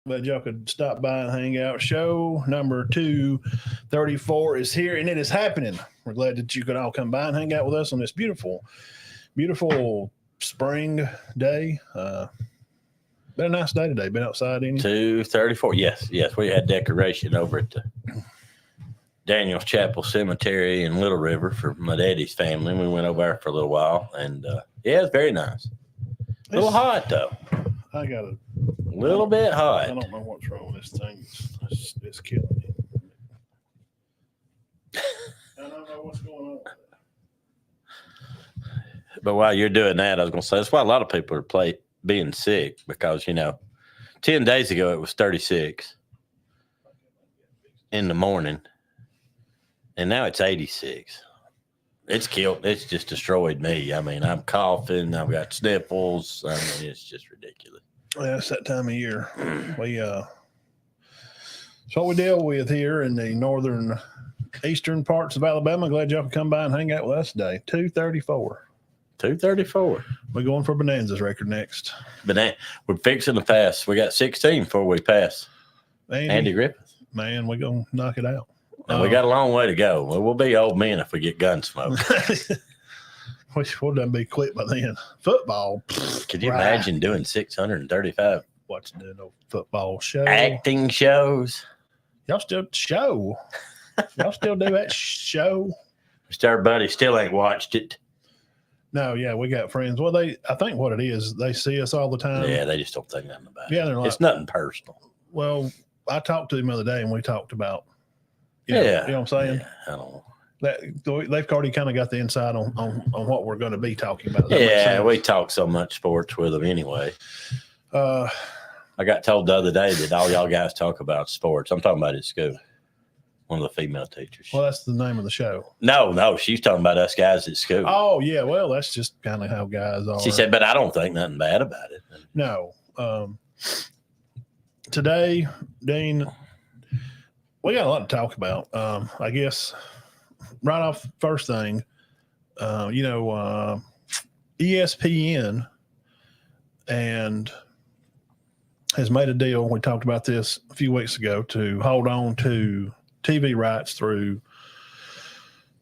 Glad y'all could stop by and hang out. Show number 234 is here, and it is happening. We're glad that you could all come by and hang out with us on this beautiful, beautiful spring day. Been a nice day today. Been outside any? 234. Yes. We had decoration over at the Daniels Chapel Cemetery in Little River for my daddy's family. We went over there for a little while, and it's very nice. A little hot though. I got a little bit hot. I don't know what's wrong with this thing. It's killing me. I don't know what's going on. But while you're doing that, I was going to say that's why a lot of people are being sick because 10 days ago it was 36 in the morning, and now it's 86. It's killed. It's just destroyed me. I mean, I'm coughing. I've got sniffles. I mean, it's just ridiculous. Yeah, it's that time of year. It's what we deal with here in the northern, eastern parts of Alabama. Glad y'all can come by and hang out with us today. 234. 234. We're going for Bonanza's record next. We're fixing to pass. We got 16 before we pass. Andy Griffith. Man, we're going to knock it out. And we got a long way to go. We'll be old men if we get gun smoke. We'll done be quit by then. Football. Could you imagine doing 635? Watching a football show. Acting shows. Y'all still show. Y'all still do that show. Mr. Everybody still ain't watched it. No, yeah, we got friends. Well, I think what it is, they see us all the time. Yeah, they just don't think nothing about it. Yeah, they're like, it's nothing personal. Well, I talked to them the other day and we talked about, you know what I'm saying? Yeah, I don't know. They've already kind of got the insight on what we're going to be talking about. Yeah, we talk so much sports with them anyway. I got told the other day that all y'all guys talk about sports. I'm talking about at school. One of the female teachers. Well, that's the name of the show. No, she's talking about us guys at school. Oh, yeah. Well, that's just kind of how guys are. She said, but I don't think nothing bad about it. No. Today, Dean, we got a lot to talk about. I guess right off first thing, ESPN and has made a deal. We talked about this a few weeks ago to hold on to TV rights through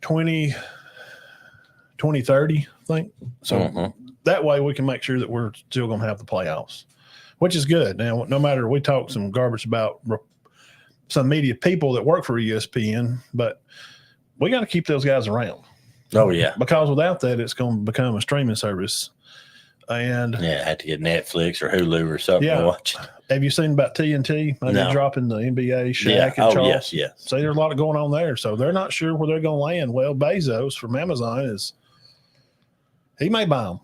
2030, I think. So that way we can make sure that we're still going to have the playoffs, which is good. Now, no matter, we talk some garbage about some media people that work for ESPN, but we got to keep those guys around. Oh, yeah. Because without that, it's going to become a streaming service. And I had to get Netflix or Hulu or something to watch. Have you seen about TNT? Maybe dropping the NBA, Shaq and Charles? Yes. So there's a lot going on there. So they're not sure where they're going to land. Well, Bezos from Amazon he may buy them.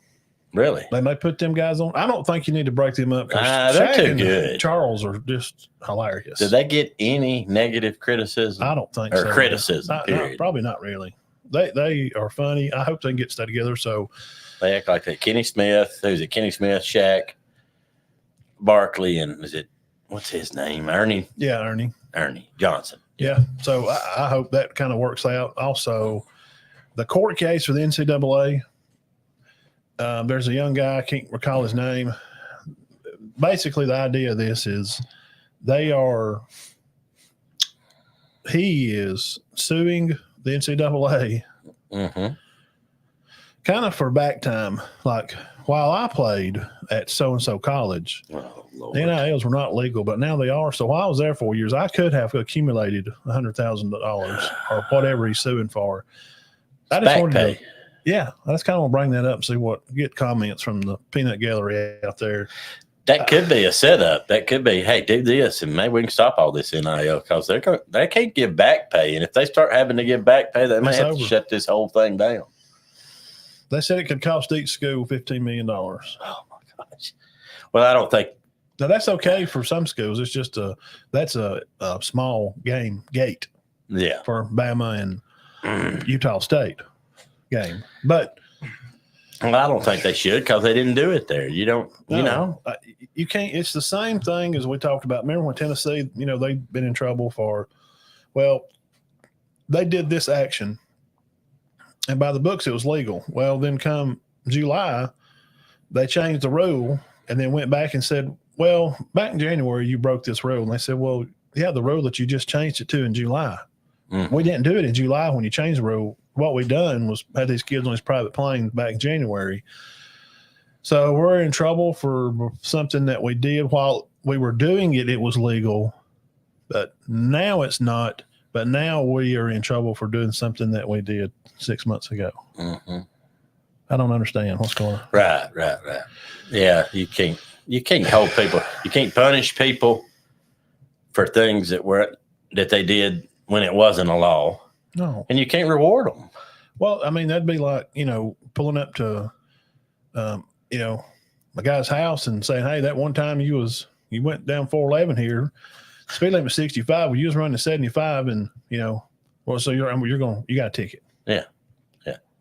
Really? They may put them guys on. I don't think you need to break them up. They're too good. Charles are just hilarious. Did they get any negative criticism? I don't think so. Or criticism, probably not really. They are funny. I hope they can get stay together. So they act like that. Kenny Smith, Kenny Smith, Shaq, Barkley, and what's his name? Ernie? Yeah, Ernie Johnson. Yeah. So I hope that kind of works out. Also, the court case for the NCAA, there's a young guy, I can't recall his name. Basically, the idea of this is he is suing the NCAA kind of for back time. Like, while I played at so-and-so college, the NILs were not legal, but now they are. So while I was there 4 years, I could have accumulated $100,000 or whatever he's suing for. I just wanted to, I just kind of want to bring that up and get comments from the peanut gallery out there. That could be a setup. That could be, hey, do this, and maybe we can stop all this NIL because they can't give back pay. And if they start having to give back pay, they may have to shut this whole thing down. They said it could cost each school $15 million. Oh, my gosh. Well, I don't think. Now, that's okay for some schools. It's just that's a small game gate for Bama and Utah State game. But well, I don't think they should because they didn't do it there. You don't, you can't. It's the same thing as we talked about. Remember when Tennessee, they've been in trouble they did this action, and by the books it was legal. Well, then come July, they changed the rule and then went back and said, well, back in January, you broke this rule. And they said, well, yeah, the rule that you just changed it to in July. Mm. We didn't do it in July when you changed the rule. What we done was had these kids on these private planes back in January. So we're in trouble for something that we did while we were doing it. It was legal, but now it's not. But now we are in trouble for doing something that we did 6 months ago. Mm-hmm. I don't understand what's going on. Right. Yeah, you can't hold people. You can't punish people for things that they did when it wasn't a law. No, and you can't reward them. Well, I mean, that'd be like, pulling up to, my guy's house and saying, hey, that one time you went down 411 here, speed limit 65, well, you was running 75 and, so you got a ticket. Yeah.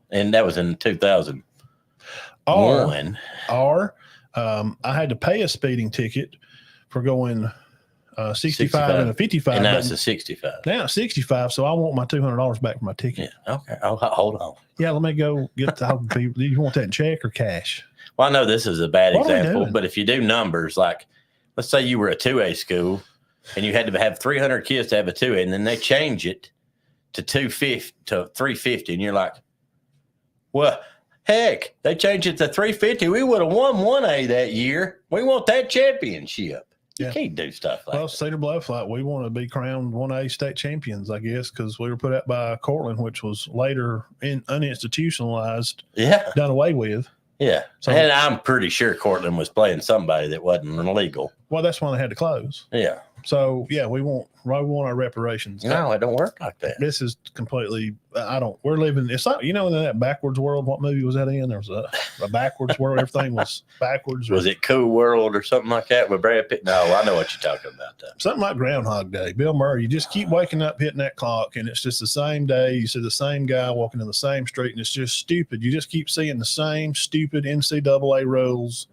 And that was in 2001. Or I had to pay a speeding ticket for going 65 and a 55. And now it's a 65. Now it's 65, so I want my $200 back for my ticket. Yeah. Okay. Hold on. Yeah, let me go get the. Do you want that in check or cash? Well, I know this is a bad What example, but if you do numbers, like let's say you were a 2A school and you had to have 300 kids to have a 2A, and then they change it to 350, and you're like, well, heck, they changed it to 350. We would have won 1A that year. We want that championship. You can't do stuff like that. Well, Cedar Bluff, we want to be crowned 1A state champions, I guess, because we were put out by Cortland, which was later uninstitutionalized, done away with. Yeah. So, and I'm pretty sure Cortland was playing somebody that wasn't illegal. Well, that's why they had to close. Yeah. So, yeah, we want our reparations. No, it don't work like that. This is completely, we're living, it's like, in that backwards world, what movie was that in? There was a backwards world. Everything was backwards. Was it Cool World or something like that with Brad Pitt? No, I know what you're talking about. Something like Groundhog Day. Bill Murray, you just keep waking up, hitting that clock, and it's just the same day. You see the same guy walking in the same street, and it's just stupid. You just keep seeing the same stupid NCAA rules.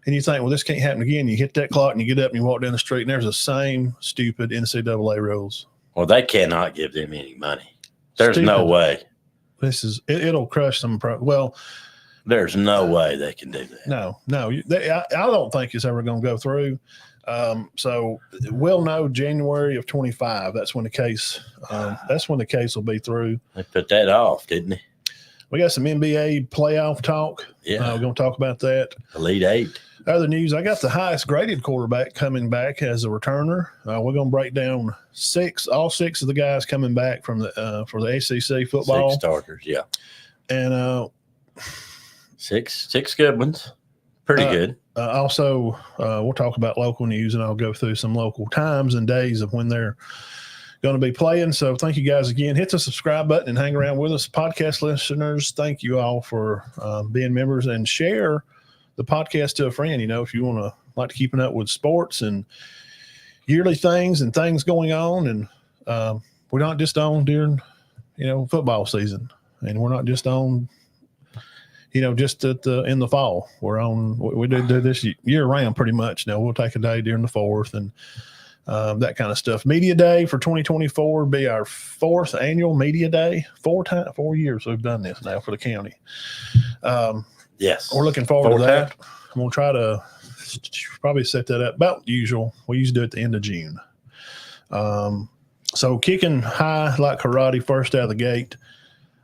And you think, well, this can't happen again. You hit that clock and you get up and you walk down the street and there's the same stupid NCAA rules. Well, they cannot give them any money. There's no way. It'll crush them. Well, there's no way they can do that. No. I don't think it's ever going to go through. So we'll know January of 25. That's when the case will be through. They put that off, didn't they? We got some NBA playoff talk. Yeah. We're going to talk about that. Elite Eight. Other news, I got the highest graded quarterback coming back as a returner. We're going to break down all six of the guys coming back from for the SEC football. 6 starters, yeah. And six good ones. Pretty good. Also, we'll talk about local news, and I'll go through some local times and days of when they're going to be playing. So thank you guys again. Hit the subscribe button and hang around with us. Podcast listeners, thank you all for being members, and share the podcast to a friend. If you want to like keeping up with sports and yearly things and things going on. And we're not just on during, football season, and we're not just on, just in the fall. We're on, we do this year round pretty much. Now we'll take a day during the 4th and that kind of stuff. Media Day for 2024 will be our 4th annual Media Day. 4 years we've done this now for the county. Yes. We're looking forward to that. I'm going to try to probably set that up about usual. We usually do it at the end of June. So kicking high like karate first out of the gate,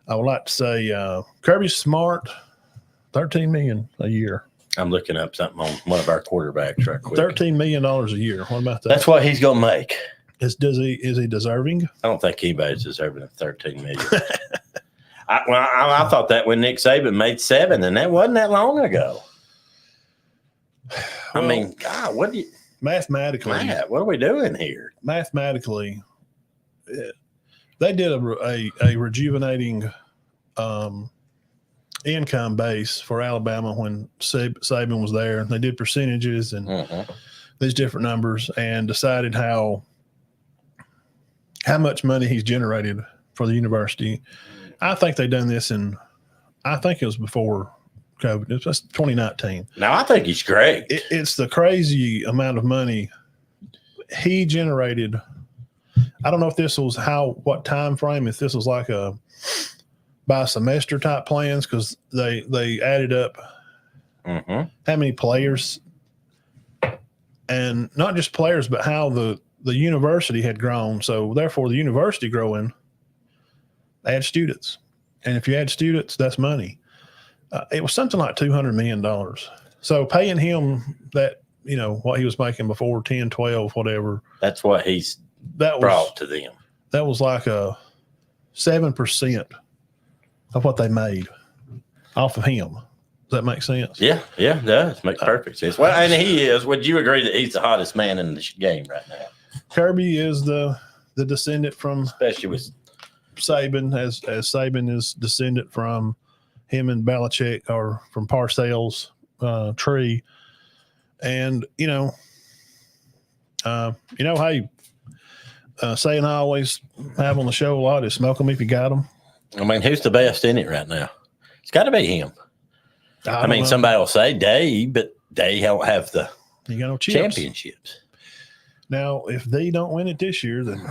I would like to say Kirby Smart, $13 million a year. I'm looking up something on one of our quarterbacks right quick. $13 million a year. What about that? That's what he's going to make. Is he deserving? I don't think anybody's deserving of $13 million. I thought that when Nick Saban made 7, and that wasn't that long ago. Well, I mean, God, what do you mathematically? Matt, what are we doing here? Mathematically, they did a rejuvenating income base for Alabama when Saban was there. They did percentages and these different numbers, and decided how much money he's generated for the university. I think they done this I think it was before COVID. It was 2019. Now, I think he's great. It's the crazy amount of money he generated. I don't know if this was what time frame, if this was like by semester type plans, because they added up how many players and not just players, but how the university had grown. So therefore, the university growing, they had students, and if you had students, that's money. It was something like $200 million. So paying him that, what he was making before, 10, 12, whatever. That's what he's brought to them. That was like a 7% of what they made off of him. Does that make sense? Yeah, it does. Makes perfect sense. Well, and he is. Would you agree that he's the hottest man in the game right now? Kirby is the descendant from, especially with Saban, as Saban is descendant from him and Belichick, or from Parcells' tree. And, hey, saying I always have on the show a lot is smoke them if you got them. I mean, who's the best in it right now? It's got to be him. I mean, somebody will say Dave, but they don't have the championships. Now, if they don't win it this year, then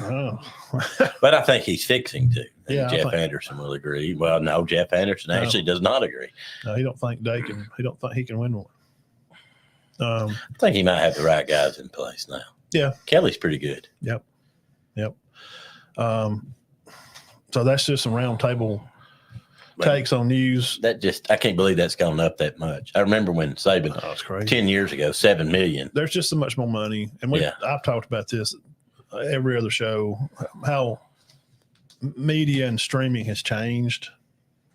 But I think he's fixing to. Yeah, Jeff Anderson will agree. Well, no, Jeff Anderson actually does not agree. No, he don't think he don't think he can win one. I think he might have the right guys in place now. Yeah. Kelly's pretty good. Yep. So that's just some round table takes on news. I can't believe that's gone up that much. I remember when Saban, it's crazy. 10 years ago, $7 million. There's just so much more money. And I've talked about this every other show, how media and streaming has changed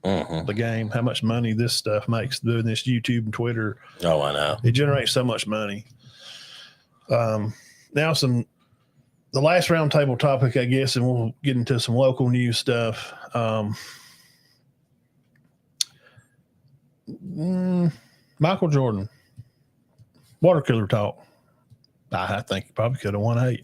the game, how much money this stuff makes doing this YouTube and Twitter. Oh, I know. It generates so much money. Now the last round table topic, I guess, and we'll get into some local news stuff. Michael Jordan, water cooler talk. I think he probably could have won 8.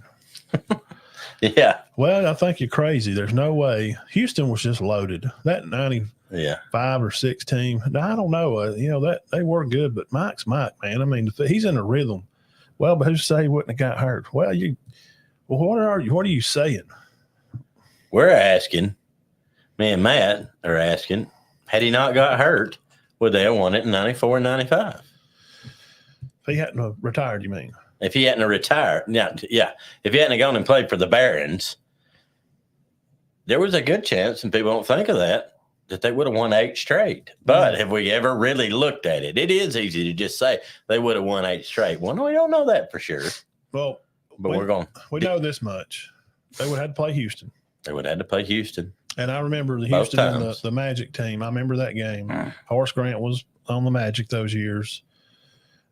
Yeah. Well, I think you're crazy. There's no way. Houston was just loaded. That 95 or 6 team. I don't know. That they were good, but Mike's Mike, man. I mean, he's in a rhythm. Well, but who's say he wouldn't have got hurt? Well, what are you saying? We're asking. Me and Matt are asking. Had he not got hurt, would they have won it in 94 and 95? If he hadn't have retired, you mean? If he hadn't retired, yeah. If he hadn't gone and played for the Barons, there was a good chance, and people don't think of that they would have won 8 straight. But have we ever really looked at it? It is easy to just say they would have won 8 straight. Well, no, we don't know that for sure. Well, but we know this much. They would have had to play Houston. They would have had to play Houston. And I remember the Houston and the Magic team. I remember that game. Horace Grant was on the Magic those years.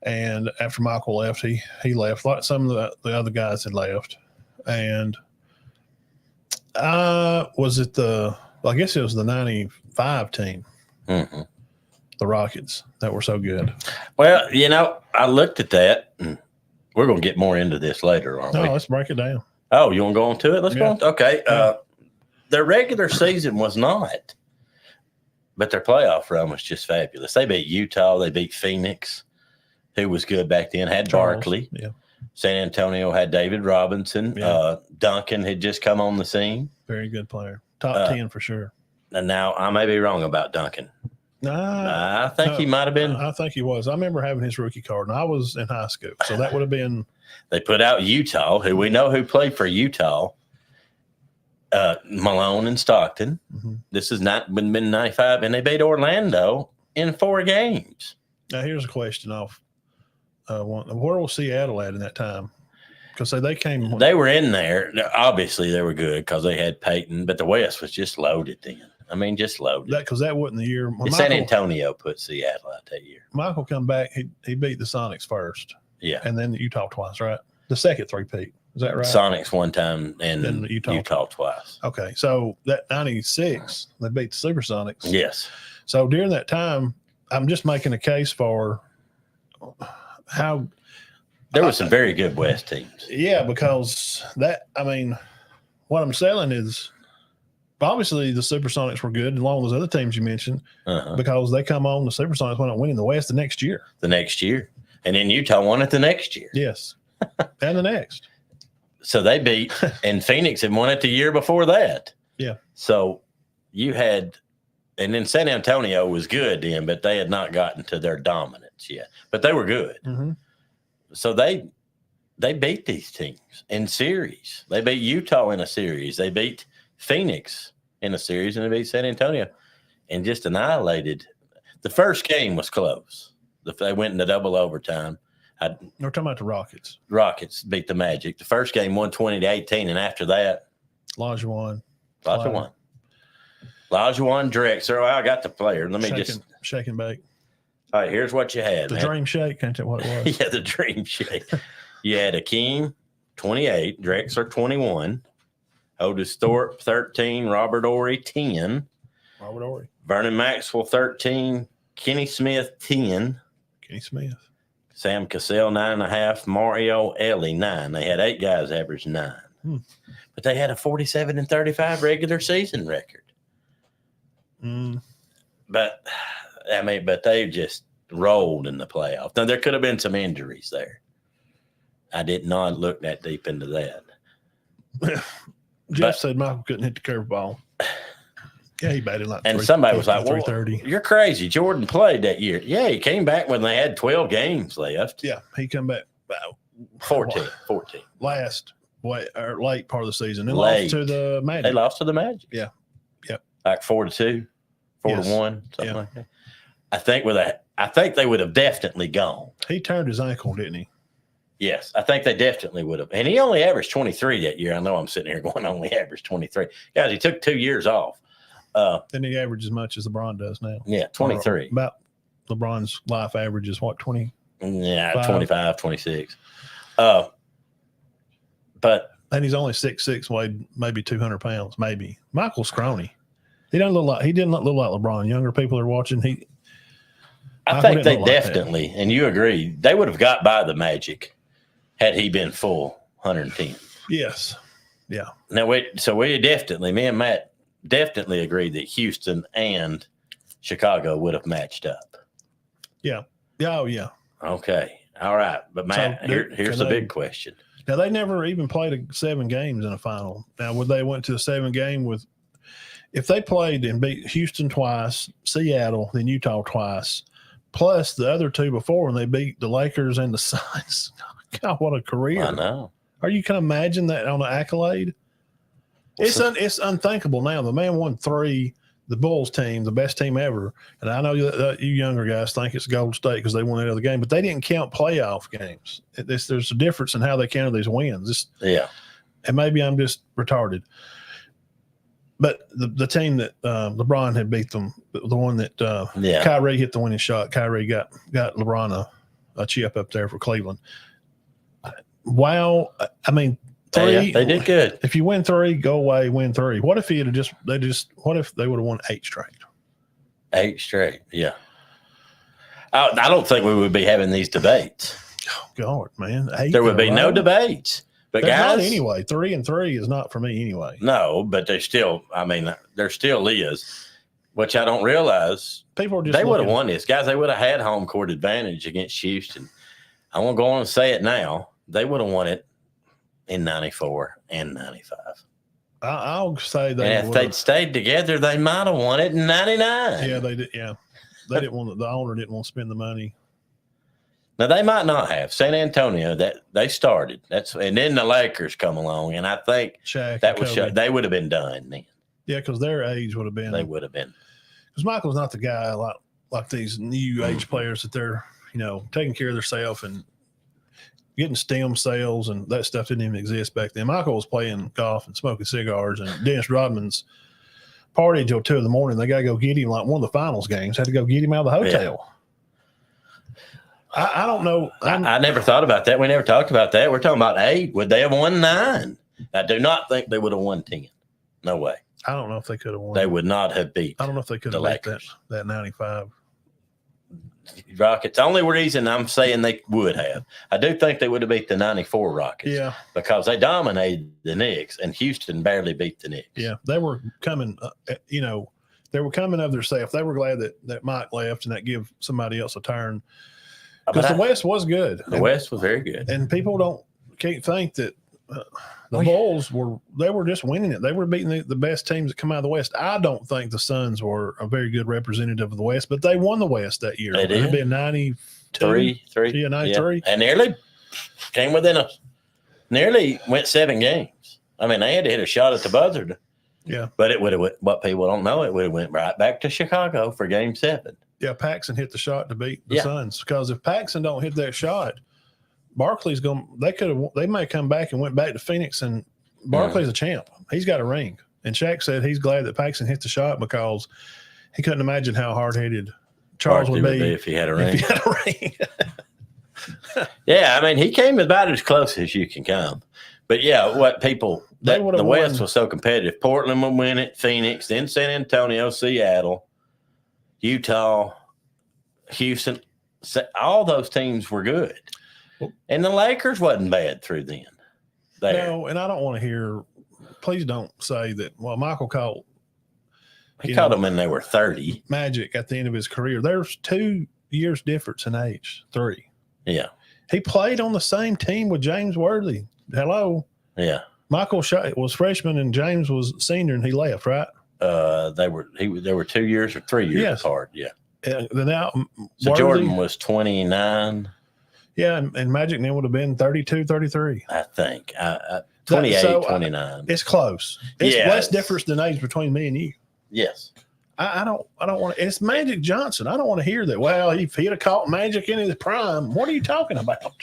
And after Michael left, he left. Like some of the other guys had left. And was it I guess it was the 95 team. Mm-hmm. The Rockets that were so good. Well, I looked at that, and we're going to get more into this later, aren't we? No, let's break it down. Oh, you want to go on to it? Let's go on. Okay. Their regular season was not, but their playoff run was just fabulous. They beat Utah. They beat Phoenix, who was good back then, had Barkley. Yeah. San Antonio had David Robinson. Yeah. Duncan had just come on the scene. Very good player. Top 10 for sure. And now I may be wrong about Duncan. I think he might have been. I think he was. I remember having his rookie card, and I was in high school, so that would have been. They put out Utah, who we know who played for Utah, Malone and Stockton. Mm-hmm. This has not been 95, and they beat Orlando in 4 games. Now, here's a question off. Where was Seattle at in that time? Because they came. They were in there. Obviously, they were good because they had Peyton, but the West was just loaded then. I mean, just loaded. Because that wasn't the year. San Antonio put Seattle out that year. Michael come back. He beat the Sonics first. Yeah. And then Utah twice, right? The second 3-peat. Is that right? Sonics one time and then Utah twice. Okay. So that 96, they beat the Supersonics. Yes. So during that time, I'm just making a case for how. There were some very good West teams. Yeah, because what I'm selling is obviously the Supersonics were good along with those other teams you mentioned because they come on, the Supersonics went on winning the West the next year. And then Utah won it the next year. Yes. And the next. So they beat, and Phoenix had won it the year before that. Yeah. So you had, and then San Antonio was good then, but they had not gotten to their dominance yet. But they were good. Mm-hmm. So they they beat these teams in series. They beat Utah in a series. They beat Phoenix in a series, and they beat San Antonio and just annihilated. The first game was close. They went into double overtime. We're talking about the Rockets. Rockets beat the Magic. The first game 120-18, and after that, Olajuwon. Drexler. Well, I got the player. Let me shake and bake. All right, here's what you had. The Dream Shake. Can't tell what it was. Yeah, the Dream Shake. You had Akeem, 28, Drexler, 21, Otis Thorpe, 13, Robert Ory, 10. Robert Ory. Vernon Maxwell, 13, Kenny Smith, 10. Kenny Smith. Sam Cassell, 9.5, Mario Ellie, 9. They had 8 guys average 9. But they had a 47-35 regular season record. But they just rolled in the playoffs. Now, there could have been some injuries there. I did not look that deep into that. Jeff said Michael couldn't hit the curveball. Yeah, he batted like and somebody was like, well, 330. You're crazy. Jordan played that year. Yeah, he came back when they had 12 games left. Yeah, he come back. 14. Late part of the season. They Late. lost to the Magic. They lost to the Magic. Yeah. Like 4-2, 4-1, something like that. I think they would have definitely gone. He turned his ankle, didn't he? Yes, I think they definitely would have. And he only averaged 23 that year. I know I'm sitting here going, only averaged 23. Guys, he took 2 years off. Then he averaged as much as LeBron does now. Yeah, 23. About LeBron's life average is what, 20? Yeah, 25, 26. But and he's only 6'6", weighed maybe 200 pounds, maybe. Michael's scrawny. He didn't look like LeBron. Younger people are watching. I think they definitely, and you agree, they would have got by the Magic had he been full 110. Yes. Yeah. Now, me and Matt definitely agreed that Houston and Chicago would have matched up. Yeah. Yeah. Oh, yeah. Okay. All right. But, Matt, here's the big question. Now, they never even played 7 games in a final. Now, would they went to the 7 game with – if they played and beat Houston twice, Seattle, then Utah twice, plus the other 2 before when they beat the Lakers and the Suns. God, what a career. I know. You can imagine that on an accolade? It's unthinkable now. The man won 3, the Bulls team, the best team ever. And I know that you younger guys think it's Golden State because they won that other game, but they didn't count playoff games. There's a difference in how they counted these wins. And maybe I'm just retarded. But the team that LeBron had beat them, the one that Kyrie hit the winning shot, Kyrie got LeBron a chip up there for Cleveland. Wow. I mean, 3. They did good. If you win 3, go away, win 3. What if what if they would have won 8 straight? 8 straight, yeah. I don't think we would be having these debates. Oh, God, man. 8 there would be no debates. But there's guys, not anyway. 3-3 is not for me anyway. No, but there still is, which I don't realize. People are just they would have won this. Guys, they would have had home court advantage against Houston. I won't go on and say it now. They would have won it in 94 and 95. I'll say that. And if they'd stayed together, they might have won it in 99. Yeah, they did. Yeah. They didn't want the owner didn't want to spend the money. Now they might not have. San Antonio, that they started. And then the Lakers come along, and I think they would have been done then. Yeah, because their age would have been. They would have been. Because Michael's not the guy like these new age players that they're taking care of themselves and getting stem cells and that stuff didn't even exist back then. Michael was playing golf and smoking cigars, and Dennis Rodman's party till 2 a.m. They got to go get him like one of the finals games. Had to go get him out of the hotel. Yeah. I don't know. I never thought about that. We never talked about that. We're talking about 8. Would they have won 9? I do not think they would have won 10. No way. I don't know if they could have won. They would not have beat. I don't know if they could have beat that 95. Rockets. The only reason I'm saying they would have. I do think they would have beat the 94 Rockets. Yeah. Because they dominated the Knicks, and Houston barely beat the Knicks. Yeah. They were coming, they were coming of themselves. They were glad that Mike left and that give somebody else a turn. Because the West was good. West was very good. And people can't think that the Bulls were just winning it. They were beating the best teams that come out of the West. I don't think the Suns were a very good representative of the West, but they won the West that year. They did. It'd been 92. 3. Yeah, 93. Yeah. And nearly came within us. nearly went 7 games. I mean, they had to hit a shot at the buzzer. Yeah. But it would have went, what people don't know, it would have went right back to Chicago for game 7. Yeah, Paxson hit the shot to beat the Suns. Because if Paxson don't hit that shot, Barkley's going. They may come back and went back to Phoenix, and Barkley's a champ. He's got a ring. And Shaq said he's glad that Paxson hit the shot because he couldn't imagine how hard-headed Charles would be if he had a ring. Yeah, I mean, he came about as close as you can come. But yeah, what people the West was so competitive. Portland would win it, Phoenix, then San Antonio, Seattle, Utah, Houston. All those teams were good. And the Lakers wasn't bad through then. No, and I don't want to hear. Please don't say that. Well, Michael caught. He caught them when they were 30. Magic at the end of his career. There's 2 years difference in age. 3. Yeah. He played on the same team with James Worthy. Hello. Yeah. Michael was freshman and James was senior, and he left, right? They were 2 years or 3 years apart. Yeah. Now, so Worthy, Jordan was 29. Yeah, and Magic then would have been 32, 33. I think. 28, 29. It's close. It's less difference than age between me and you. Yes. I don't want to. It's Magic Johnson. I don't want to hear that. Well, if he'd have caught Magic in his prime, what are you talking about?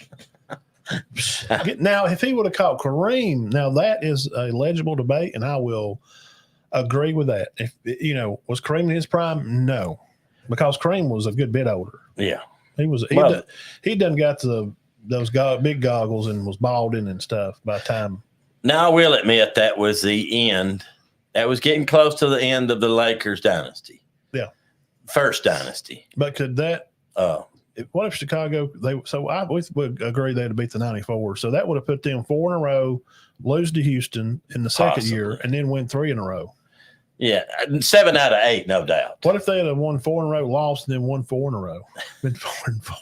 Now, if he would have caught Kareem, now that is a legible debate, and I will agree with that. If was Kareem in his prime? No, because Kareem was a good bit older. Yeah, he was. He done got those big goggles and was balding and stuff by the time. Now, I will admit that was the end. That was getting close to the end of the Lakers dynasty. Yeah. First dynasty. But could that what if Chicago we would agree they'd beat the 94. So that would have put them 4 in a row, lose to Houston in the second year, and then win 3 in a row. Yeah. 7 out of 8, no doubt. What if they had won 4 in a row, lost, and then won 4 in a row? Been 4-4.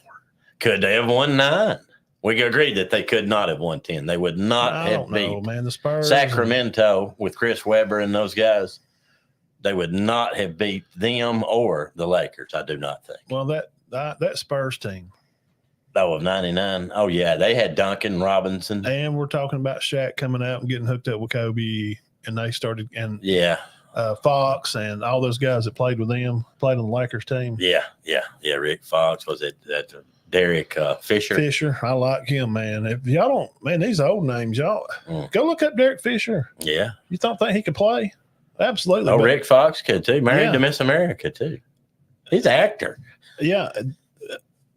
Could they have won 9? We agree that they could not have won 10. They would not have beat the Spurs Sacramento with Chris Webber and those guys. They would not have beat them or the Lakers, I do not think. Well, that Spurs team. Oh, of 99. Oh, yeah. They had Duncan Robinson. And we're talking about Shaq coming out and getting hooked up with Kobe. And they started – and Fox and all those guys that played with them, played on the Lakers team. Yeah. Rick Fox. Was it Derek Fisher? Fisher. I like him, man. If y'all don't – man, these old names, y'all go look up Derek Fisher. Yeah. You don't think he could play? Absolutely. Oh, Rick Fox could too. Married to Miss America too. He's an actor. Yeah.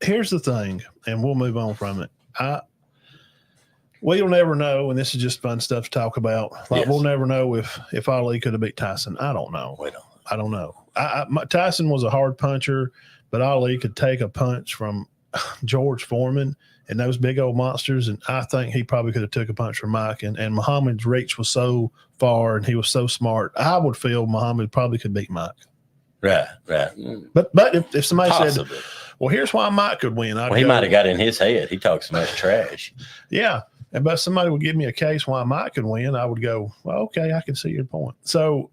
Here's the thing, and we'll move on from it. We'll never know, and this is just fun stuff to talk about. We'll never know if Ali could have beat Tyson. I don't know. I don't know. Tyson was a hard puncher, but Ali could take a punch from George Foreman and those big old monsters, and I think he probably could have took a punch from Mike. And Muhammad's reach was so far, and he was so smart. I would feel Muhammad probably could beat Mike. Right. But if somebody said, well, here's why Mike could win. He might have got in his head. He talks so much trash. Yeah. But somebody would give me a case why Mike could win. I would go, well, okay, I can see your point. So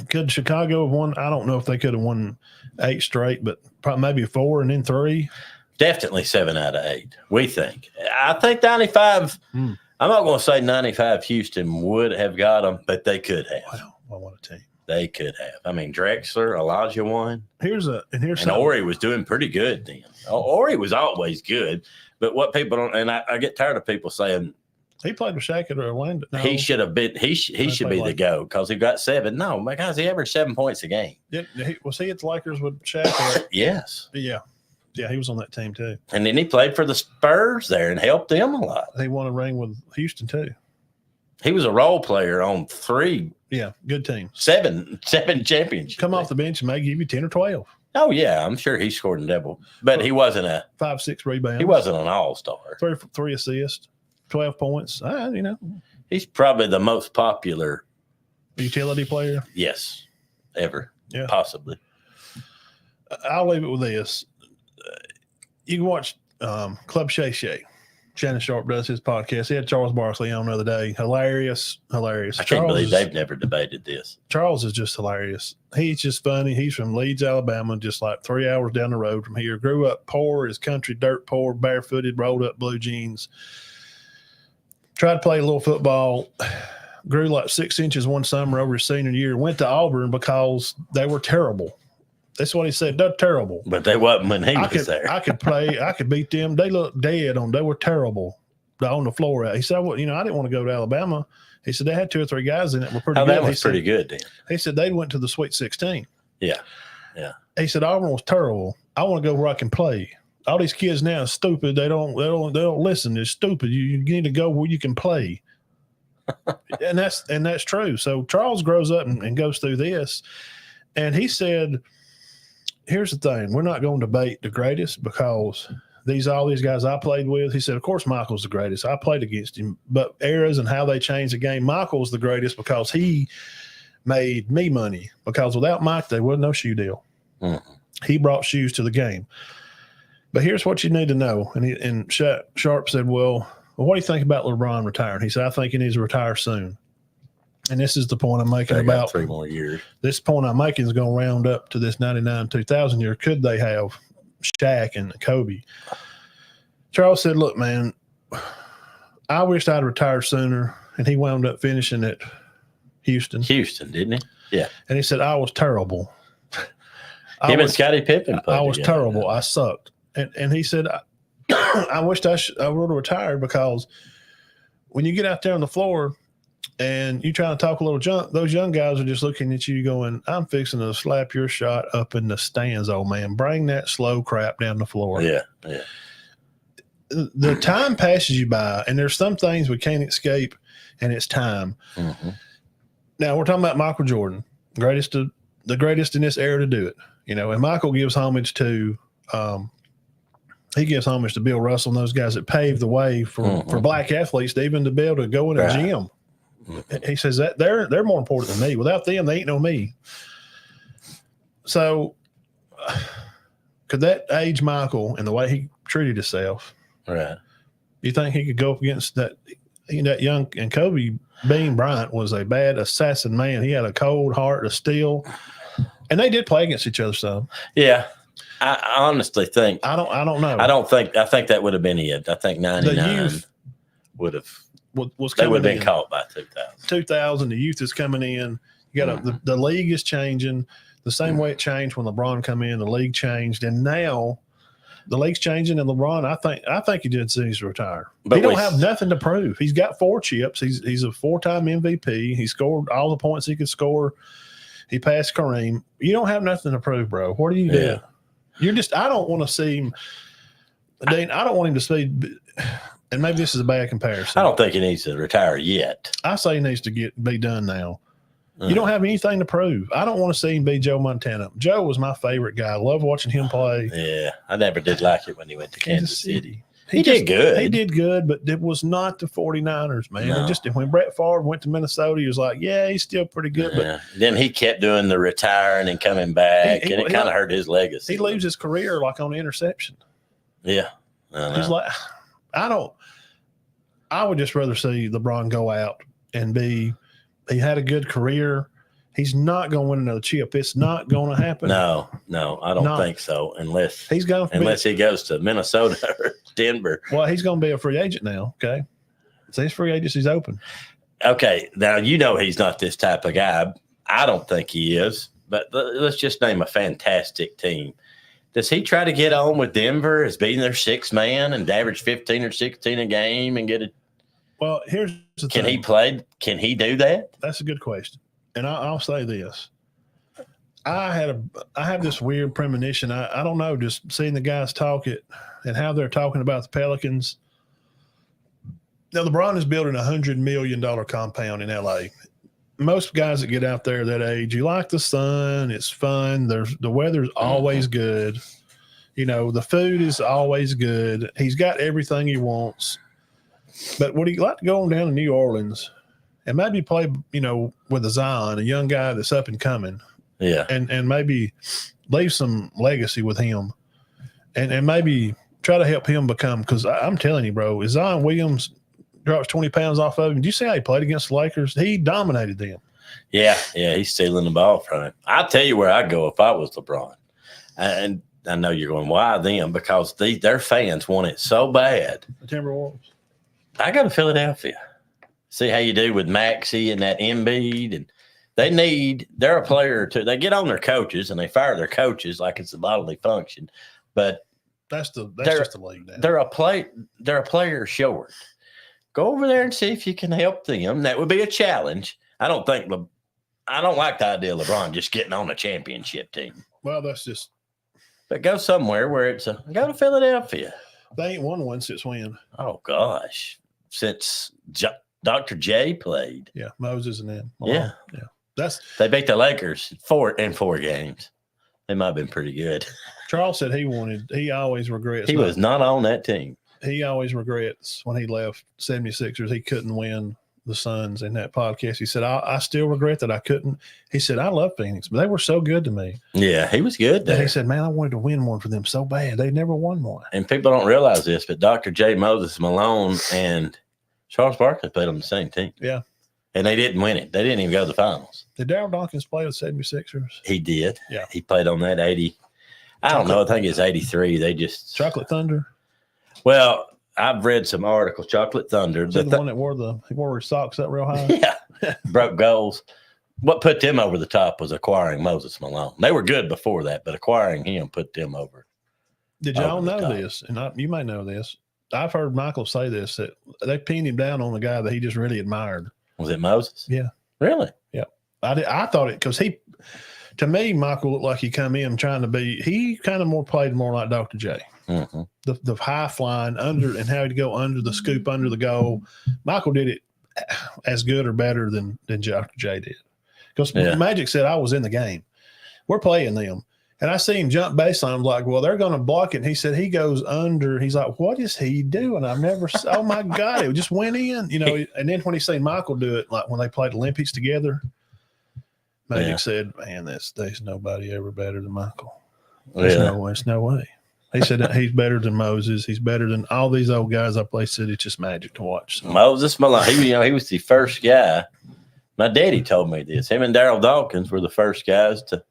could Chicago have won? I don't know if they could have won 8 straight, but probably maybe 4 and then 3. Definitely 7 out of 8, we think. I think 95, I'm not going to say 95 Houston would have got them, but they could have. Wow, what a team. They could have. I mean, Drexler, Elijah won. And Ori was doing pretty good then. Ori was always good, but what people don't, and I get tired of people saying he played with Shaq at Orlando. No, he should have been. He should be the GOAT because he got 7. No, because he averaged 7 points a game. Was he at the Lakers with Shaq? Yes. Yeah, he was on that team too. And then he played for the Spurs there and helped them a lot. He won a ring with Houston too. He was a role player on 3. Yeah, good team. 7 championships. Come off the bench and may give you 10 or 12. Oh yeah, I'm sure he scored in double, but he wasn't 5-6 rebounds. He wasn't an all-star. 3 assists, 12 points. He's probably the most popular utility player. Yes, ever. Yeah, possibly. I'll leave it with this. You can watch Club Shay Shay. Shannon Sharpe does his podcast. He had Charles Barkley on the other day. Hilarious. I can't believe they've never debated this. Charles is just hilarious. He's just funny. He's from Leeds, Alabama, just like 3 hours down the road from here. Grew up poor, his country dirt poor, barefooted, rolled up blue jeans. tried to play a little football, grew like 6 inches one summer over his senior year, went to Auburn because they were terrible. That's what he said. They're terrible. But they wasn't when he was there. I could play. I could beat them. They looked dead on. They were terrible on the floor. He said, well, I didn't want to go to Alabama. He said, they had 2 or 3 guys in it were pretty good. That was pretty good then. He said, they went to the Sweet 16. Yeah. Yeah. He said, Auburn was terrible. I want to go where I can play. All these kids now are stupid. They don't listen. They're stupid. You need to go where you can play. and that's true. So Charles grows up and goes through this. And he said, here's the thing. We're not going to debate the greatest because all these guys I played with, he said, of course, Michael's the greatest. I played against him. But eras and how they changed the game, Michael's the greatest because he made me money. Because without Mike, there was no shoe deal. Mm-hmm. He brought shoes to the game. But here's what you need to know. And Sharpe said, well, what do you think about LeBron retiring? He said, I think he needs to retire soon. And this is the point I'm making about 3 more years. This point I'm making is going to round up to this 99-2000 year. Could they have Shaq and Kobe? Charles said, look, man, I wished I'd retired sooner. And he wound up finishing at Houston. Houston, didn't he? Yeah. And he said, I was terrible. Him and Scottie Pippen. I was terrible. I sucked. And he said, I wished I would have retired because when you get out there on the floor and you try to talk a little junk, those young guys are just looking at you going, I'm fixing to slap your shot up in the stands, old man. Bring that slow crap down the floor. Yeah, yeah. The time passes you by, and there's some things we can't escape, and it's time. Mm-hmm. Now, we're talking about Michael Jordan, the greatest in this era to do it. And Michael gives homage to Bill Russell and those guys that paved the way for black athletes to even to be able to go in a gym. Mm-hmm. He says that they're more important than me. Without them, they ain't no me. So could that age Michael and the way he treated himself? Right. You think he could go up against that young and Kobe Bean Bryant was a bad assassin man. He had a cold heart of steel. And they did play against each other some. Yeah. I honestly think I don't know. I think that would have been it. I think 99 would have they would have been caught by 2000. 2000, the youth is coming in. You got the league is changing the same way it changed when LeBron come in. The league changed, and now the league's changing. And LeBron, I think he did needs to retire. But he don't have nothing to prove. He's got 4 chips. He's a 4-time MVP. He scored all the points he could score. He passed Kareem. You don't have nothing to prove, bro. What do you do? You're just. I don't want to see him. Dean, I don't want him to see. And maybe this is a bad comparison. I don't think he needs to retire yet. I say he needs to be done now. You don't have anything to prove. I don't want to see him be Joe Montana. Joe was my favorite guy. I love watching him play. Yeah, I never did like it when he went to Kansas City. He did good. He did good, but it was not the 49ers, man. No. When Brett Favre went to Minnesota, he was like, yeah, he's still pretty good. Yeah. But then he kept doing the retiring and coming back, and it kind of hurt his legacy. He leaves his career like on the interception. Yeah. He's like, I would just rather see LeBron go out and he had a good career. He's not going to win another chip. It's not going to happen. No, I don't think so. Unless he goes to Minnesota or Denver. Well, he's going to be a free agent now. Okay, so his free agency's open. Okay, now he's not this type of guy. I don't think he is. But let's just name a fantastic team. Does he try to get on with Denver as being their 6th man and average 15 or 16 a game and get it? Well, here's the thing. Can he play? Can he do that? That's a good question. And I'll say this. I have this weird premonition. I don't know, just seeing the guys talk it and how they're talking about the Pelicans. Now, LeBron is building a $100 million compound in L.A. Most guys that get out there that age, you like the sun. It's fun. The weather's always good. The food is always good. He's got everything he wants. But would he like to go on down to New Orleans and maybe play, with a Zion, a young guy that's up and coming? Yeah. And maybe leave some legacy with him and maybe try to help him become, because I'm telling you, bro, if Zion Williams drops 20 pounds off of him, did you see how he played against the Lakers? He dominated them. Yeah, he's stealing the ball from him. I'll tell you where I'd go if I was LeBron. And I know you're going, why them? Because their fans want it so bad. The Timberwolves. I go to Philadelphia. see how you do with Maxey and that Embiid. And they're a player or two. They get on their coaches and they fire their coaches like it's a bodily function. But that's just the league now. They're a player short. Go over there and see if you can help them. That would be a challenge. I don't like the idea of LeBron just getting on a championship team. Well, that's just. But go somewhere where go to Philadelphia. They ain't won one since when? Oh gosh, since Dr. J played. Yeah, Moses and them. Yeah. They beat the Lakers 4 games. They might have been pretty good. Charles said he always regrets. He was not on that team. He always regrets when he left 76ers. He couldn't win the Suns in that podcast. He said, I still regret that I couldn't. He said, I love Phoenix, but they were so good to me. Yeah, he was good there. And he said, man, I wanted to win one for them so bad. They never won one. And people don't realize this, but Dr. J. Moses Malone and Charles Barkley played on the same team. Yeah. And they didn't win it. They didn't even go to the finals. Did Darryl Dawkins play with 76ers? He did. Yeah. He played on that 80. I don't know. I think it's 83. They just. Chocolate Thunder? Well, I've read some articles. Chocolate Thunder. The one that wore his socks up real high? Yeah. Broke goals. What put them over the top was acquiring Moses Malone. They were good before that, but acquiring him put them over. Did y'all know this? And you may know this. I've heard Michael say this, that they pinned him down on a guy that he just really admired. Was it Moses? Yeah. Really? Yeah. I thought it because to me, Michael looked like he come in trying to be, he kind of played more like Dr. J. Mm-hmm. The high flying under and how to go under the scoop, under the goal. Michael did it as good or better than Dr. J did. Because Magic said, I was in the game. We're playing them. And I see him jump baseline. I'm like, well, they're going to block it. And he said he goes under. He's like, what is he doing? I've never – oh, my God. It just went in. And then when he seen Michael do it, like when they played Olympics together, Magic said, man, there's nobody ever better than Michael. There's no way. He said he's better than Moses. He's better than all these old guys I play. Said it's just magic to watch. So. Moses Malone, he was the first guy. My daddy told me this. Him and Darryl Dawkins were the first guys to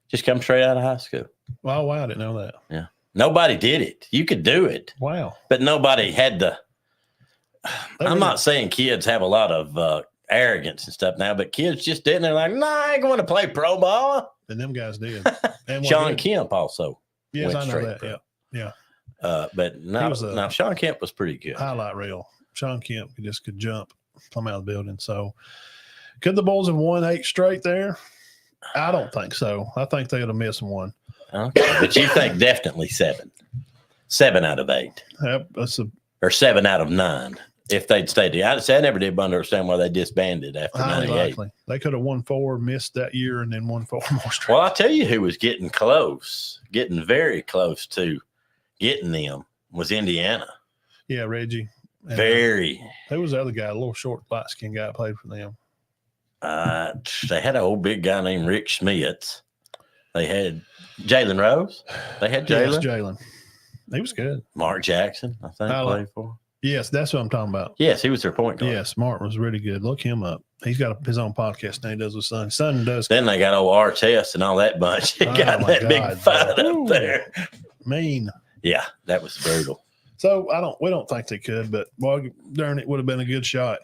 just come straight out of high school. Oh, wow. I didn't know that. Yeah. Nobody did it. You could do it. Wow. But nobody had I'm not saying kids have a lot of arrogance and stuff now, but kids just didn't. They're like, nah, I ain't going to play pro ball. And them guys did. And Sean Kemp also. Yes, I know that. Yeah. But no, Sean Kemp was pretty good. Highlight reel. Sean Kemp could jump from out of the building. So could the Bulls have won 8 straight there? I don't think so. I think they would have missed one. Okay. But you think definitely 7. 7 out of 8. Yep, or 7 out of 9 if they'd stayed there. I never did understand why they disbanded after 98. Likely. They could have won 4, missed that year, and then won 4 more straight. Well, I'll tell you who was getting very close to getting them was Indiana. Yeah, Reggie. And, Who was the other guy, a little short, light-skinned guy that played for them? They had an old big guy named Rick Smits. They had Jalen Rose. They had Jalen. Yes, Jalen. He was good. Mark Jackson, I think, played for. Yes, that's what I'm talking about. Yes, he was their point guard. Yes, Mark was really good. Look him up. He's got his own podcast now. He does with Son. Son does. Then they got old Artest and all that bunch. He got that big fight up there. Mean. Yeah, that was brutal. So we don't think they could, but boy, darn, it would have been a good shot.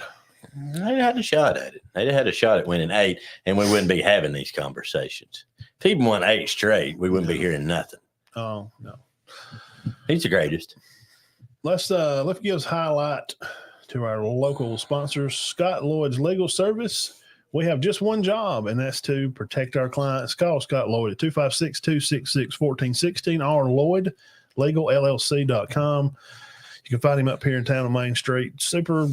They had a shot at it. They had a shot at winning 8, and we wouldn't be having these conversations. If he'd won 8 straight, we wouldn't be hearing nothing. Oh, no. He's the greatest. Let's give us highlight to our local sponsors, Scott Lloyd's Legal Service. We have just one job, and that's to protect our clients. Call Scott Lloyd at 256-266-1416 or LloydLegalLLC.com. You can find him up here in town on Main Street. Super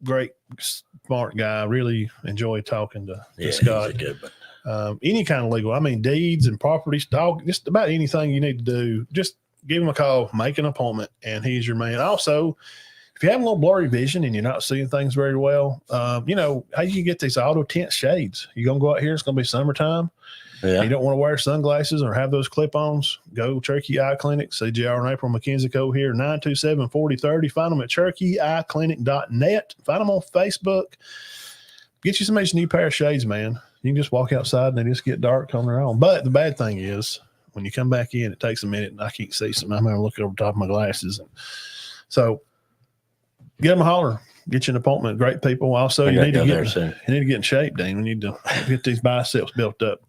great, smart guy. Really enjoy talking to Scott. He's a good one. Any kind of legal, deeds and property, just about anything you need to do, just give him a call, make an appointment, and he's your man. Also, if you have a little blurry vision and you're not seeing things very well, how you can get these auto tint shades. You're going to go out here, it's going to be summertime. Yeah. You don't want to wear sunglasses or have those clip-ons, go Cherokee Eye Clinic, CJR and April McKenzie Co. here, 927-4030. Find them at CherokeeEyeClinic.net. Find them on Facebook. Get you some of these new pair of shades, man. You can just walk outside and they just get dark on their own. But the bad thing is, when you come back in, it takes a minute and I can't see something. I'm going to look over the top of my glasses. And so give them a holler. get you an appointment. Great people. Also, I you gotta need to go get there soon. you need to get in shape, Dean. We need to get these biceps built up.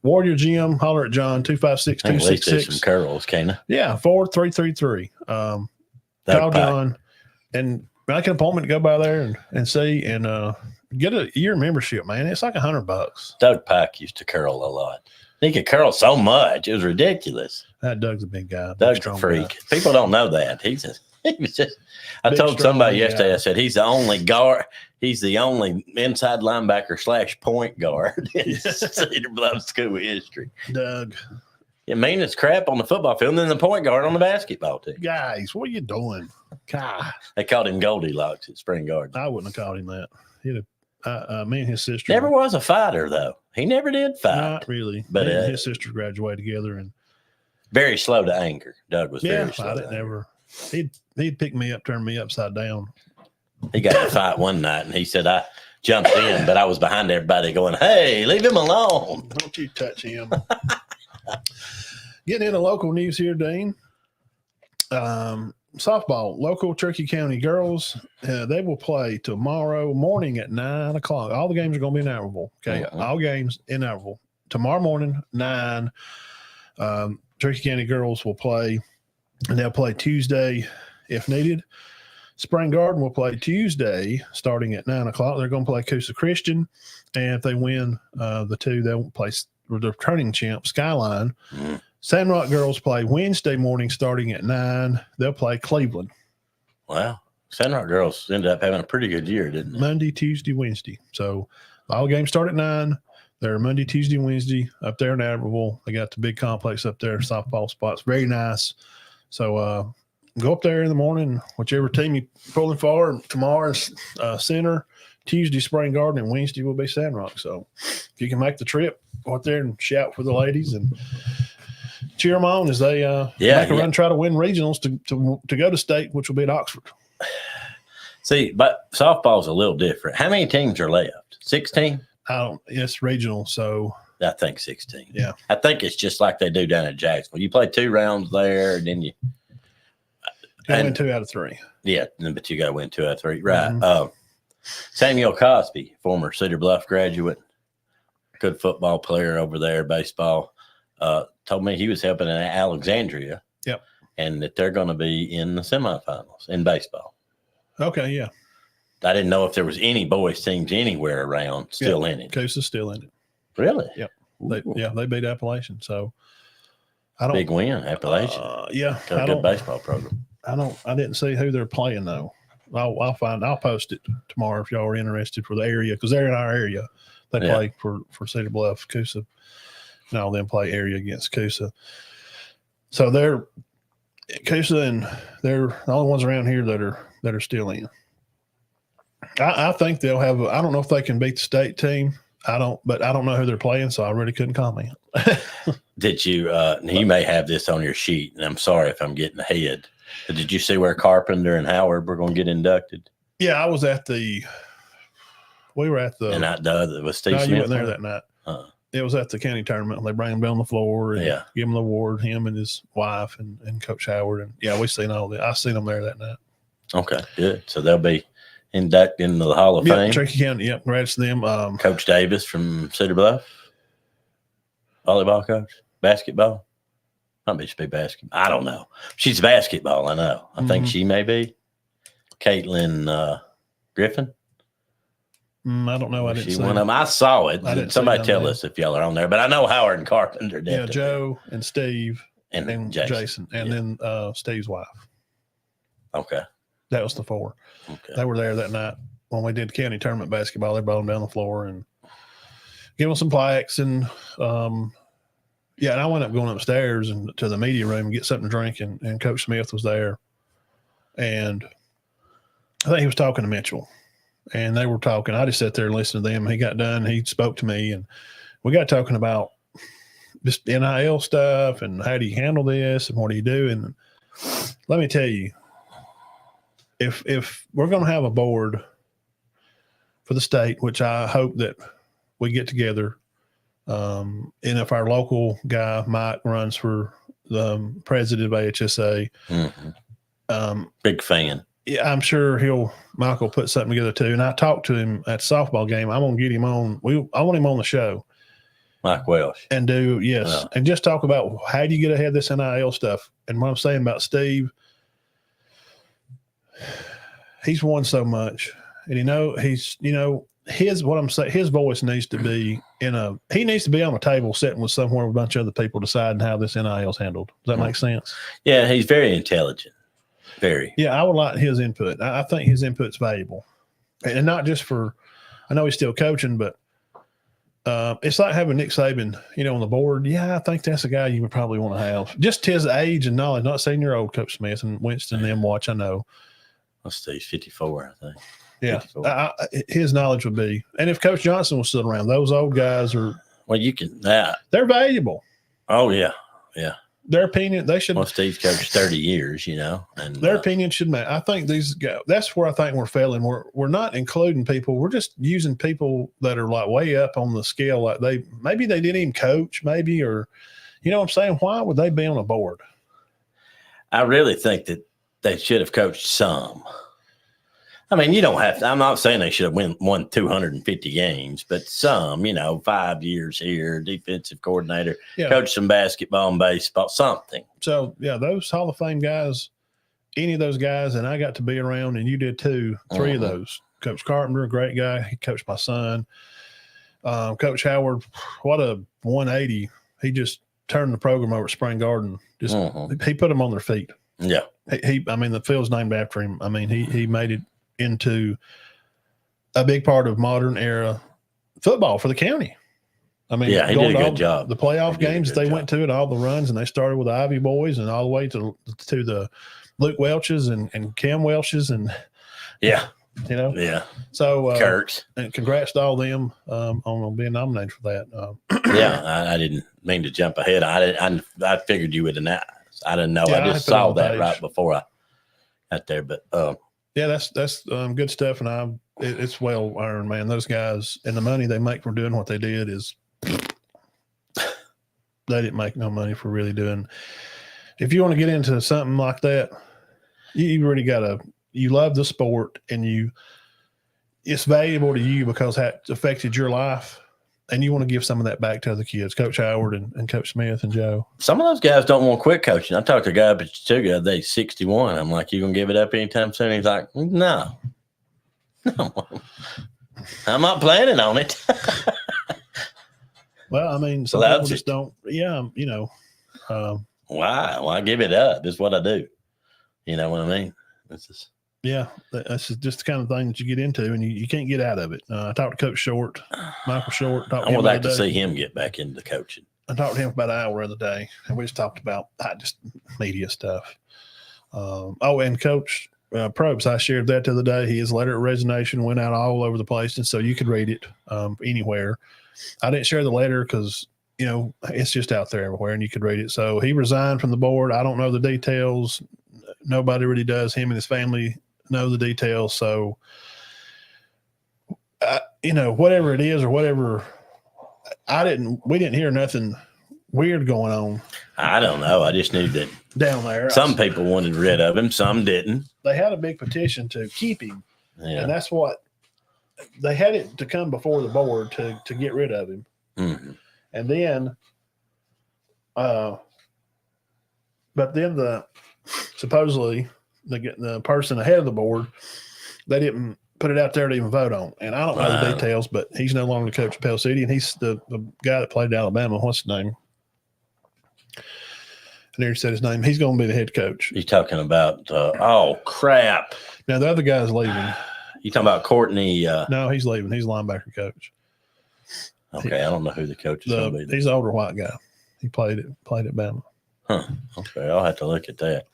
Warrior Gym, holler at John, 256 I can at least do some 266. curls, can I? Yeah, 4333. Call John and make an appointment to go by there and see and get a year membership, man. It's like $100. Doug Pike used to curl a lot. He could curl so much. It was ridiculous. Doug's a big guy. Doug's a freak. Guy. People don't know that. He was just I big, told somebody yesterday, guy. I said, he's the only guard. He's the only inside linebacker / point guard in Cedar Bluff school history. Doug. It mean it's crap on the football field and then the point guard on the basketball team. Guys, what are you doing? God. They called him Goldilocks at Spring Garden. I wouldn't have called him that. He'd have, me and his sister. Never was a fighter, though. He never did fight. Not really. But his sister graduated together and very slow to anger. Doug was very slow. I didn't ever. He'd pick me up, turn me upside down. He got in a fight one night, and he said, I jumped in, but I was behind everybody going, hey, leave him alone. Don't you touch him. Getting into local news here, Dean. Softball, local Cherokee County girls, they will play tomorrow morning at 9 o'clock. All the games are going to be in Albertville. Okay, all games in Albertville. Tomorrow morning, 9. Cherokee County girls will play, and they'll play Tuesday if needed. Spring Garden will play Tuesday starting at 9 o'clock. They're going to play Coosa Christian, and if they win the two, they'll play the returning champ Skyline. Sandrock girls play Wednesday morning starting at 9. They'll play Cleveland. Wow. Sandrock girls ended up having a pretty good year, didn't they? Monday, Tuesday, Wednesday. So all games start at 9. They're Monday, Tuesday, Wednesday up there in Albertville. They got the big complex up there, softball spots. Very nice. So go up there in the morning, whichever team you're pulling for. Tomorrow's Center, Tuesday Spring Garden, and Wednesday will be Sandrock. So if you can make the trip, go out there and shout for the ladies and cheer them on as they make a run, try to win regionals to go to state, which will be at Oxford. See, but softball's a little different. How many teams are left? 16? It's regional, so I think 16. Yeah. I think it's just like they do down at Jacksonville. You play 2 rounds there, and then you win 2 out of 3. Yeah, but you got to win 2 out of 3. Right. Samuel Cosby, former Cedar Bluff graduate, good football player over there, baseball, told me he was helping in Alexandria. Yep. And that they're going to be in the semifinals in baseball. Okay, yeah. I didn't know if there was any boys teams anywhere around still in it. Coosa's still in it. Really? Yep. They beat Appalachian. So big win, Appalachian. Yeah. Got a good baseball program. I didn't see who they're playing though. I'll post it tomorrow if y'all are interested for the area, because they're in our area. They play for Cedar Bluff, Coosa. And all them play area against Coosa. So they're Coosa, and they're the only ones around here that are still in. I think they'll have. I don't know if they can beat the state team. But I don't know who they're playing, so I really couldn't comment. Did you? You may have this on your sheet, and I'm sorry if I'm getting ahead. But did you see where Carpenter and Howard were going to get inducted? Yeah, I was at the. We were at the. And the was Steve Smith. You weren't there that night. It was at the county tournament. They bring him down the floor and give him the award. Him and his wife and Coach Howard, and we seen all that. I seen them there that night. Okay, good. So they'll be inducted into the Hall of Fame. Cherokee County. Yep, congrats to them. Coach Davis from Cedar Bluff, volleyball coach, basketball. Might be basketball. I don't know. She's basketball. I know. I think she may be. Caitlin Griffin. I don't know. I didn't see one of them. I saw it. Somebody tell us if y'all are on there. But I know Howard and Carpenter did. Yeah, Joe and Steve and Jason. And then Steve's wife. Okay. That was the 4. Okay. They were there that night when we did county tournament basketball. They brought them down the floor and gave them some plaques. And, and I went up going upstairs and to the media room and get something to drink. And Coach Smith was there. And I think he was talking to Mitchell. And they were talking. I just sat there and listened to them. He got done. He spoke to me, and we got talking about just NIL stuff and how do you handle this and what do you do. And let me tell you, if we're going to have a board for the state, which I hope that we get together, and if our local guy Mike runs for the president of AHSA, big fan. Yeah, I'm sure Michael put something together too. And I talked to him at softball game. I'm gonna get him on. I want him on the show. Mike Welsh. And and just talk about how do you get ahead of this NIL stuff. And what I'm saying about Steve, he's won so much, and his voice needs to be he needs to be on the table sitting with somewhere with a bunch of other people deciding how this NIL is handled. Does that make sense? Yeah, he's very intelligent. Very. Yeah, I would like his input. I think his input's valuable, and not just for. I know he's still coaching, but it's like having Nick Saban, on the board. Yeah, I think that's a guy you would probably want to have. Just his age and knowledge. Not saying you're old, Coach Smith and Winston. Them watch. I know. Let's see, he's 54, I think. Yeah, his knowledge would be. And if Coach Johnson was still around, those old guys are. Well, you can. They're valuable. Oh yeah, yeah. Their opinion, they should. Well, Steve's coached 30 years, and their opinion should matter. I think these guys. That's where I think we're failing. We're not including people. We're just using people that are like way up on the scale. Like maybe they didn't even coach, maybe, or what I'm saying. Why would they be on a board? I really think that they should have coached some. I mean, you don't have to. I'm not saying they should have won 250 games, but some, 5 years here, defensive coordinator, coach some basketball and baseball, something. So, yeah, those Hall of Fame guys, any of those guys, and I got to be around, and you did too, 3 of those. Coach Carpenter, a great guy. He coached my son. Coach Howard, what a 180. He just turned the program over at Spring Garden. He put them on their feet. Yeah. The field's named after him. I mean, he made it into a big part of modern era football for the county. I mean, he did a good job. The playoff games they went to, and all the runs, and they started with the Ivy boys and all the way to the Luke Welches and Cam Welches and yeah. So Kurtz, and congrats to all them on being nominated for that. I didn't mean to jump ahead. I figured you would have. I didn't know. I just saw that right before I got there, but yeah, that's good stuff, and it's well earned, man. Those guys and the money they make for doing what they did is they didn't make no money for really doing. If you want to get into something like that, you really you love the sport, and it's valuable to you because it's affected your life, and you want to give some of that back to other kids. Coach Howard and Coach Smith and Joe. Some of those guys don't want to quit coaching. I talked to a guy up at Chattooga, they 61. I'm like, you gonna give it up anytime soon? He's like, no, I'm not planning on it. Well, I mean, some people just don't. Yeah, Why give it up? It's what I do. You know what I mean? Yeah, that's just the kind of thing that you get into, and you can't get out of it. I talked to Coach Short, Michael Short. I would like to see him get back into coaching. I talked to him for about an hour the other day, and we just talked about just media stuff. And Coach Probst, I shared that the other day. His letter of resignation went out all over the place, and so you could read it anywhere. I didn't share the letter because, it's just out there everywhere, and you could read it. So he resigned from the board. I don't know the details. Nobody really does. Him and his family know the details. So, whatever it is or whatever, we didn't hear nothing weird going on. I don't know. I just knew that down there, some people wanted rid of him. Some didn't. They had a big petition to keep him. Yeah. And that's what they had it to come before the board to get rid of him. Mm-hmm. And then, but then supposedly the person ahead of the board, they didn't put it out there to even vote on. And I don't know the details, but he's no longer the coach of Pell City, and he's the guy that played at Alabama. What's his name? I never said his name. He's going to be the head coach. He's talking about, oh, crap. Now, the other guy's leaving. You talking about Courtney? No, he's leaving. He's linebacker coach. Okay, I don't know who the coach is going to be. He's an older white guy. He played at Bama. Huh. Okay, I'll have to look at that.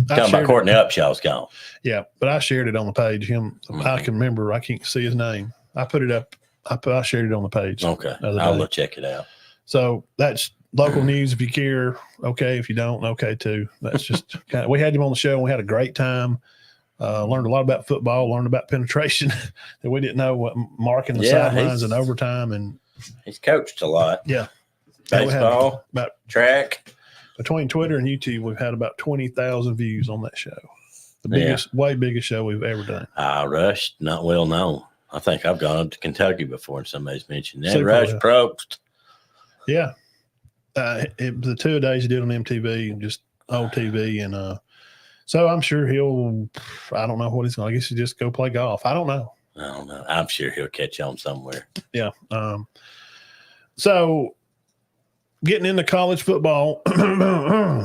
Talking about Courtney Upshaw's gone. Yeah, but I shared it on the page. I can remember. I can't see his name. I put it up. I shared it on the page. Okay, I'll go check it out. So that's local news. If you care, okay. If you don't, okay too. That's just we had him on the show, and we had a great time. Learned a lot about football. Learned about penetration that we didn't know. What marking the sidelines and overtime, and he's coached a lot. Yeah, baseball, about track. Between Twitter and YouTube, we've had about 20,000 views on that show. The biggest, way biggest show we've ever done. Rush, not well known. I think I've gone up to Kentucky before, and somebody's mentioned that. Super, Rush yeah. Probst. Yeah. The 2 days he did on MTV, just old TV. And so I'm sure I don't know what he's going to, I guess he just go play golf. I don't know. I'm sure he'll catch on somewhere. Yeah. So getting into college football,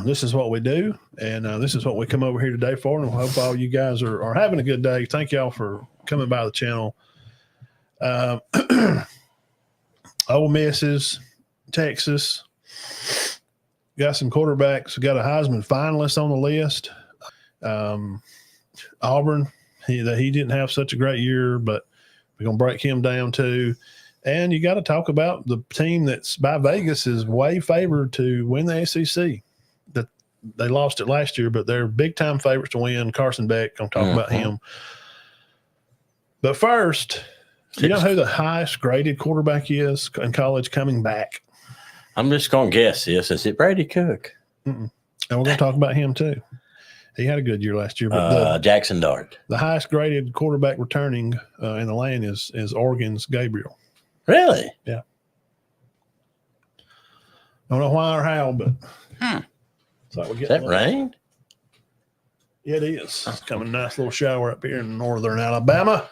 this is what we do. And this is what we come over here today for. And I hope all you guys are having a good day. Thank y'all for coming by the channel. Ole Misses, Texas, got some quarterbacks. We got a Heisman finalist on the list. Auburn, he didn't have such a great year, but we're going to break him down too. And you got to talk about the team that's by Vegas is way favored to win the SEC. That they lost it last year, but they're big time favorites to win. Carson Beck, going to talk about him. But first, you know who the highest graded quarterback is in college coming back? I'm just going to guess this. Is it Brady Cook? And we're going to talk about him too. He had a good year last year. But Jackson Dart. The highest graded quarterback returning in the land is Oregon's Gabriel. Really? Yeah. Don't know why or how, but so is that rain? Yeah, it is. It's coming a nice little shower up here in northern Alabama.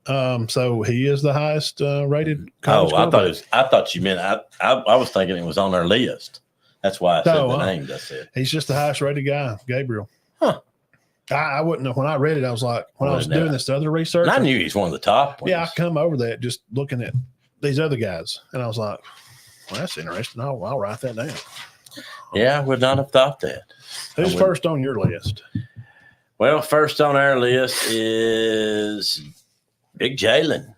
So he is the highest rated college quarterback. I thought you meant I was thinking it was on our list. That's why I said the name. That's it. He's just the highest rated guy, Gabriel. Huh. I wouldn't know. When I read it, I was like, when I was doing this other research. And I knew he's one of the top ones. Yeah, I come over that just looking at these other guys. And I was like, well, that's interesting. I'll write that down. Yeah, I would not have thought that. Who's first on your list? Well, first on our list is Big Jalen.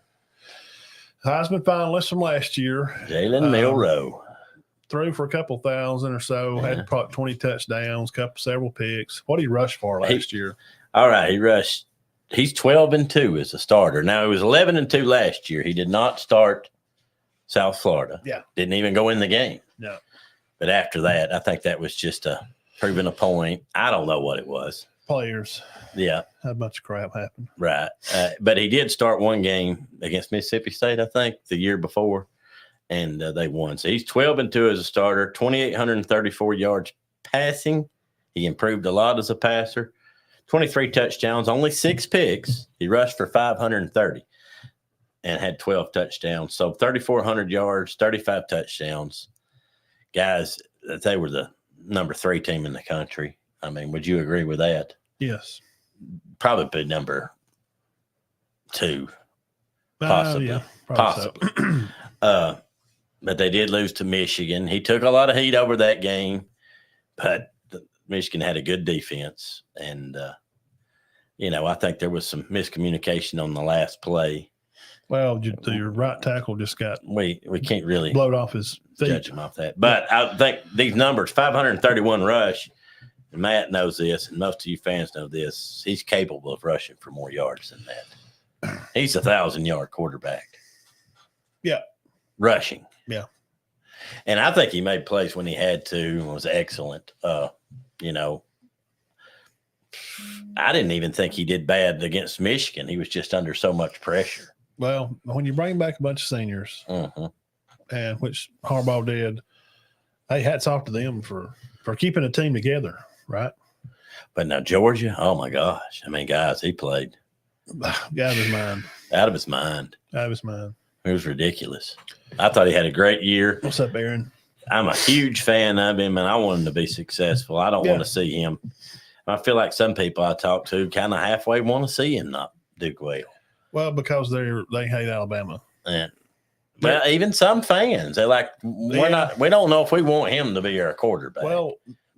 Heisman finalist from last year. Jalen Milroe. Threw for a couple thousand or so, had probably 20 touchdowns, several picks. What did he rush for last year? All right, he rushed. He's 12-2 as a starter. Now, he was 11-2 last year. He did not start South Florida. Yeah. Didn't even go in the game. No. But after that, I think that was just proving a point. I don't know what it was. Players. Yeah. Had a bunch of crap happen. Right. But he did start one game against Mississippi State, I think, the year before. And they won. So he's 12-2 as a starter, 2,834 yards passing. He improved a lot as a passer. 23 touchdowns, only 6 picks. He rushed for 530 and had 12 touchdowns. So 3,400 yards, 35 touchdowns. Guys, they were the number 3 team in the country. I mean, would you agree with that? Yes. Probably number 2. Possibly. Yeah, possibly. So. But they did lose to Michigan. He took a lot of heat over that game, but Michigan had a good defense. And, I think there was some miscommunication on the last play. Well, your right tackle just got we can't really blowed off his feet. Judge him off that. But I think these numbers, 531 rush, and Matt knows this, and most of you fans know this, he's capable of rushing for more yards than that. He's a 1,000-yard quarterback. Yeah. Rushing. Yeah. And I think he made plays when he had to and was excellent. I didn't even think he did bad against Michigan. He was just under so much pressure. Well, when you bring back a bunch of seniors, and which Harbaugh did, hey, hats off to them for keeping a team together, right? But now Georgia, oh my gosh. I mean, guys, he played. Out of his mind. Out of his mind. Out of his mind. It was ridiculous. I thought he had a great year. What's up, Aaron? I'm a huge fan of him, and I want him to be successful. I don't want to see him. I feel like some people I talk to kind of halfway want to see him not do well. Well, because they hate Alabama. And well, even some fans, they're like, we don't know if we want him to be our quarterback. Well,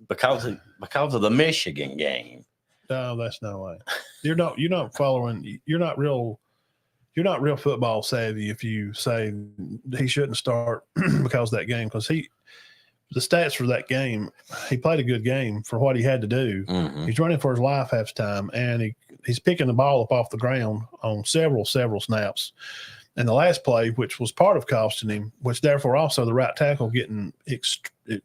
because of the Michigan game. No, that's no way. You're not following. You're not real football savvy if you say he shouldn't start because of that game. Because the stats for that game, he played a good game for what he had to do. Mm-hmm. He's running for his life half the time, and he's picking the ball up off the ground on several snaps. And the last play, which was part of costing him, which therefore also the right tackle getting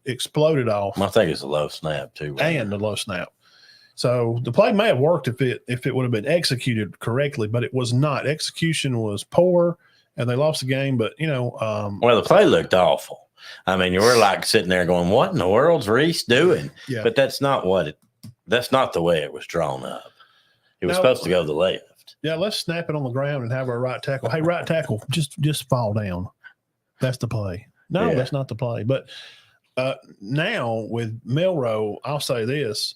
exploded off. I think it's a low snap too. And the low snap. So the play may have worked if it would have been executed correctly, but it was not. Execution was poor, and they lost the game. But well, the play looked awful. I mean, you were like sitting there going, "What in the world's Reese doing?" Yeah. But that's not the way it was drawn up. It was supposed to go to the left. Yeah, let's snap it on the ground and have our right tackle. Hey, right tackle, just fall down. That's the play. No, that's not the play. But now with Milroe, I'll say this.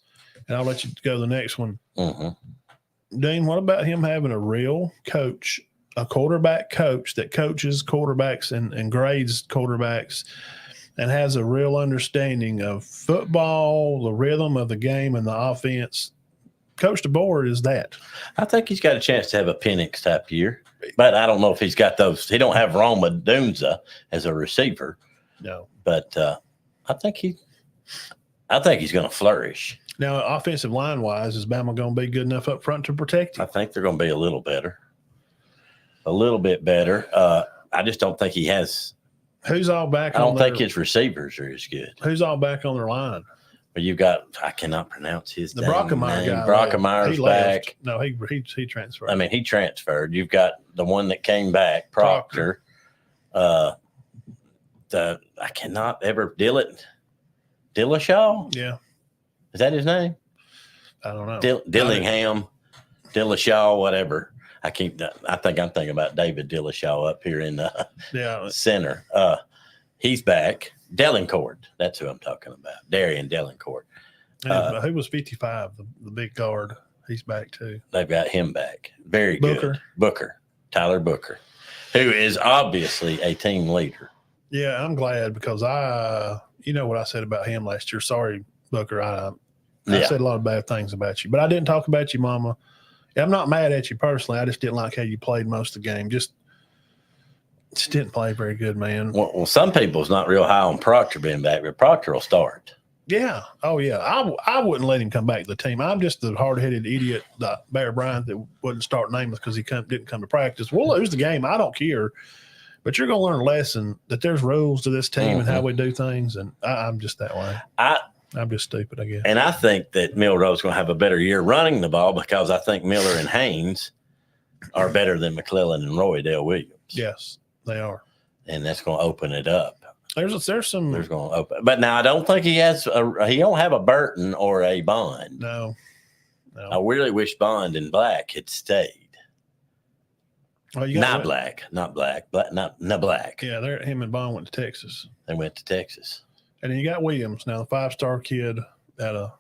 And I'll let you go to the next one. Mm-hmm. Dean, what about him having a real coach, a quarterback coach that coaches quarterbacks and grades quarterbacks and has a real understanding of football, the rhythm of the game, and the offense? Coach DeBoer is that. I think he's got a chance to have a Penix type year, but I don't know if he's got those. He don't have Roma Dunza as a receiver. No. But I think he's going to flourish. Now, offensive line-wise, is Bama going to be good enough up front to protect him? I think they're going to be a little better. A little bit better. I just don't think he has. Who's all back? I don't think his receivers are as good. Who's all back on their line? But you've got, I cannot pronounce his name. The Brockemeyer guy. Brockemeier's back. No, he transferred. I mean, he transferred. You've got the one that came back, Proctor. I cannot ever Dillashaw? Yeah. Is that his name? I don't know. Dillingham, Dillashaw, whatever. I think I'm thinking about David Dillashaw up here in the center. He's back. Dellencourt. That's who I'm talking about. Darian Dellencourt. Who was 55, the big guard? He's back too. They've got him back. Very Booker. good. Booker. Tyler Booker, who is obviously a team leader. Yeah, I'm glad because you know what I said about him last year. Sorry, Booker. I said a lot of bad things about you, but I didn't talk about you, Mama. I'm not mad at you personally. I just didn't like how you played most of the game. Just didn't play very good, man. Well, some people's not real high on Proctor being back, but Proctor will start. Yeah. Oh, yeah. I wouldn't let him come back to the team. I'm just the hard-headed idiot, the Bear Bryant that wouldn't start Namath because he didn't come to practice. We'll lose the game. I don't care. But you're going to learn a lesson that there's rules to this team and how we do things, and I'm just that way. I'm just stupid, I guess. And I think that Milroe's going to have a better year running the ball because I think Miller and Haynes are better than McClellan and Roy Dale Williams. Yes, they are. And that's going to open it up. There's going to open. But now I don't think he don't have a Burton or a Bond. No. I really wish Bond and Black had stayed. Oh, not Black. Yeah, him and Bond went to Texas. They went to Texas. And then you got Williams now, the 5-star kid out of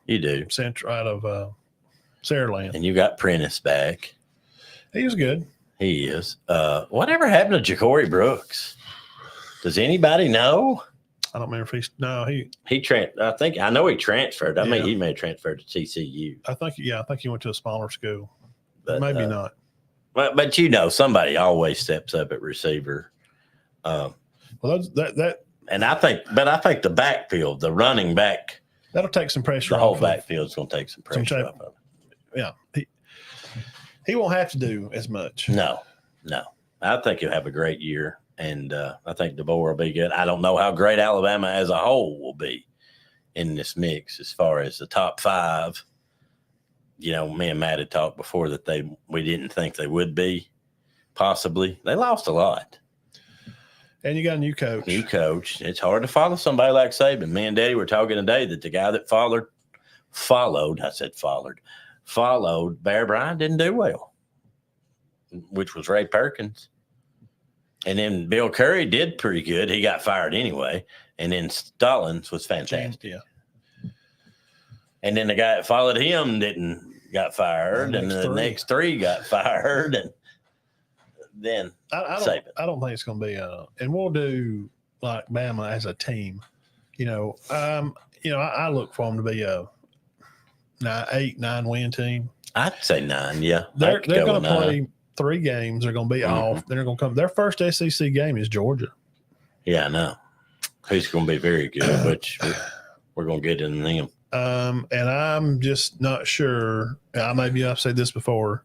Saraland. And you got Prentice back. He was good. He is. Whatever happened to Ja'Cory Brooks? Does anybody know? I don't remember if I know he transferred. I mean, he may have transferred to TCU. I think he went to a smaller school. But maybe not. But somebody always steps up at receiver. Well, and I think the backfield, the running back, that'll take some pressure. The whole backfield's going to take some pressure off of it. Yeah, he won't have to do as much. No. I think he'll have a great year, and I think DeBoer will be good. I don't know how great Alabama as a whole will be in this mix as far as the top 5. Me and Matt had talked before that we didn't think they would be, possibly. They lost a lot. And you got a new coach. It's hard to follow somebody like Saban. Me and Daddy were talking today that the guy that followed Bear Bryant didn't do well, which was Ray Perkins. And then Bill Curry did pretty good. He got fired anyway. And then Stallings was fantastic. Yeah. And then the guy that followed him got fired, and the next 3 got fired, and then I don't think it's going to be and we'll do like Bama as a team. I look for them to be a 8-9 win team. I'd say 9. Yeah, they're going to play 3 games. They're going to be off. They're going to come. Their first SEC game is Georgia. Yeah, I know. Who's going to be very good, which we're going to get in them. And I'm just not sure. I've said this before.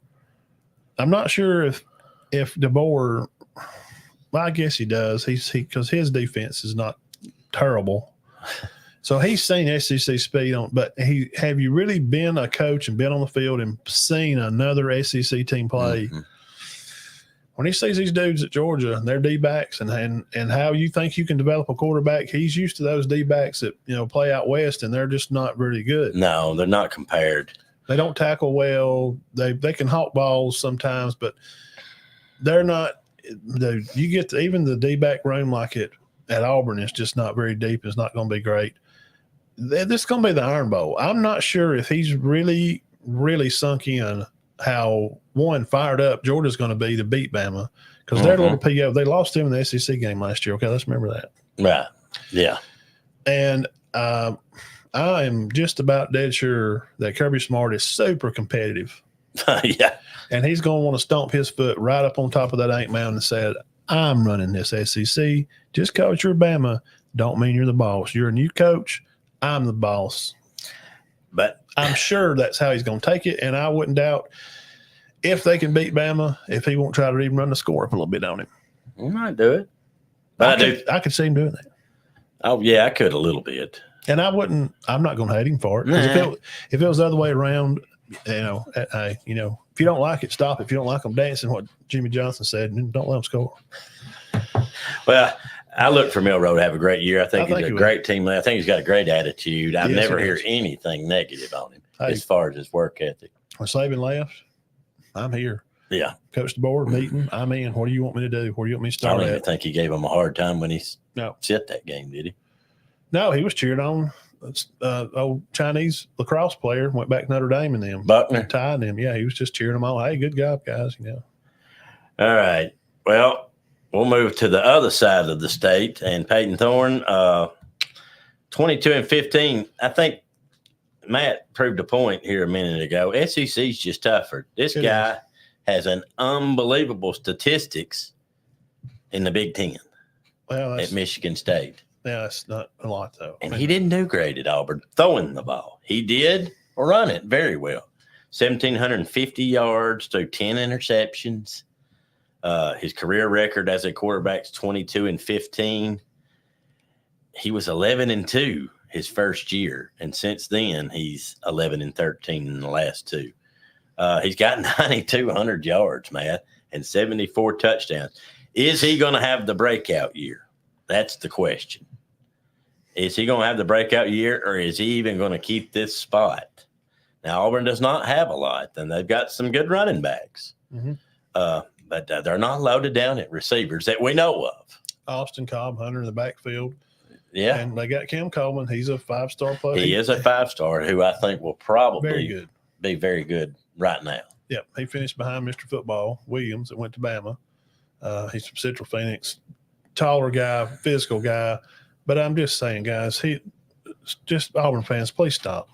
I'm not sure if DeBoer. Well, I guess he does. Because his defense is not terrible. So he's seen SEC speed on, but have you really been a coach and been on the field and seen another SEC team play? Mm-hmm. When he sees these dudes at Georgia and their D-backs and how you think you can develop a quarterback, he's used to those D-backs that, play out west, and they're just not really good. No, they're not compared. They don't tackle well. They can hawk balls sometimes, but they're not you get even the D-back room like at Auburn is just not very deep. It's not going to be great. This is going to be the Iron Bowl. I'm not sure if he's really, really sunk in how fired up Georgia's going to be to beat Bama, because they're a little PO. They lost him in the SEC game last year. Okay, let's remember that. Right. Yeah. And I am just about dead sure that Kirby Smart is super competitive. Yeah. And he's going to want to stomp his foot right up on top of that Ain't Mountain and said, I'm running this SEC. Just because you're Bama don't mean you're the boss. You're a new coach. I'm the boss. But I'm sure that's how he's going to take it, and I wouldn't doubt if they can beat Bama, if he won't try to even run the score up a little bit on him. He might do it. But I could see him doing that. Oh, yeah, I could a little bit. And I'm not going to hate him for it. Nah. If it was the other way around, if you don't like it, stop it. If you don't like them dancing, what Jimmy Johnson said, don't let them score. Well, I look for Milroe to have a great year. I think he's a great team. I think he's got a great attitude. I never hear anything negative on him as far as his work ethic. When Saban left, I'm here. Yeah. Coach the board meeting. I'm in. What do you want me to do? Where do you want me to start I don't even think he gave him a hard time when he set that game, did he? No, he was cheered on. Old Chinese lacrosse player went back to Notre Dame and them. Buckner. Tied them. Yeah, he was just cheering them all. Hey, good job, guys. All right. Well, we'll move to the other side of the state, and Peyton Thorne, 22-15. I think Matt proved a point here a minute ago. SEC's just tougher. This guy has an unbelievable statistics in the Big Ten at Michigan State. Yeah, that's not a lot, though. And he didn't do great at Auburn throwing the ball. He did run it very well. 1,750 yards through 10 interceptions. His career record as a quarterback is 22-15. He was 11-2 his first year, and since then he's 11-13 in the last two. He's got 9,200 yards, Matt, and 74 touchdowns. Is he going to have the breakout year? That's the question. Is he going to have the breakout year, or is he even going to keep this spot? Now, Auburn does not have a lot, and they've got some good running backs. Mm-hmm. But they're not loaded down at receivers that we know of. Austin Cobb, Hunter in the backfield. Yeah. And they got Cam Coleman. He's a 5-star player. He is a 5-star who I think will probably be very good right now. Yep. He finished behind Mr. Football, Williams, that went to Bama. He's from Central Phoenix. Taller guy, physical guy. But I'm just saying, guys, Auburn fans, please stop.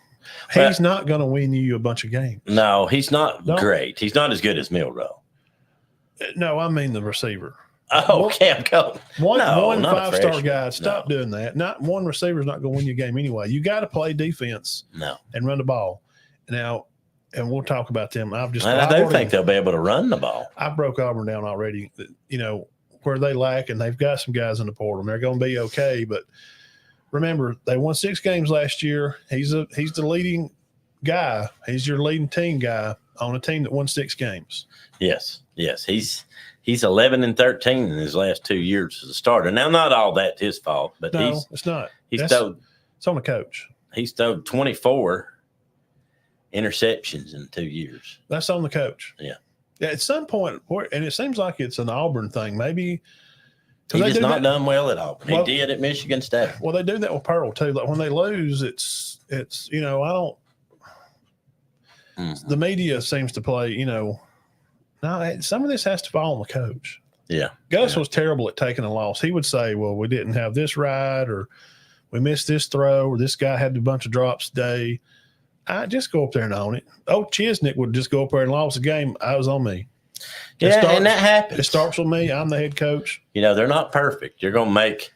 He's not going to win you a bunch of games. No, he's not great. He's not as good as Milroe. No, I mean the receiver. Oh, Cam Coleman. One 5-star guy. Stop doing that. Not one receiver is not going to win you a game anyway. You got to play defense. And run the ball. Now, and we'll talk about them. I do think they'll be able to run the ball. I broke Auburn down already. Where they lack, and they've got some guys in the portal. They're going to be okay, but remember, they won 6 games last year. He's the leading guy. He's your leading team guy on a team that won 6 games. Yes. He's 11-13 in his last 2 years as a starter. Now, not all that's his fault, but it's not. It's on the coach. He's thrown 24 interceptions in 2 years. That's on the coach. Yeah. At some point, and it seems like it's an Auburn thing. Maybe he has not done well at Auburn. He did at Michigan State. Well, they do that with Pearl too. Like when they lose, it's I don't. The media seems to play. Some of this has to fall on the coach. Yeah, Gus was terrible at taking a loss. He would say, "Well, we didn't have this right, or we missed this throw, or this guy had a bunch of drops today." I just go up there and own it. Oh, Chisnick would just go up there and lose the game. I was on me. And that happens. It starts with me. I'm the head coach. They're not perfect. You're going to make,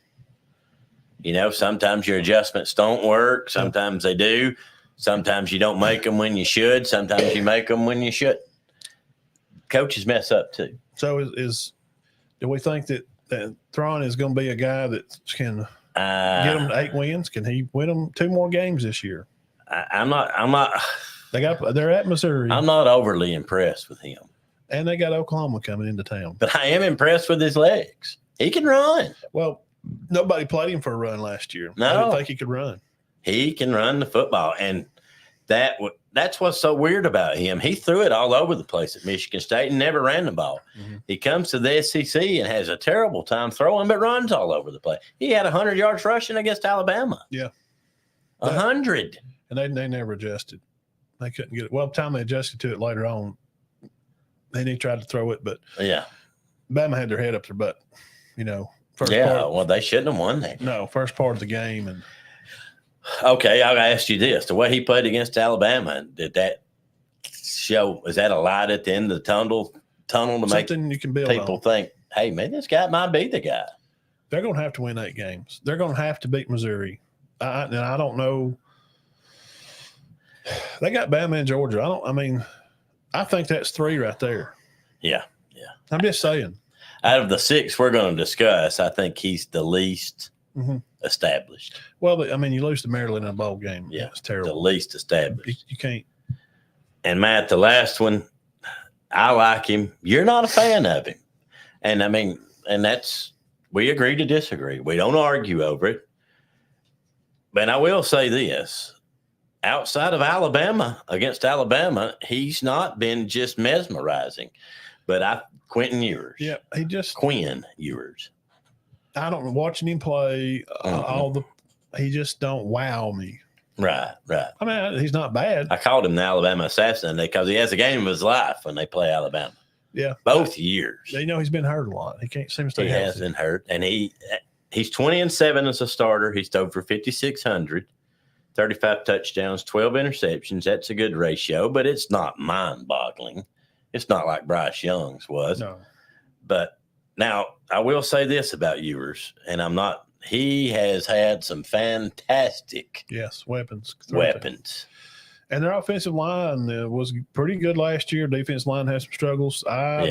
sometimes your adjustments don't work. Sometimes they do. Sometimes you don't make them when you should. Sometimes you make them when you shouldn't. Coaches mess up too. So do we think that Thrawn is going to be a guy that can Get them to 8 wins. Can he win them 2 more games this year? I'm not. They're at Missouri, I'm not overly impressed with him. and they got Oklahoma coming into town. But I am impressed with his legs. He can run. Well, nobody played him for a run last year. No. I didn't think he could run. He can run the football, and that's what's so weird about him. He threw it all over the place at Michigan State and never ran the ball. Mm-hmm. He comes to the SEC and has a terrible time throwing, but runs all over the place. He had 100 yards rushing against Alabama. Yeah. 100. And they never adjusted. They couldn't get it. Well, by the time they adjusted to it later on, then he tried to throw it, but Yeah. Bama had their head up their butt, First Well, they shouldn't have won that. No, first part of the game. And Okay, I'll ask you this. The way he played against Alabama, did that show, is that a light at the end of the tunnel to make something you can build people on. think, hey, maybe this guy might be the guy? They're going to have to win 8 games. They're going to have to beat Missouri. And I don't know. They got Bama and Georgia. I think that's 3 right there. Yeah. I'm just saying. Out of the 6 we're going to discuss, I think he's the least established. Well, you lose to Maryland in a bowl game. Yeah, It's terrible. The least established. You can't. And Matt, the last one, I like him. You're not a fan of him. And that's, we agree to disagree. We don't argue over it. But I will say this. Outside of Alabama, against Alabama, he's not been just mesmerizing. But Quentin Ewers. Yeah, Quinn Ewers. I don't know, watching him play he just don't wow me. Right. He's not bad. I called him the Alabama assassin because he has a game of his life when they play Alabama. Yeah. Both years. He's been hurt a lot. He can't seem to stay He healthy. has been hurt. And he's 20-7 as a starter. He's thrown for 5,600, 35 touchdowns, 12 interceptions. That's a good ratio, but it's not mind-boggling. It's not like Bryce Young's was. No. But now I will say this about Ewers, and he has had some fantastic weapons. And their offensive line was pretty good last year. Defensive line has some struggles. Are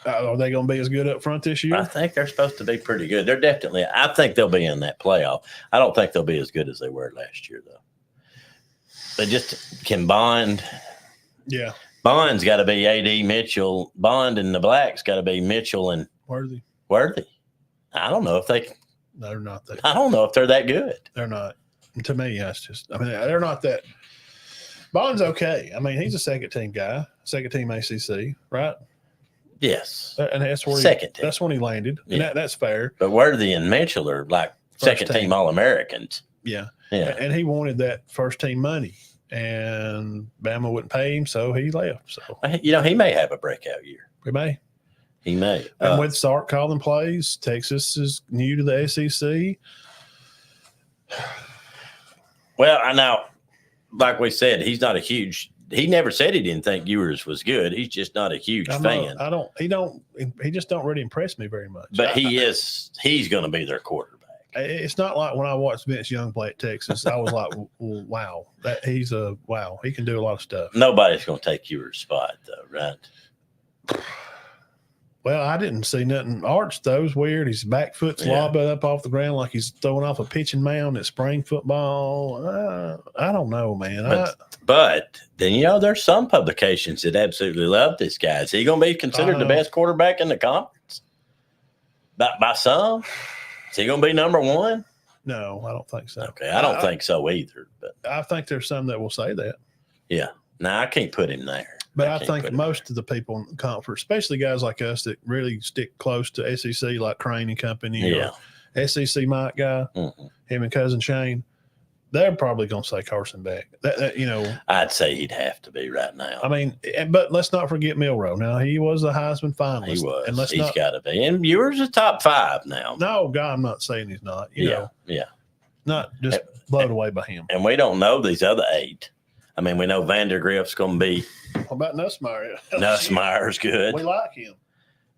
they going to be as good up front this year? I think they're supposed to be pretty good. I think they'll be in that playoff. I don't think they'll be as good as they were last year, though. They just can bond. Yeah. Bond's got to be A.D. Mitchell. Bond and the Black's got to be Mitchell and Worthy. I don't know if They're not that. I don't know if they're that good. They're not. To me, that's just. They're not that. Bond's okay. He's a second team guy, second team ACC, right? Yes. And that's where second team. That's when he landed. Yeah. And that's fair. But Worthy and Mitchell are like second team All-Americans. Yeah. Yeah. And he wanted that first team money. And Bama wouldn't pay him, so he left. So he may have a breakout year. He may. And with Sark calling plays, Texas is new to the SEC. Well, I know, like we said, he's not a huge. He never said he didn't think Ewers was good. He's just not a huge fan. He just don't really impress me very much. But he's going to be their quarterback. It's not like when I watched Vince Young play at Texas, I was like, well, wow, he can do a lot of stuff. Nobody's going to take Ewers' spot, though, right? Well, I didn't see nothing. Arch throws weird. His back foot's lobbing up off the ground like he's throwing off a pitching mound at spring football. I don't know, man. But then, there's some publications that absolutely love this guy. Is he going to be considered the best quarterback in the conference? By some? Is he going to be number 1? No, I don't think so. Okay, I don't think so either. But I think there's some that will say that. Yeah. No, I can't put him there. But I think most of the people in the conference, especially guys like us that really stick close to SEC, like Crane and Company, or SEC Mike guy, him and Cousin Shane, they're probably going to say Carson Beck. I'd say he'd have to be right now. But let's not forget Milroe. Now, he was a Heisman finalist. He was. And he's got to be. And Ewers is top 5 now. No, God, I'm not saying he's not. You know, not just blown away by him. And we don't know these other 8. We know Vandergrift's going to be. What about Nussmeier? Nussmeier's good. We like him.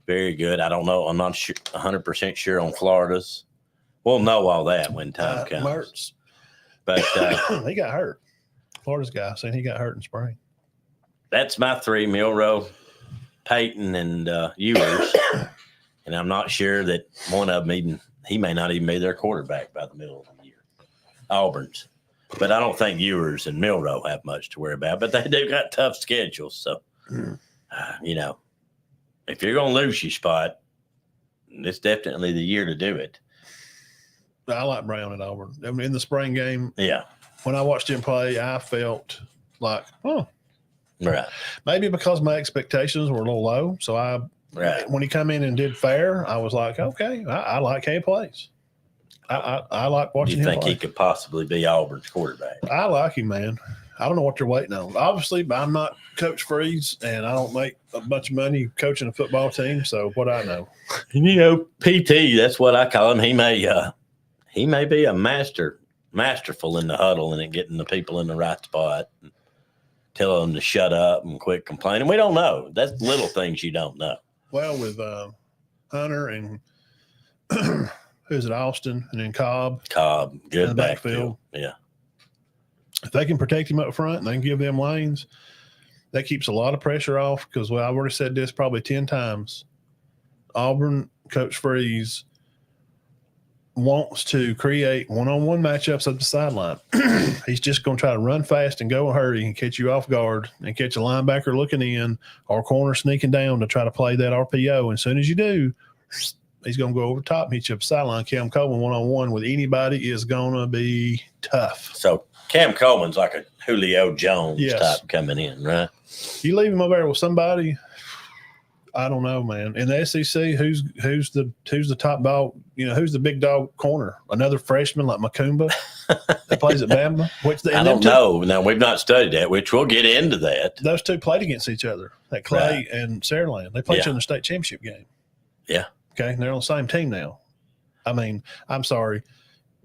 Very good. I don't know. I'm not 100% sure on Florida's. We'll know all that when time comes. Mertz. But he got hurt. Florida's guy saying he got hurt in spring. That's my 3: Milroe, Peyton, and Ewers. And I'm not sure that one of them he may not even be their quarterback by the middle of the year. Auburn's. But I don't think Ewers and Milroe have much to worry about. But they do got tough schedules. So, if you're going to lose your spot, it's definitely the year to do it. I like Brown at Auburn. I mean, in the spring game, Yeah. when I watched him play, I felt like, Right. maybe because my expectations were a little low. So when he come in and did fair, I was like, okay, I like how he plays. I like Do watching you him think play. he could possibly be Auburn's quarterback? I like him, man. I don't know what you're waiting on. Obviously, I'm not Coach Freeze, and I don't make a bunch of money coaching a football team. So what I know, PT, that's what I call him. He may be a masterful in the huddle and in getting the people in the right spot, and tell them to shut up and quit complaining. We don't know. That's little things you don't know. well, with Hunter and who's it, Austin, and then Cobb, Good the backfield. Yeah. if they can protect him up front and they can give them lanes, that keeps a lot of pressure off. Because I've already said this probably 10 times. Auburn, Coach Freeze wants to create one-on-one matchups up the sideline. He's just going to try to run fast and go in a hurry and catch you off guard and catch a linebacker looking in or corner sneaking down to try to play that RPO. And as soon as you do, he's going to go over the top and hit you up the sideline. Cam Coleman one-on-one with anybody is going to be tough. So Cam Coleman's like a Julio Jones Yes. type coming in, right? You leave him over there with somebody, I don't know, man. In the SEC, who's the top dog? Who's the big dog corner? Another freshman like Macumba that plays at Bama? I don't know. Now, we've not studied that, which we'll get into that. Those two played against each other. That Clay and Saraland. They played each other in the state championship game. Yeah. Okay. They're on the same team now. I mean, I'm sorry.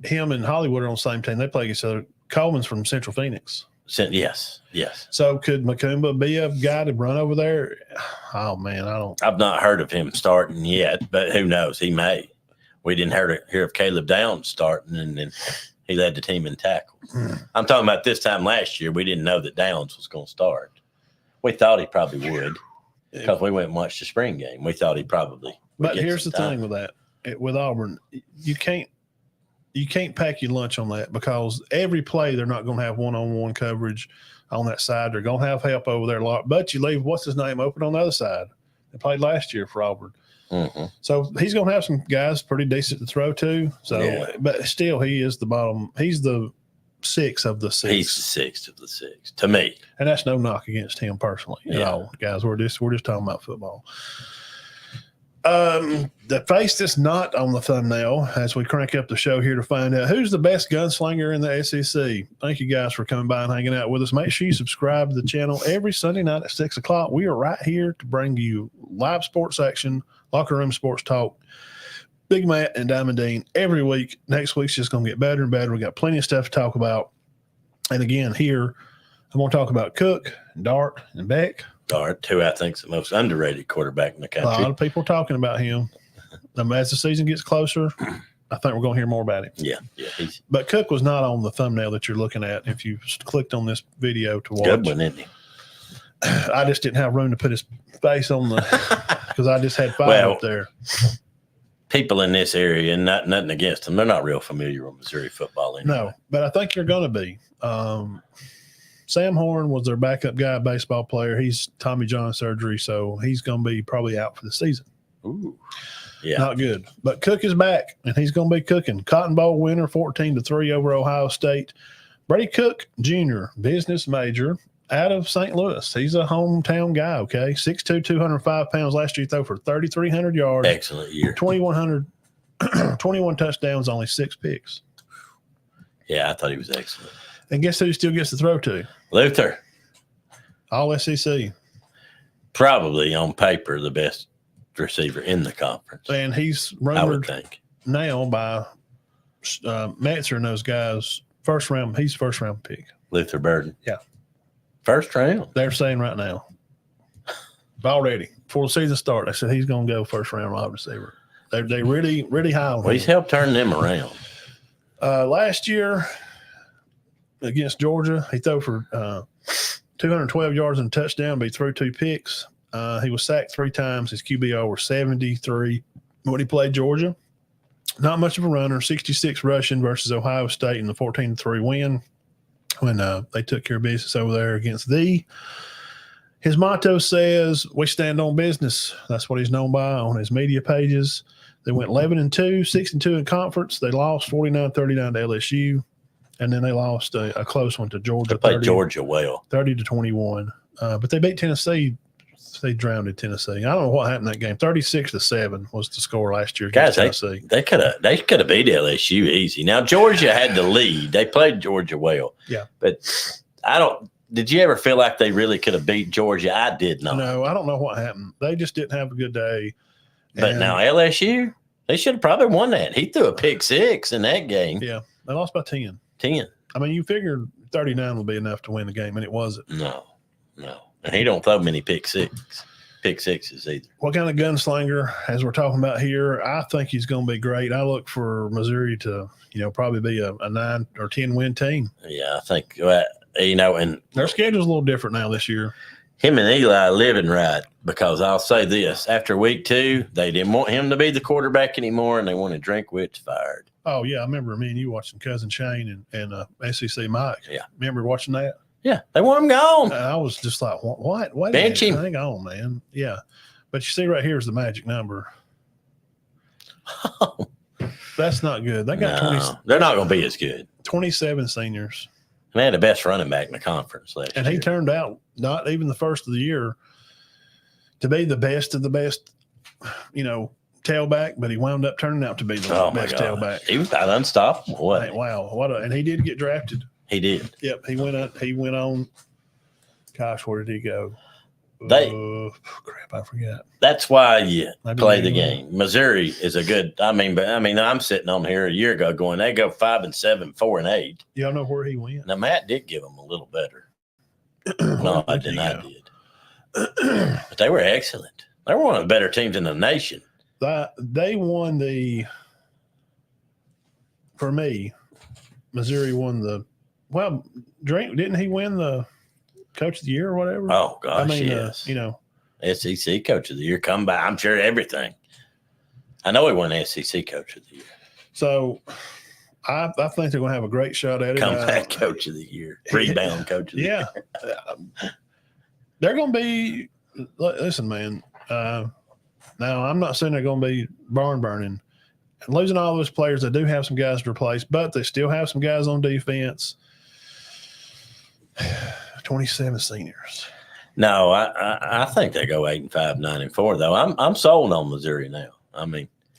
Him and Hollywood are on the same team. They play against each other. Coleman's from Central Phoenix. Yes. So could Macumba be a guy to run over there? Oh, man, I've not heard of him starting yet, but who knows? He may. We didn't hear of Caleb Downs starting, and then he led the team in tackles. I'm talking about this time last year. We didn't know that Downs was going to start. We thought he probably would because we went and watched the spring game. We thought he probably would. But here's the thing with that. With Auburn, you can't pack your lunch on that because every play they're not going to have one-on-one coverage on that side. They're going to have help over there a lot. But you leave what's his name open on the other side. They played last year for Auburn. Mm-hmm. So he's going to have some guys pretty decent to throw to. So, but still, he is the bottom. He's the 6 of the 6. He's the 6th of the 6 to me, and that's no knock against him personally at all, guys. We're just talking about football. The face that's not on the thumbnail as we crank up the show here to find out who's the best gunslinger in the SEC. Thank you guys for coming by and hanging out with us. Make sure you subscribe to the channel every Sunday night at 6 o'clock. We are right here to bring you live sports action, locker room sports talk, Big Matt and Diamond Dean every week. Next week's just going to get better and better. We got plenty of stuff to talk about. And again, here, I'm going to talk about Cook, Dart, and Beck. Dart, who I think is the most underrated quarterback in the country. A lot of people talking about him. As the season gets closer, I think we're going to hear more about him. Yeah. But Cook was not on the thumbnail that you're looking at. If you clicked on this video to watch, good one, isn't he? I just didn't have room to put his face on the because I just had 5 up there. People in this area, and nothing against them, they're not real familiar with Missouri football anymore. No, but I think you're going to be. Sam Horn was their backup guy, baseball player. He's Tommy John surgery, so he's going to be probably out for the season. Ooh, yeah, not good. But Cook is back, and he's going to be cooking. Cotton Bowl winner, 14-3 over Ohio State. Brady Cook Jr., business major out of St. Louis. He's a hometown guy. Okay, 6'2", 205 pounds. Last year, he threw for 3,300 yards. Excellent year. 21 touchdowns, only 6 picks. Yeah, I thought he was excellent. And guess who he still gets to throw to? Luther. All SEC. Probably on paper the best receiver in the conference. And he's rumored I would think now by Metzer and those guys. First round, he's first round pick. Luther Burden. Yeah. First round. They're saying right now. Already. Before the season started, they said he's going to go first round wide receiver. They really, really high on him. He's helped turn them around. Last year against Georgia, he threw for 212 yards and a touchdown, but he threw 2 picks. He was sacked 3 times. His QBR were 73 when he played Georgia. not much of a runner, 66 rushing versus Ohio State in the 14-3 win when they took care of business over there against thee. His motto says, "We stand on business." That's what he's known by on his media pages. They went 11-2, 6-2 in conference. They lost 49-39 to LSU, and then they lost a close one to Georgia. They played Georgia well, 30-21. But they beat Tennessee. They drowned Tennessee. I don't know what happened in that game. 36-7 was the score last year against Tennessee. They could have beat LSU easy. Now Georgia had the lead. They played Georgia well. Yeah, but I don't. Did you ever feel like they really could have beat Georgia? I did not. No, I don't know what happened. They just didn't have a good day. But now LSU, they should have probably won that. He threw a pick 6 in that game. Yeah, they lost by 10. 10. I mean, you figured 39 would be enough to win the game, and it wasn't. No. And he don't throw many pick sixes either. What kind of gunslinger, as we're talking about here, I think he's going to be great. I look for Missouri to, probably be a 9 or 10 win team. Yeah, I think, and their schedule's a little different now this year. Him and Eli living right, because I'll say this: after week 2, they didn't want him to be the quarterback anymore, and they wanted Drinkwitz fired. Oh yeah, I remember me and you watching Cousin Shane and SEC Mike. Yeah, remember watching that? Yeah, they want him gone. I was just like, what? Wait bench him. Hang on, man. Yeah, but you see right here is the magic number. That's not good. They got 20. They're not going to be as good. 27 seniors. And they had the best running back in the conference last year. And he turned out, not even the first of the year, to be the best of the best, tailback, but he wound up turning out to be the best tailback. He was about unstoppable. Wow. And he did get drafted. He did. Yep. He went on. Gosh, where did he go? Crap, I forgot. That's why you play the game. Missouri is a good. I'm sitting on here a year ago going, they go 5-7, 4-8. Y'all know where he went? Now Matt did give them a little better. No, I did. But they were excellent. They were one of the better teams in the nation. They won for me, Missouri won didn't he win the Coach of the Year or whatever? Oh, gosh, yes. SEC Coach of the Year, come by. I'm sure everything. I know he won SEC Coach of the Year. So I think they're going to have a great shot at it. Comeback Coach of the Year. Rebound Coach of the Year. They're going to be – listen, man. Now, I'm not saying they're going to be barn burning. And losing all those players, they do have some guys to replace, but they still have some guys on defense. 27 seniors. No, I think they go 8-5, 9-4 though. I'm sold on Missouri now.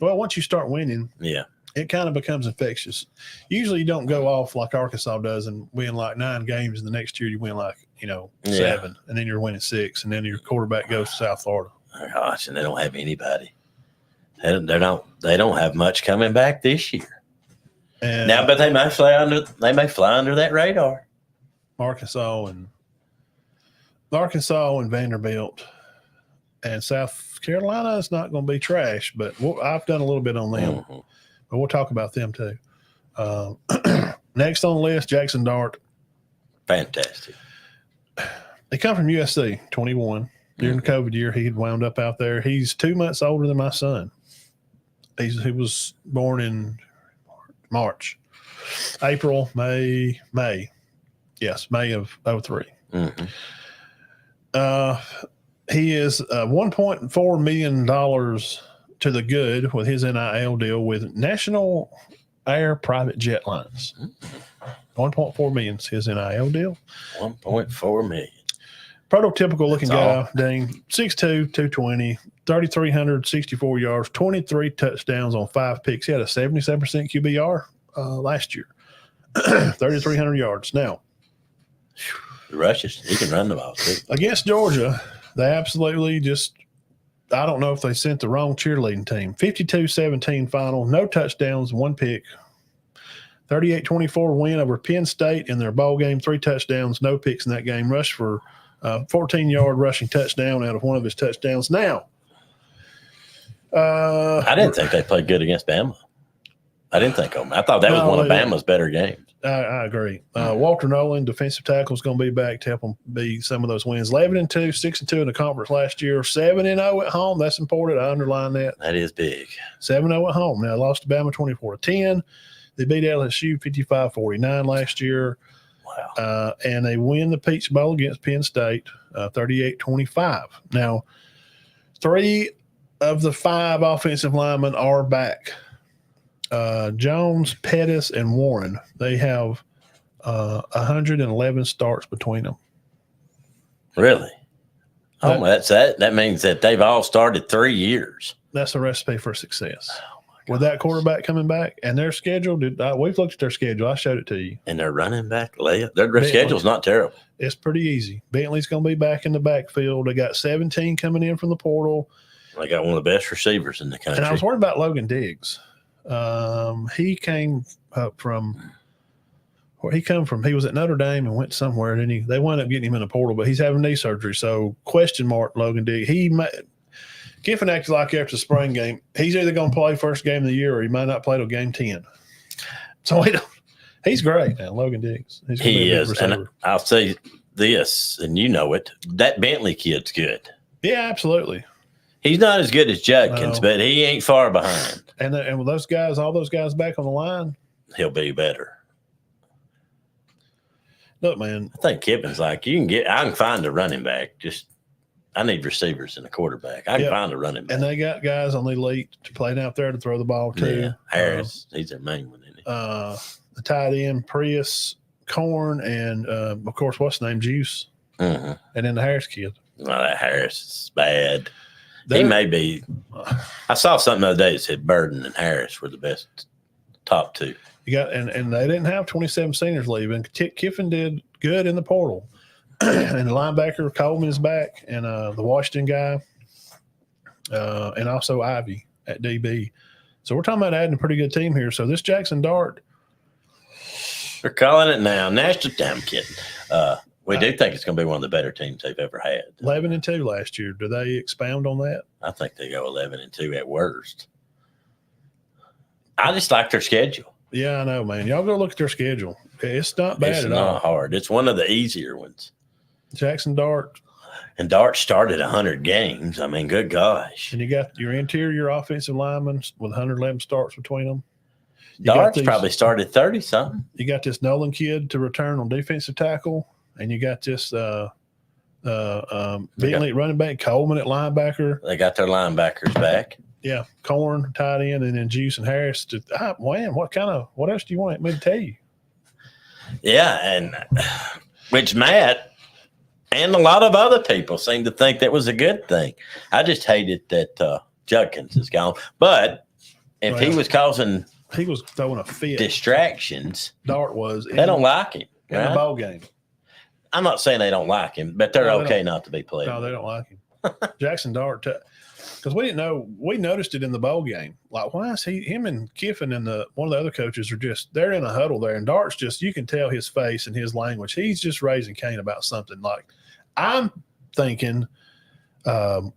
Well, once you start winning, it kind of becomes infectious. Usually, you don't go off like Arkansas does and win like 9 games, and the next year you win like 7, and then you're winning 6, and then your quarterback goes to South Florida. Oh, gosh, and they don't have anybody. They don't have much coming back this year. And now, but they may fly under that radar. Arkansas and Vanderbilt and South Carolina is not going to be trash, but I've done a little bit on them, but we'll talk about them too. Next on the list, Jackson Dart. Fantastic. They come from USC, 21. During the COVID year, he had wound up out there. He's 2 months older than my son. He was born in March, May. Yes, May of 03. Mm-hmm. He is $1.4 million to the good with his NIL deal with National Air Private Jet Lines. 1.4 million is his NIL deal. 1.4 million. Prototypical looking guy, Dane, 6'2", 220, 3,364 yards, 23 touchdowns on 5 picks. He had a 77% QBR last year, 3,300 yards. Now, the rushes, he can run the ball too. Against Georgia, they absolutely I don't know if they sent the wrong cheerleading team. 52-17 final, no touchdowns, 1 pick. 38-24 win over Penn State in their bowl game, 3 touchdowns, no picks in that game. Rushed for 14-yard rushing touchdown out of one of his touchdowns. Now, I didn't think they played good against Bama. I didn't think Ole Miss. I thought that was one of Bama's better games. I agree. Walter Nolan, defensive tackle, is going to be back to help them be some of those wins. 11-2, 6-2 in the conference last year. 7-0 at home. That's important. I underline that. That is big. 7-0 at home. Now, lost to Bama 24-10. They beat LSU 55-49 last year. Wow. And they win the Peach Bowl against Penn State 38-25. Now, 3 of the 5 offensive linemen are back. Jones, Pettis, and Warren. They have 111 starts between them. Really? That means that they've all started 3 years. That's a recipe for success. With that quarterback coming back, and their schedule, we've looked at their schedule. I showed it to you. And their running back, their schedule's not terrible. It's pretty easy. Bentley's going to be back in the backfield. They got 17 coming in from the portal. They got one of the best receivers in the country. And I was worried about Logan Diggs. He came up from where he come from. He was at Notre Dame and went somewhere, and they wound up getting him in the portal, but he's having knee surgery. So question mark Logan Diggs. Kiffin acted like after the spring game, he's either going to play first game of the year or he might not play till game 10. So he's great now, Logan Diggs. He is, and I'll say this, and you know it, that Bentley kid's good. Yeah, absolutely. He's not as good as Judkins, but he ain't far behind. And with those guys, all those guys back on the line, he'll be better. Look, man, I think Kiffin's like, I can find a running back. Just I need receivers and a quarterback. I can find a running back. And they got guys on the elite to play out there to throw the ball too. Yeah, Harris, he's their main one, isn't he? The tight end, Prius, Corn, and of course, what's the name? Juice. Mm-hmm. And then the Harris kid. Well, that Harris is bad. He may be. I saw something the other day that said Burden and Harris were the best top 2. You got and they didn't have 27 seniors leaving. Kiffin did good in the portal. And the linebacker Coleman is back, and the Washington guy, and also Ivy at DB. So we're talking about adding a pretty good team here. So this Jackson Dart, they're calling it now. National. I'm kidding. We do think it's going to be one of the better teams they've ever had. 11-2 last year. Do they expound on that? I think they go 11-2 at worst. I just like their schedule. Yeah, I know, man. Y'all go look at their schedule. It's not bad at all. It's not hard. It's one of the easier ones. Jackson Dart. And Dart started 100 games. I mean, good gosh. And you got your interior offensive linemen with 111 starts between them. Dart's probably started 30-something. You got this Nolan kid to return on defensive tackle. And you got this Bentley running back, Coleman at linebacker. They got their linebackers back. Yeah, Corn, tight end, and then Juice and Harris. Man, what else do you want me to tell you? Yeah, and which Matt and a lot of other people seem to think that was a good thing. I just hated that Judkins is gone. But if he was causing – he was throwing a fit. Distractions. Dart was. They don't like him. In the ball game. I'm not saying they don't like him, but they're okay not to be played. No, they don't like him. Jackson Dart, because we didn't know. We noticed it in the bowl game. Like, why is him and Kiffin and one of the other coaches are they're in a huddle there, and Dart's you can tell his face and his language. He's just raising Cain about something. Like, I'm thinking, well,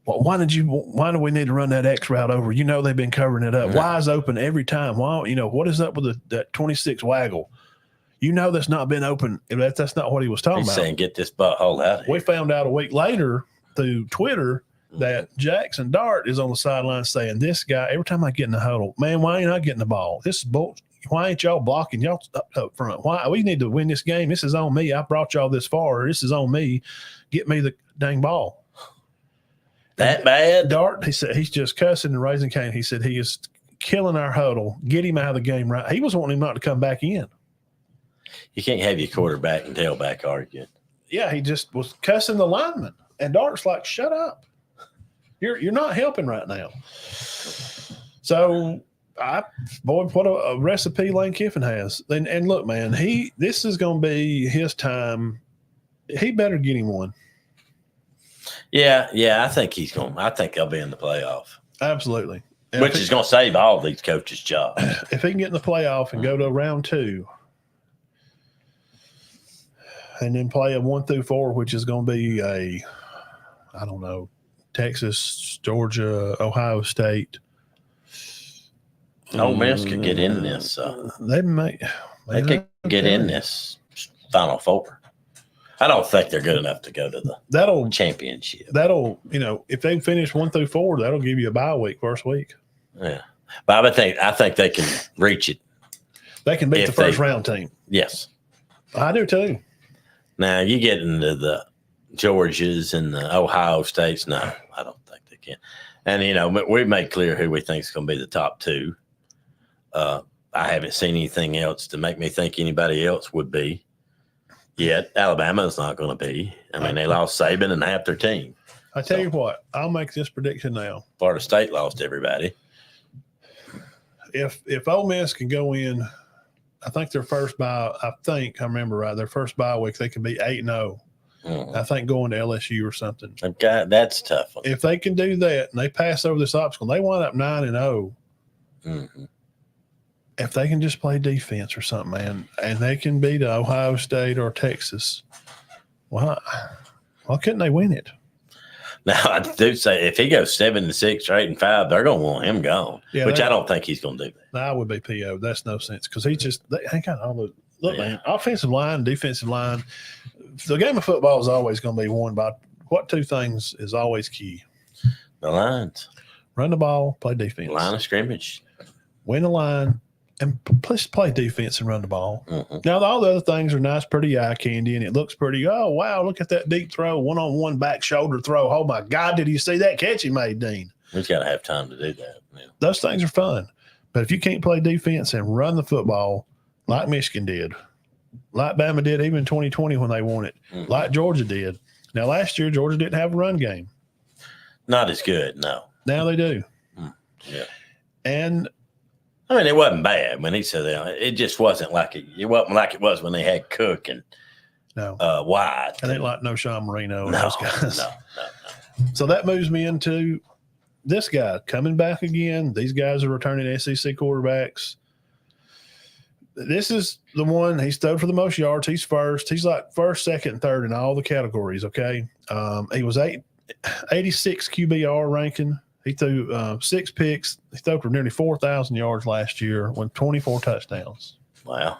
why do we need to run that X route over? They've been covering it up. Why is open every time? Why, what is up with that 26 waggle? That's not been open. That's not what he was talking about. He's saying, get this butthole out of here. We found out a week later through Twitter that Jackson Dart is on the sideline saying, this guy, every time I get in the huddle, man, why ain't I getting the ball? This is bull. Why ain't y'all blocking? Y'all up front. Why? We need to win this game. This is on me. I brought y'all this far. This is on me. Get me the dang ball. That bad? Dart, he said, he's just cussing and raising Cain. He said, he is killing our huddle. Get him out of the game right. He was wanting him not to come back in. You can't have your quarterback and tailback arguing. Yeah, he just was cussing the lineman. And Dart's like, shut up. You're not helping right now. So, what a recipe Lane Kiffin has. And look, man, this is going to be his time. He better get him one. Yeah, I think I think he'll be in the playoff. Absolutely. Which is going to save all these coaches' jobs. If he can get in the playoff and go to round 2, and then play a 1 through 4, which is going to be Texas, Georgia, Ohio State, Ole Miss could get in this. They may. They could get in this Final Four. I don't think they're good enough to go to the championship. That'll, if they finish 1 through 4, that'll give you a bye week first week. Yeah, but I think they can reach it. They can beat the first round team. Yes, I do too. Now you get into the Georgias and the Ohio States. No, I don't think they can. And we've made clear who we think is going to be the top 2. I haven't seen anything else to make me think anybody else would be. Yet Alabama's not going to be. I mean, they lost Saban and half their team. I tell you what, I'll make this prediction now. Florida State lost everybody. If Ole Miss can go in, I think their first bye. I remember right. Their first bye week, they can be 8-0. I think going to LSU or something. Okay, that's tough. If they can do that and they pass over this obstacle, and they wind up 9-0. Mm-hmm. If they can just play defense or something, man, and they can beat Ohio State or Texas, why couldn't they win it? Now, I do say if he goes 7-6 or 8-5, they're going to want him gone, which I don't think he's going to do that. I would be PO. That's no sense because they got all the man, offensive line, defensive line. The game of football is always going to be won by what 2 things is always key? The lines. Run the ball, play defense. Line of scrimmage. Win the line. And please play defense and run the ball. Mm-hmm. Now, all the other things are nice, pretty eye candy, and it looks pretty. Oh, wow, look at that deep throw, one-on-one back shoulder throw. Oh, my God, did you see that catch he made, Dean? We've got to have time to do that. Yeah. Those things are fun. But if you can't play defense and run the football like Michigan did, like Bama did even in 2020 when they won it, like Georgia did. Now, last year, Georgia didn't have a run game. Not as good, no. Now they do. Yeah. And – I mean, it wasn't bad when he said that. It just wasn't like it wasn't like it was when they had Cook and White. And they like no Sean Marino and no, those guys. No. So that moves me into this guy coming back again. These guys are returning SEC quarterbacks. This is the one he's thrown for the most yards. He's first. He's like first, second, and third in all the categories. Okay. He was 86 QBR ranking. He threw 6 picks. He threw for nearly 4,000 yards last year with 24 touchdowns. Wow.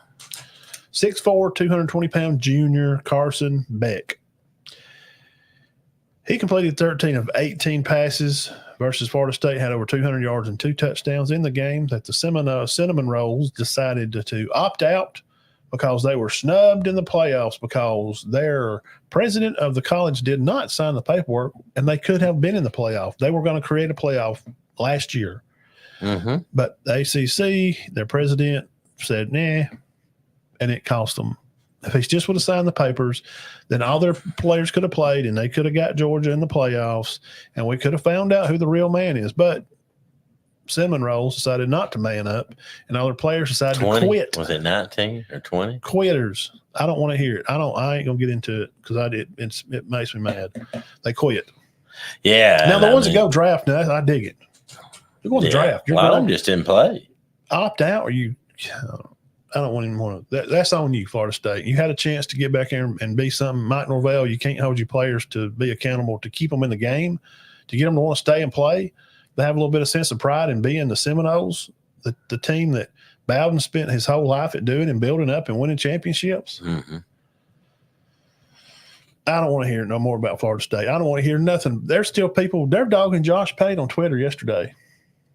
6'4", 220-pound junior Carson Beck. He completed 13 of 18 passes versus Florida State, had over 200 yards and 2 touchdowns in the game that the Cinnamon Rolls decided to opt out because they were snubbed in the playoffs because their president of the college did not sign the paperwork, and they could have been in the playoff. They were going to create a playoff last year. Mm-hmm. But the ACC, their president, said, nah, and it cost them. If he just would have signed the papers, then all their players could have played, and they could have got Georgia in the playoffs, and we could have found out who the real man is. But Cinnamon Rolls decided not to man up, and other players decided 20? to quit. Was it 19 or 20? Quitters. I don't want to hear it. I ain't gonna get into it because it makes me mad. They quit. Yeah. Now the ones that go draft, now I dig it. You're going to draft. You're a lot of them just didn't play. Opt out, or you. I don't even want to. That's on you, Florida State. You had a chance to get back here and be something. Mike Norvell, you can't hold your players to be accountable to keep them in the game, to get them to want to stay and play. They have a little bit of sense of pride in being the Seminoles, the team that Bowden spent his whole life at doing and building up and winning championships. Mm-hmm. I don't want to hear no more about Florida State. I don't want to hear nothing. There's still people, they're dogging Josh Pate on Twitter yesterday.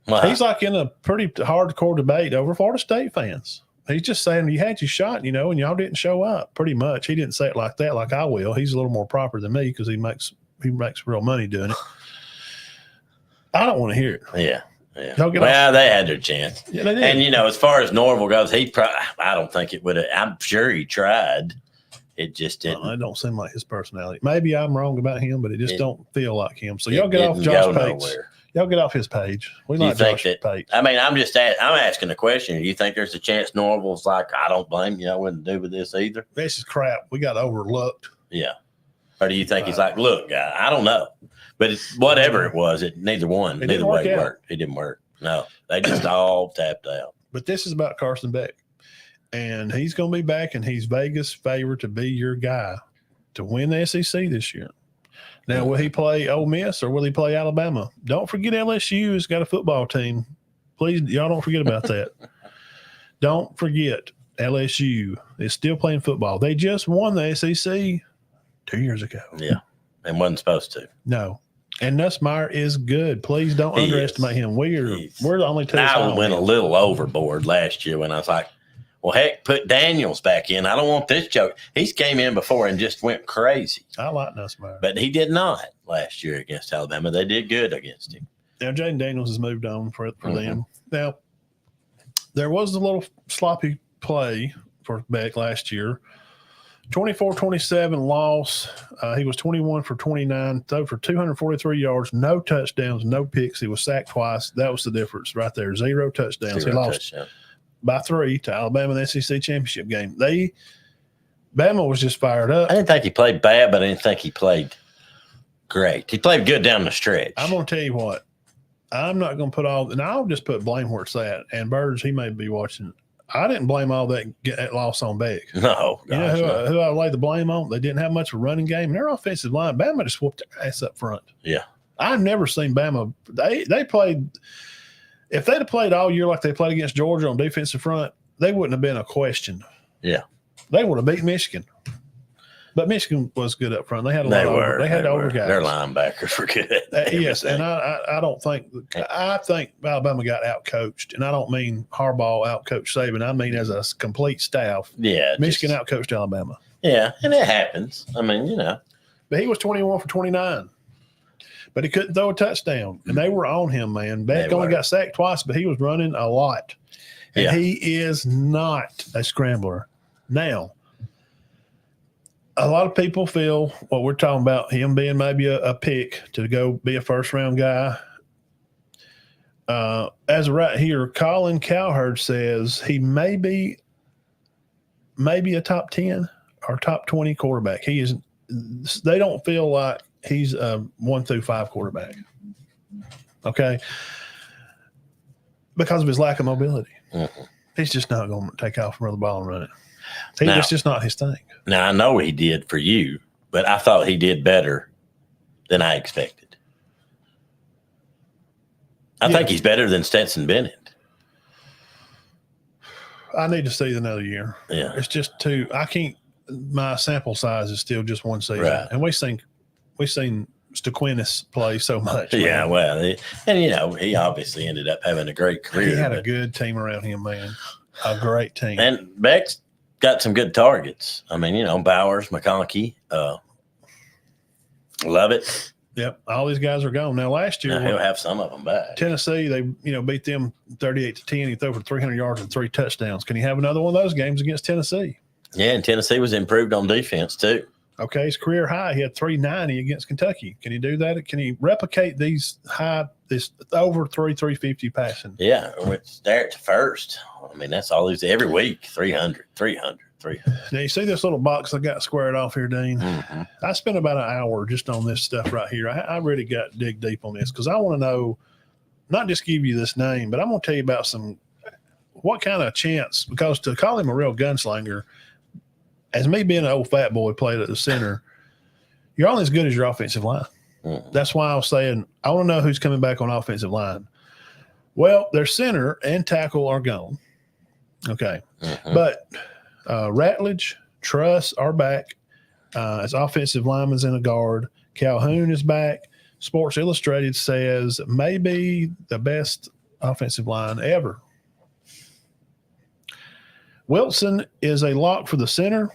Wow. He's like in a pretty hardcore debate over Florida State fans. He's just saying you had your shot, and y'all didn't show up pretty much. He didn't say it like that, like I will. He's a little more proper than me because he makes real money doing it. I don't want to hear it. Yeah. Well, they had their chance. Yeah, they did. And, as far as Norville goes, I don't think it would have. I'm sure he tried. It just didn't. It don't seem like his personality. Maybe I'm wrong about him, but it just don't feel like him. So y'all get off Josh Pate's. Y'all get off his page. We like Josh Pate. I mean, I'm asking the question. Do you think there's a chance Norville's like, I don't blame you. I wouldn't do with this either. This is crap. We got overlooked. Yeah. Or do you think he's like, look, guy, I don't know. But whatever it was, neither way worked. It didn't work. No, they just all tapped out. But this is about Carson Beck. And he's going to be back, and he's Vegas' favorite to be your guy to win the SEC this year. Now, will he play Ole Miss or will he play Alabama? Don't forget LSU has got a football team Please, y'all don't forget about that. Don't forget, LSU is still playing football. They just won the SEC 2 years ago. Yeah, and wasn't supposed to. No. And Nussmeier is good. Please don't underestimate him. We're the only two. I went a little overboard last year when I was like, well, heck, put Daniels back in. I don't want this joke. He's came in before and just went crazy. I like Nussmeier. But he did not last year against Alabama. They did good against him. Now, Jaden Daniels has moved on for them. Now, there was a little sloppy play for Beck last year. 24-27 loss. He was 21 for 29, threw for 243 yards, no touchdowns, no picks. He was sacked twice. That was the difference right there. 0 touchdowns. He lost by 3 to Alabama in the SEC championship game. Bama was just fired up. I didn't think he played bad, but I didn't think he played great. He played good down the stretch. I'm going to tell you what. I'm not going to put all – and I'll just put blame where it's at. And Birds, he may be watching – I didn't blame all that loss on Beck. No. You know who I laid the blame on? They didn't have much of a running game. And their offensive line, Bama just whooped their ass up front. Yeah. I've never seen Bama. They played – if they'd have played all year like they played against Georgia on defensive front, they wouldn't have been a question. Yeah. They would have beat Michigan. But Michigan was good up front. They had a lot of they had over guys. Their linebackers were good. Yes, and I don't think – I think Alabama got out-coached, and I don't mean Harbaugh out-coached Saban. I mean as a complete staff. Yeah. Michigan out-coached Alabama. Yeah, and it happens. I mean, you know. But he was 21 for 29. But he couldn't throw a touchdown, and they were on him, man. Beck only got sacked twice, but he was running a lot. And he is not a scrambler. Now, a lot of people feel what we're talking about, him being maybe a pick to go be a first-round guy. As of right here, Colin Cowherd says he may be a top 10 or top 20 quarterback. He is. They don't feel like he's a 1 through 5 quarterback. Okay, because of his lack of mobility. Mm-hmm. He's just not going to take off from the ball and run it. It's just not his thing. Now, I know he did for you, but I thought he did better than I expected. I think he's better than Stetson Bennett. I need to see another year. Yeah. It's just too – I can't – my sample size is still just one season. Right. And we've seen Staquinas play so much. Yeah, man. Well, and, you know, he obviously ended up having a great career. He had a good team around him, man. A great team. And Beck's got some good targets. I mean, you know, Bowers, McConkey, Lovett. Yep, all these guys are gone. Now, last year, he'll have some of them back. Tennessee, they beat them 38-10. He threw for 300 yards and 3 touchdowns. Can he have another one of those games against Tennessee? Yeah, and Tennessee was improved on defense too. Okay, his career high, he had 390 against Kentucky. Can he do that? Can he replicate this over 350 passing? Yeah, there at first. I mean, that's all he's every week, 300. Now, you see this little box I got squared off here, Dean? Mm-hmm. I spent about an hour just on this stuff right here. I really got to dig deep on this because I want to know, not just give you this name, but I'm going to tell you about what kind of chance, because to call him a real gunslinger, as me being an old fat boy played at the center, you're only as good as your offensive line. Mm-hmm. That's why I was saying I want to know who's coming back on offensive line. Well, their center and tackle are gone. Okay. Mm-hmm. But Ratledge, Truss are back as offensive linemen and a guard. Calhoun is back. Sports Illustrated says maybe the best offensive line ever. Wilson is a lock for the center.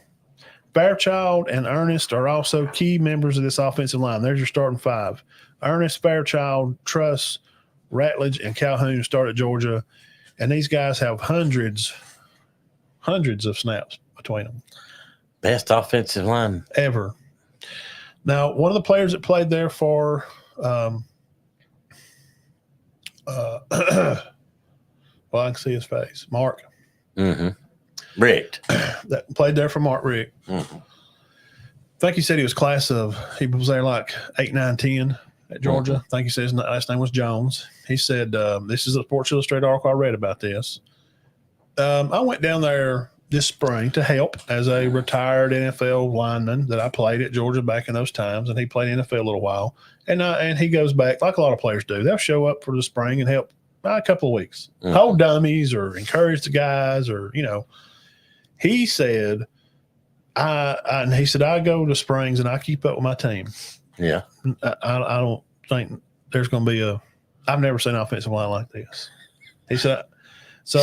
Fairchild and Ernest are also key members of this offensive line. There's your starting 5. Ernest, Fairchild, Truss, Ratledge, and Calhoun start at Georgia. And these guys have hundreds of snaps between them. Best offensive line ever. Now, one of the players that played there for well, I can see his face. Mark. Mm-hmm. Rick. That played there for Mark Rick. Mm-hmm. I think he said he was he was there like 8, 9, 10 at Georgia. Mm-hmm. I think he said his last name was Jones. He said, this is a Sports Illustrated article I read about this. I went down there this spring to help as a retired NFL lineman that I played at Georgia back in those times, and he played NFL a little while. And he goes back like a lot of players do. They'll show up for the spring and help a couple of weeks. Hold dummies or encourage the guys, or he said, I go to Springs and I keep up with my team. Yeah. I don't think there's going to be I've never seen an offensive line like this. He said, so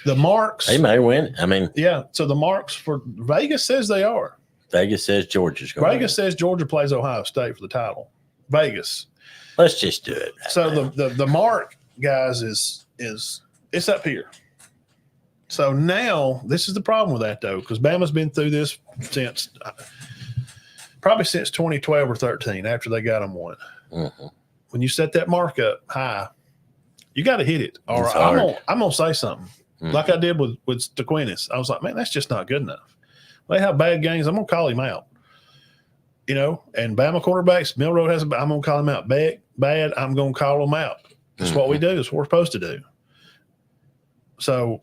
the marks. They may win. I mean. Yeah. So the marks for Vegas says they are. Vegas says Georgia's going to win. Vegas says Georgia plays Ohio State for the title. Vegas. Let's just do it. Right so now. the mark, guys, is it's up here. So now this is the problem with that, though, because Bama's been through this probably since 2012 or 13 after they got them one. Mm-hmm. When you set that mark up high, you got to hit it. Or I'm gonna say something like I did with Stequinas. I was like, man, that's just not good enough. They have bad games. I'm gonna call him out. And Bama quarterbacks, Milroe I'm gonna call him out. Bad, I'm gonna call him out. That's what we do. That's what we're supposed to do. So,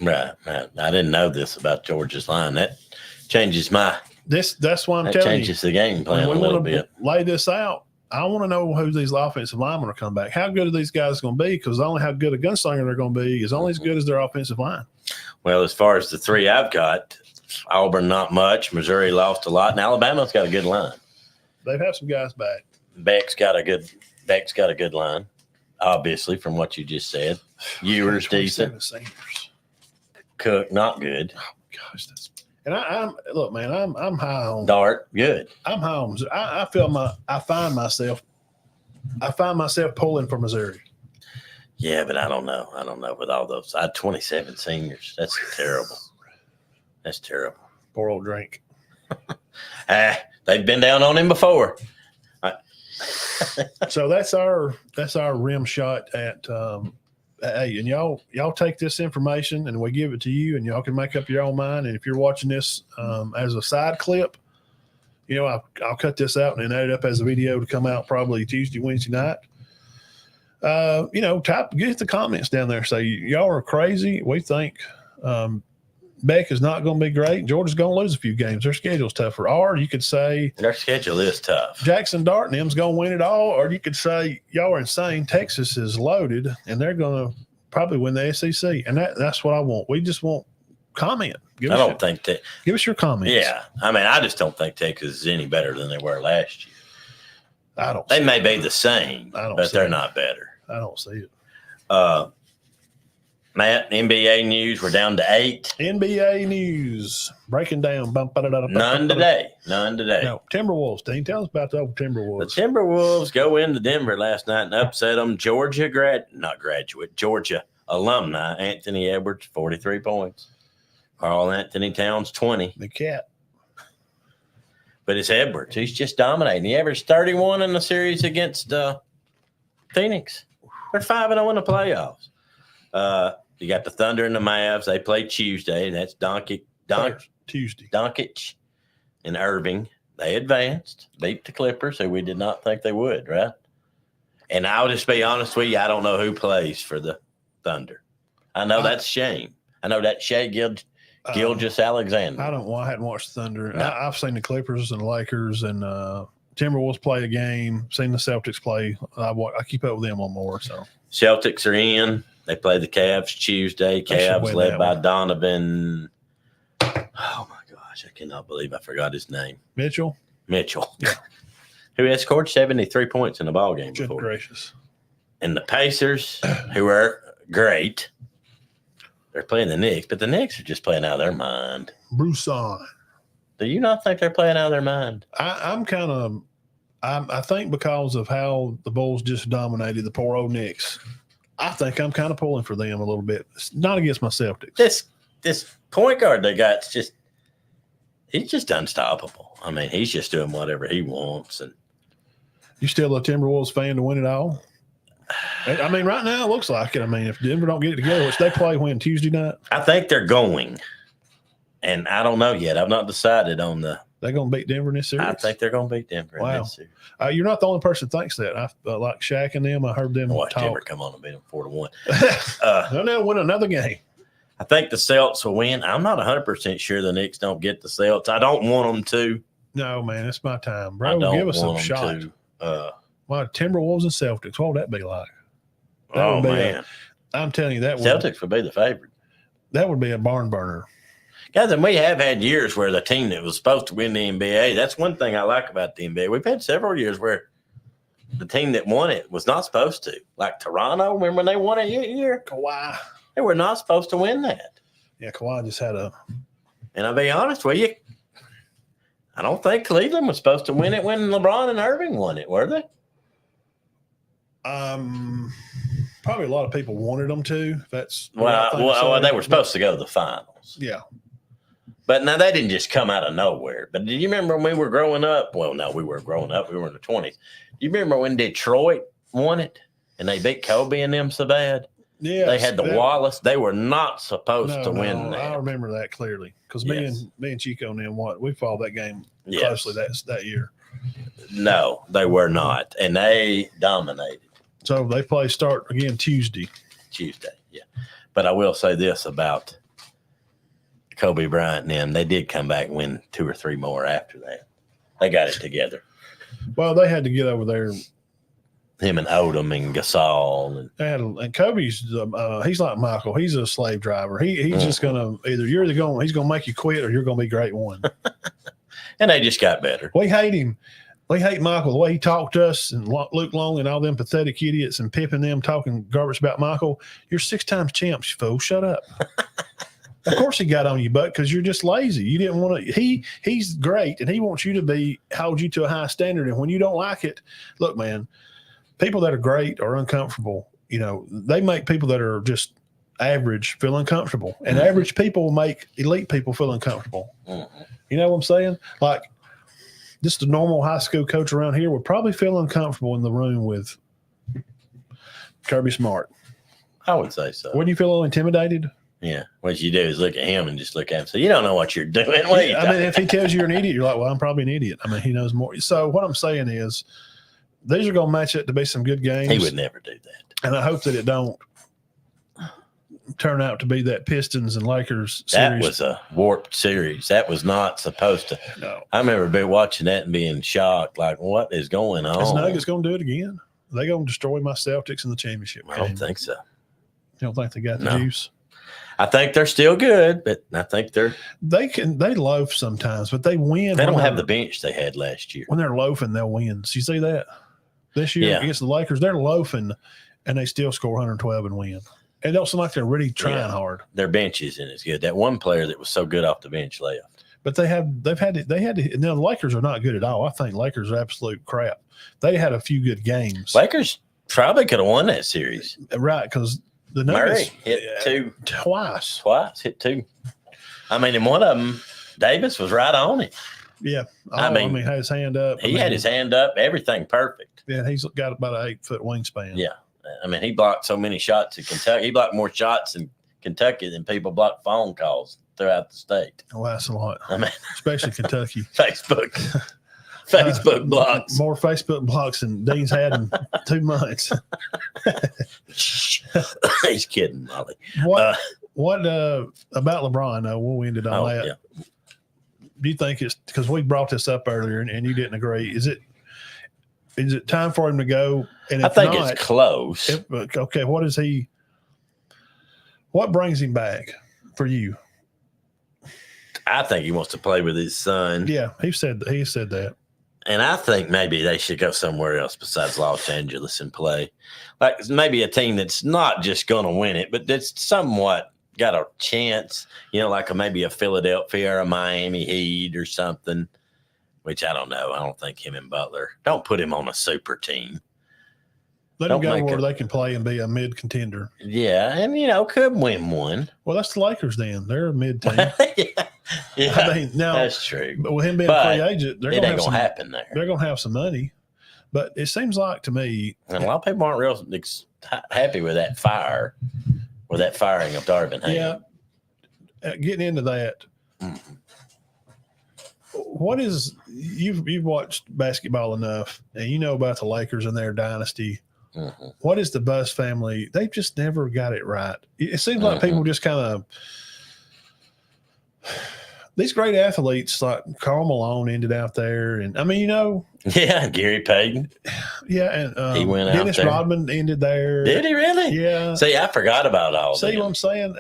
right. I didn't know this about Georgia's line. That changes That's why I'm telling you. That changes the game plan a little bit. Lay this out. I want to know who these offensive linemen are coming back. How good are these guys going to be? Because only how good a gunslinger they're going to be is only as good as their offensive line. Well, as far as the three I've got, Auburn not much. Missouri lost a lot, and Alabama's got a good line. They've had some guys back. Beck's got a good line, obviously, from what you just said. Ewers decent. Seniors. Cook not good. Oh gosh, I'm look, man. I'm high on Dart good. I'm high on. I find myself pulling for Missouri. Yeah, but I don't know. With all those, I had 27 seniors. That's terrible. That's terrible. Poor old Drink. They've been down on him before. So that's our rim shot at. Hey, and y'all take this information and we give it to you, and y'all can make up your own mind. And if you're watching this as a side clip, I'll cut this out and then add it up as a video to come out probably Tuesday, Wednesday night. Get the comments down there. Say y'all are crazy. We think Beck is not going to be great. Georgia's going to lose a few games. Their schedule's tougher. Or you could say their schedule is tough. Jackson Dart and them's going to win it all. Or you could say y'all are insane. Texas is loaded, and they're going to probably win the SEC. And that's what I want. We just want comment. Give us your comments. Yeah. I mean, I just don't think Texas is any better than they were last year. They may be the same, but they're not better. I don't see it. Matt, NBA news, we're down to 8. NBA news, breaking down. None today. No, Timberwolves, Dean, tell us about the old Timberwolves. The Timberwolves go into Denver last night and upset them. Georgia alumni, Anthony Edwards, 43 points. Carl Anthony Towns, 20. The cat. But it's Edwards. He's just dominating. He averaged 31 in the series against Phoenix. They're 5-0 in the playoffs. You got the Thunder and the Mavs. They play Tuesday. That's Tuesday. Doncic and Irving. They advanced, beat the Clippers, who we did not think they would, right? And I'll just be honest with you, I don't know who plays for the Thunder. I know that's Shane. I know that's Shea Gilgeous-Alexander. I hadn't watched the Thunder. No. I've seen the Clippers and the Lakers and Timberwolves play a game. Seen the Celtics play. I keep up with them a little more. So Celtics are in. They play the Cavs Tuesday. Cavs led by Donovan. Oh, my gosh. I cannot believe I forgot his name. Mitchell. Yeah. Who has scored 73 points in the ballgame before. Good gracious. And the Pacers, who are great, they're playing the Knicks, but the Knicks are just playing out of their mind. Broussard. Do you not think they're playing out of their mind? I think because of how the Bulls just dominated the poor old Knicks, I think I'm kind of pulling for them a little bit. It's not against my Celtics. This point guard they got he's just unstoppable. I mean, he's just doing whatever he wants. And you still a Timberwolves fan to win it all? I mean, right now it looks like it. I mean, if Denver don't get it together, which they play Tuesday night? I think they're going. And I don't know yet. I've not decided on they're going to beat Denver in this series? I think they're going to beat Denver in this series. You're not the only person that thinks that. I like Shaq and them. I heard them watch talk. Denver come on and beat them 4-1. They'll win another game. I think the Celtics will win. I'm not 100% sure the Knicks don't get the Celtics. I don't want them to. No, man, it's my time, bro. Give us a shot. Timberwolves and Celtics. What would that be like? Oh, man. I'm telling you, Celtics would be the favorite. That would be a barn burner. Guys, and we have had years where the team that was supposed to win the NBA, that's one thing I like about the NBA. We've had several years where the team that won it was not supposed to. Like Toronto, remember when they won it year? Kawhi. They were not supposed to win that. Yeah, Kawhi just had a. And I'll be honest with you, I don't think Cleveland was supposed to win it when LeBron and Irving won it, were they? Probably a lot of people wanted them to. That's well, they were supposed to go to the finals. Yeah. But now they didn't just come out of nowhere. But do you remember when we were growing up? Well, no, we weren't growing up. We were in the 20s. Do you remember when Detroit won it and they beat Kobe and them so bad? Yeah. They had the Wallace. They were not supposed to win that. I remember that clearly because me and Chico and them, we followed that game closely that year. No, they were not. And they dominated. So they start again Tuesday, yeah. But I will say this about Kobe Bryant and them. They did come back and win 2 or 3 more after that. They got it together. Well, they had to get over there. Him and Odom and Gasol. And Kobe's, he's like Michael. He's a slave driver. He's just going to either he's going to make you quit or you're going to be great one. And they just got better. We hate him. We hate Michael, the way he talked to us and Luke Long and all them pathetic idiots and Pip and them talking garbage about Michael. You're 6 times champs, you fool. Shut up. Of course he got on you, but because you're just lazy. You didn't want to. He's great, and he wants you to hold you to a high standard. And when you don't like it, look, man, people that are great are uncomfortable. They make people that are just average feel uncomfortable, and average people make elite people feel uncomfortable. Mm-hmm. You know what I'm saying? Like, just a normal high school coach around here would probably feel uncomfortable in the room with Kirby Smart. I would say so. Wouldn't you feel a little intimidated? Yeah. What you do is look at him and just look at him. So you don't know what you're doing. If he tells you you're an idiot, you're like, well, I'm probably an idiot. I mean, he knows more. So what I'm saying is these are going to match up to be some good games. He would never do that. And I hope that it don't turn out to be that Pistons and Lakers series. That was a warped series. That was not supposed to. No. I remember watching that and being shocked, like, what is going on? Is Nuggets going to do it again? Are they going to destroy my Celtics in the championship game? I don't think so. You don't think they got the juice? I think they're still good, but I think they loaf sometimes, but they win. They don't have the bench they had last year. When they're loafing, they'll win. So you see that? This year against the Lakers, they're loafing and they still score 112 and win. It don't seem like they're really trying hard. Their bench isn't as good. That one player that was so good off the bench left. But they had to. Now the Lakers are not good at all. I think Lakers are absolute crap. They had a few good games. Lakers probably could have won that series, right? Because the Nuggets hit 2 twice. Hit 2. I mean, and one of them, Davis was right on it. Yeah, I mean, had his hand up. He had his hand up. Everything perfect. Yeah, he's got about an 8-foot wingspan. Yeah. I mean, he blocked so many shots in Kentucky. He blocked more shots in Kentucky than people blocked phone calls throughout the state. Oh, that's a lot. I mean, especially Kentucky. Facebook blocks. More Facebook blocks than Dean's had in 2 months. He's kidding, Molly. What about LeBron, though? We'll end it on that. Yeah. Do you think it's because we brought this up earlier and you didn't agree? Is it time for him to go? And I think it's close. Okay, what brings him back for you? I think he wants to play with his son. Yeah, he said that. And I think maybe they should go somewhere else besides Los Angeles and play. Like maybe a team that's not just going to win it, but that's somewhat got a chance, like maybe a Philadelphia or a Miami Heat or something, which I don't know. I don't think him and Butler. Don't put him on a super team. Let him go where they can play and be a mid contender. Yeah, and, could win one. Well, that's the Lakers then. They're a mid team. Yeah, I mean, now, that's true. But with him being a free agent, it ain't going to happen there. They're going to have some money. But it seems like to me. And a lot of people aren't real happy with that firing of Darvin Ham. Yeah. Getting into that. Mm-hmm. What is you've watched basketball enough and you know about the Lakers and their dynasty. Mm-hmm. What is the Buss family? They've just never got it right. It seems like people just kind of these great athletes like Karl Malone ended out there, and I mean, Yeah, Gary Payton. Yeah, and He went out Dennis there. Rodman ended there. Did he really? Yeah. See, I forgot about all that. See what I'm saying?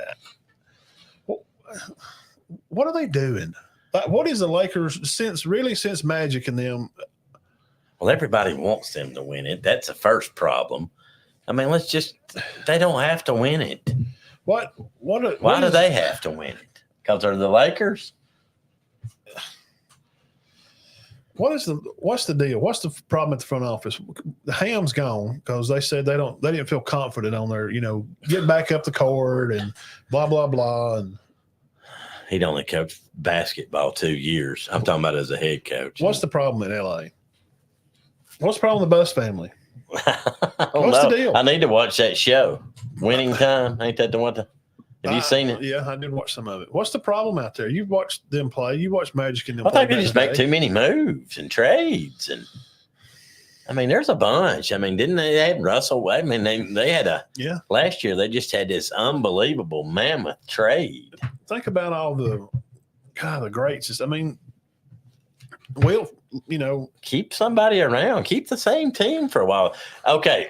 What are they doing? Like, what is the Lakers since Magic and them? Well, everybody wants them to win it. That's the first problem. I mean, they don't have to win it. Why do they have to win it? Because they're the Lakers? What's the deal? What's the problem at the front office? The Ham's gone because they said they didn't feel confident on their, getting back up the court and blah, blah, blah. And he'd only coached basketball 2 years. I'm talking about as a head coach. What's the problem in LA? What's the problem with the Bus family? What's the deal? I need to watch that show. Winning Time. Ain't that the one? Have you seen it? Yeah, I did watch some of it. What's the problem out there? You've watched them play. You watched Magic and them I play. think they just make too many moves and trades. And I mean, there's a bunch. I mean, didn't they had Russell? I mean, they had last year they just had this unbelievable mammoth trade. Think about all the greats. I mean, Will, keep somebody around. Keep the same team for a while. Okay.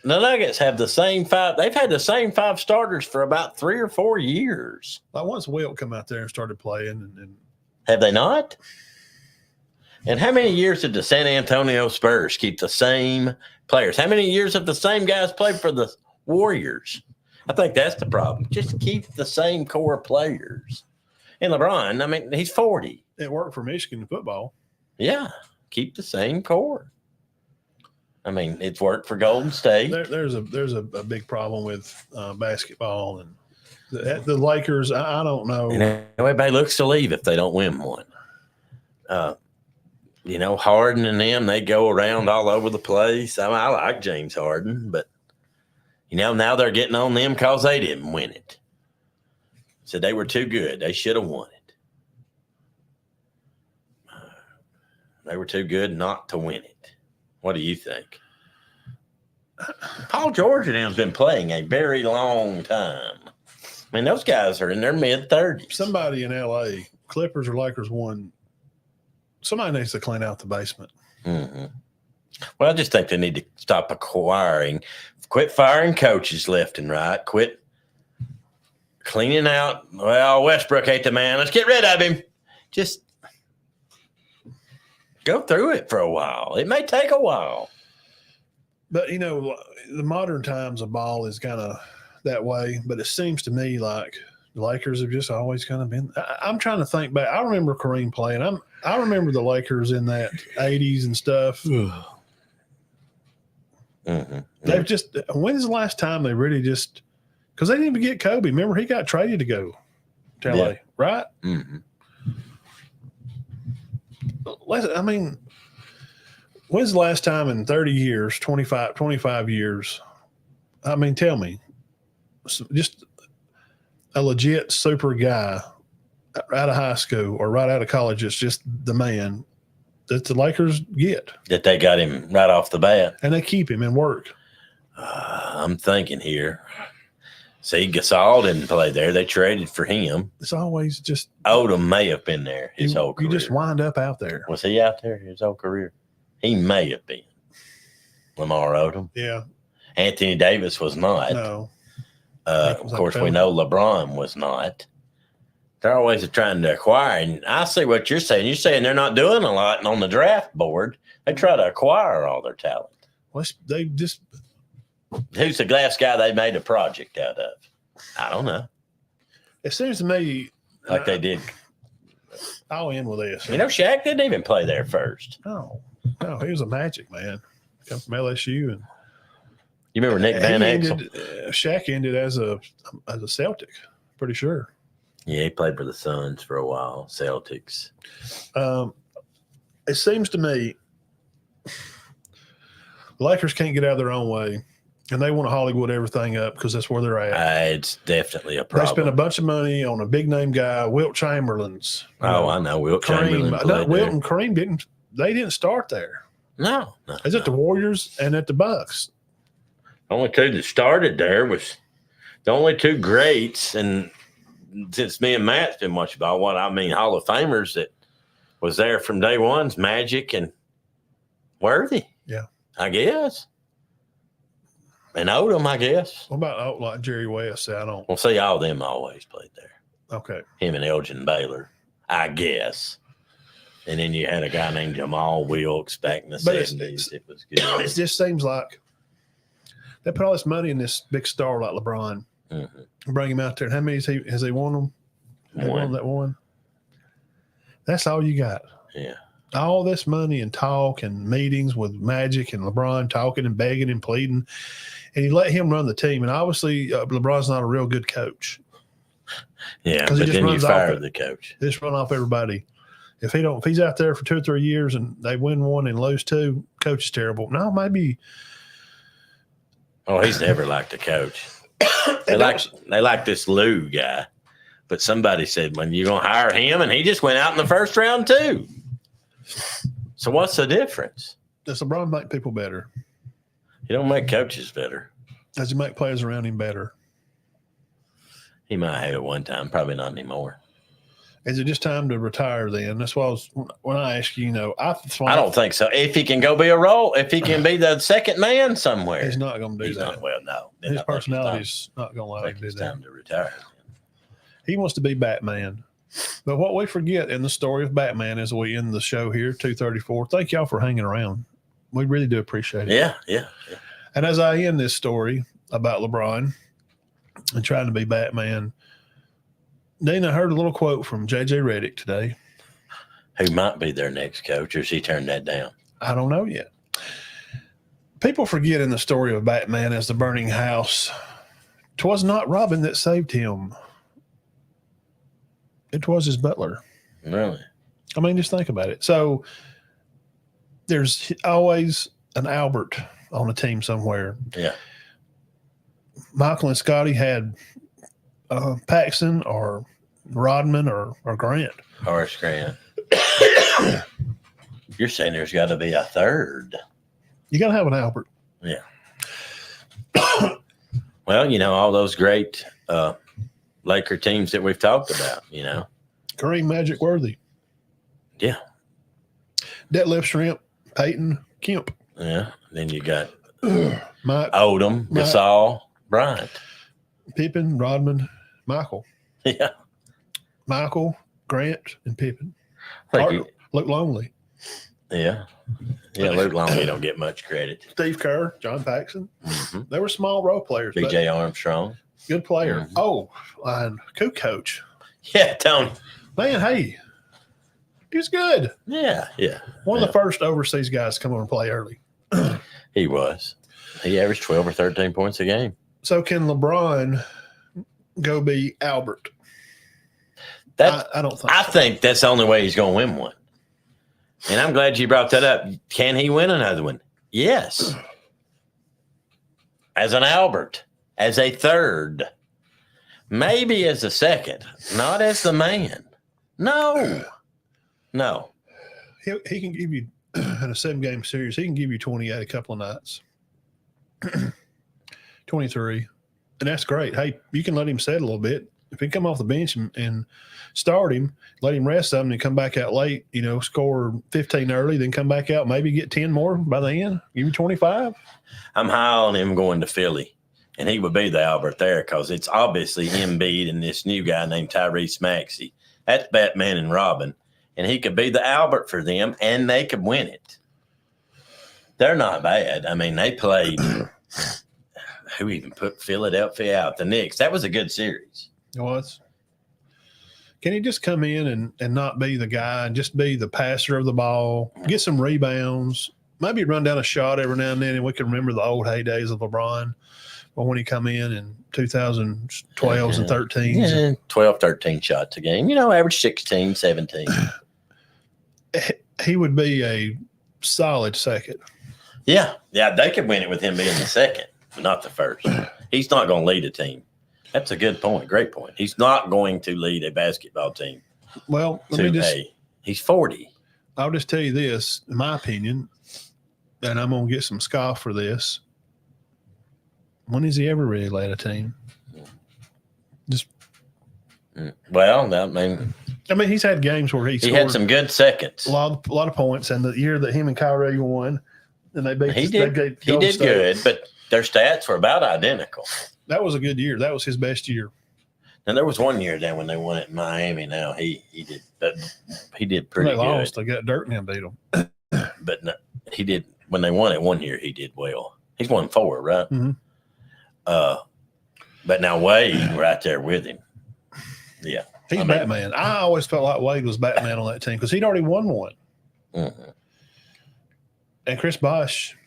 The Nuggets have the same five. They've had the same 5 starters for about 3 or 4 years. Like once Wilt come out there and started playing, and have they not? And how many years did the San Antonio Spurs keep the same players? How many years have the same guys played for the Warriors? I think that's the problem. Just keep the same core players. And LeBron, I mean, he's 40. It worked for Michigan football. Yeah, keep the same core. I mean, it's worked for Golden State. There's a big problem with basketball and the Lakers. I don't know. And everybody looks to leave if they don't win one. Harden and them, they go around all over the place. I like James Harden, but now they're getting on them because they didn't win it. So they were too good. They should have won it. They were too good not to win it. What do you think? Paul George and him's been playing a very long time. I mean, those guys are in their mid-30s. Somebody in L.A., Clippers or Lakers won. Somebody needs to clean out the basement. Mm-hmm. Well, I just think they need to stop quit firing coaches left and right, quit cleaning out. Well, Westbrook ain't the man. Let's get rid of him. Just go through it for a while. It may take a while. But, the modern times of ball is kind of that way. But it seems to me like the Lakers have just always kind of been. I'm trying to think back. I remember Kareem playing. I remember the Lakers in that 80s and stuff. Mm-hmm. They've just – when's the last time they really just – because they didn't even get Kobe. Remember, he got traded to go to LA, right? Mm-hmm. I mean, when's the last time in 30 years, 25 years? I mean, tell me, just a legit super guy out of high school or right out of college is just the man that the Lakers get. That they got him right off the bat. And they keep him and work. I'm thinking here. See, Gasol didn't play there. They traded for him. It's always just – Odom may have been there his whole career. You just wind up out there. Was he out there his whole career? He may have been. Lamar Odom. Yeah. Anthony Davis was not. No. Of course, we know LeBron was not. They're always trying to acquire. And I see what you're saying. You're saying they're not doing a lot on the draft board. They try to acquire all their talent. Well, they just – who's the last guy they made a project out of? I don't know. It seems to me like they did. I'll end with this. Shaq didn't even play there first. No, he was a Magic man. Come from LSU, and you remember Nick Van Exel? Shaq ended as a Celtic, pretty sure. Yeah, he played for the Suns for a while. Celtics. It seems to me the Lakers can't get out of their own way. And they want to Hollywood everything up because that's where they're at. It's definitely a problem. They spent a bunch of money on a big name guy, Wilt Chamberlain's. I know Wilt Chamberlain. Wilt and Kareem didn't start there. No. It's at the Warriors and at the Bucks. The only two that started there was the only two greats, and since me and Matt's been watching ball, Hall of Famers that was there from day one's Magic and Worthy. Yeah. I guess. And Odom, I guess. What about like Jerry West? I don't. Well, see, all of them always played there. Okay. Him and Elgin Baylor, I guess. And then you had a guy named Jamal Wilkes back in the 70s. It was good. It just seems like they put all this money in this big star like LeBron. Bring him out there. And how many has he won them? One. That's all you got. Yeah. All this money and talk and meetings with Magic and LeBron talking and begging and pleading. And you let him run the team. And obviously, LeBron's not a real good coach. Yeah, but then you fire the coach. Just run off everybody. If he's out there for 2 or 3 years and they win one and lose 2, coach is terrible. No, maybe. Oh, he's never liked a coach. They like this Lou guy, but somebody said, "When you gonna hire him?" And he just went out in the first round too. So what's the difference? Does LeBron make people better? He don't make coaches better. Does he make players around him better? He might have at one time, probably not anymore. Is it just time to retire then? That's why when I ask you, I don't think so. If he can go be if he can be the second man somewhere. He's not going to do that. Not, well, no. His personality's not going to allow him to do it's that. Time to retire. He wants to be Batman. But what we forget in the story of Batman as we end the show here, 234, thank y'all for hanging around. We really do appreciate it. Yeah. And as I end this story about LeBron and trying to be Batman, Dean, I heard a little quote from J.J. Redick today. Who might be their next coach, or has he turned that down? I don't know yet. People forget in the story of Batman as the burning house, 'twas not Robin that saved him. It was his butler. Really? I mean, just think about it. So there's always an Albert on a team somewhere. Yeah. Michael and Scotty had Paxson or Rodman or Grant. Horace Grant. You're saying there's got to be a third. You got to have an Albert. Yeah. Well, all those great Laker teams that we've talked about, Kareem Magic Worthy. Yeah. Detlef Shrimp, Peyton, Kemp. Yeah. Then you got Mike, Odom, Gasol, Bryant. Pippen, Rodman, Michael. Yeah. Michael, Grant, and Pippen. Luke Longley. Yeah. Yeah, Luke Longley don't get much credit. Steve Kerr, John Paxson. Mm-hmm. They were small role players. B.J. Armstrong. Good player. Mm-hmm. Oh, and coach. Yeah, Tony. Man, hey, he was good. Yeah. One of the first overseas guys to come over and play early. He was. He averaged 12 or 13 points a game. So can LeBron go be Albert? I don't think I think that's the only way he's going to win one. And I'm glad you brought that up. Can he win another one? Yes. As an Albert, as a third, maybe as a second, not as the man. No. He can give you, in a 7-game series, he can give you 28 a couple of nights. 23. And that's great. Hey, you can let him set a little bit. If he come off the bench and start him, let him rest some and come back out late, score 15 early, then come back out, maybe get 10 more by the end, give you 25. I'm high on him going to Philly, and he would be the Albert there because it's obviously Embiid and this new guy named Tyrese Maxey. That's Batman and Robin, and he could be the Albert for them, and they could win it. They're not bad. I mean, they played – who even put Philadelphia out? The Knicks. That was a good series. It was. Can he just come in and not be the guy and just be the passer of the ball, get some rebounds, maybe run down a shot every now and then, and we can remember the old heydays of LeBron when he come in 2012s and 13s. Yeah, 12, 13 shots a game. Average 16, 17. He would be a solid second. Yeah, they could win it with him being the second, but not the first. He's not going to lead a team. That's a good point. Great point. He's not going to lead a basketball team. Well, he's 40. I'll just tell you this, in my opinion, and I'm going to get some scoff for this. When has he ever really led a team? Just Well, I mean, he's had games where he had some good seconds. A lot of points, and the year that him and Kyrie won, and they beat. He did good, but their stats were about identical. That was a good year. That was his best year. And there was one year then when they won it in Miami. Now he did pretty good. They lost. They got dirt and him beat them. But no, he did when they won it one year. He did well. He's won 4, right? Mm-hmm. But now Wade right there with him. Yeah, he's Batman. I always felt like Wade was Batman on that team because he'd already won one. Mm-hmm. And Chris Bosh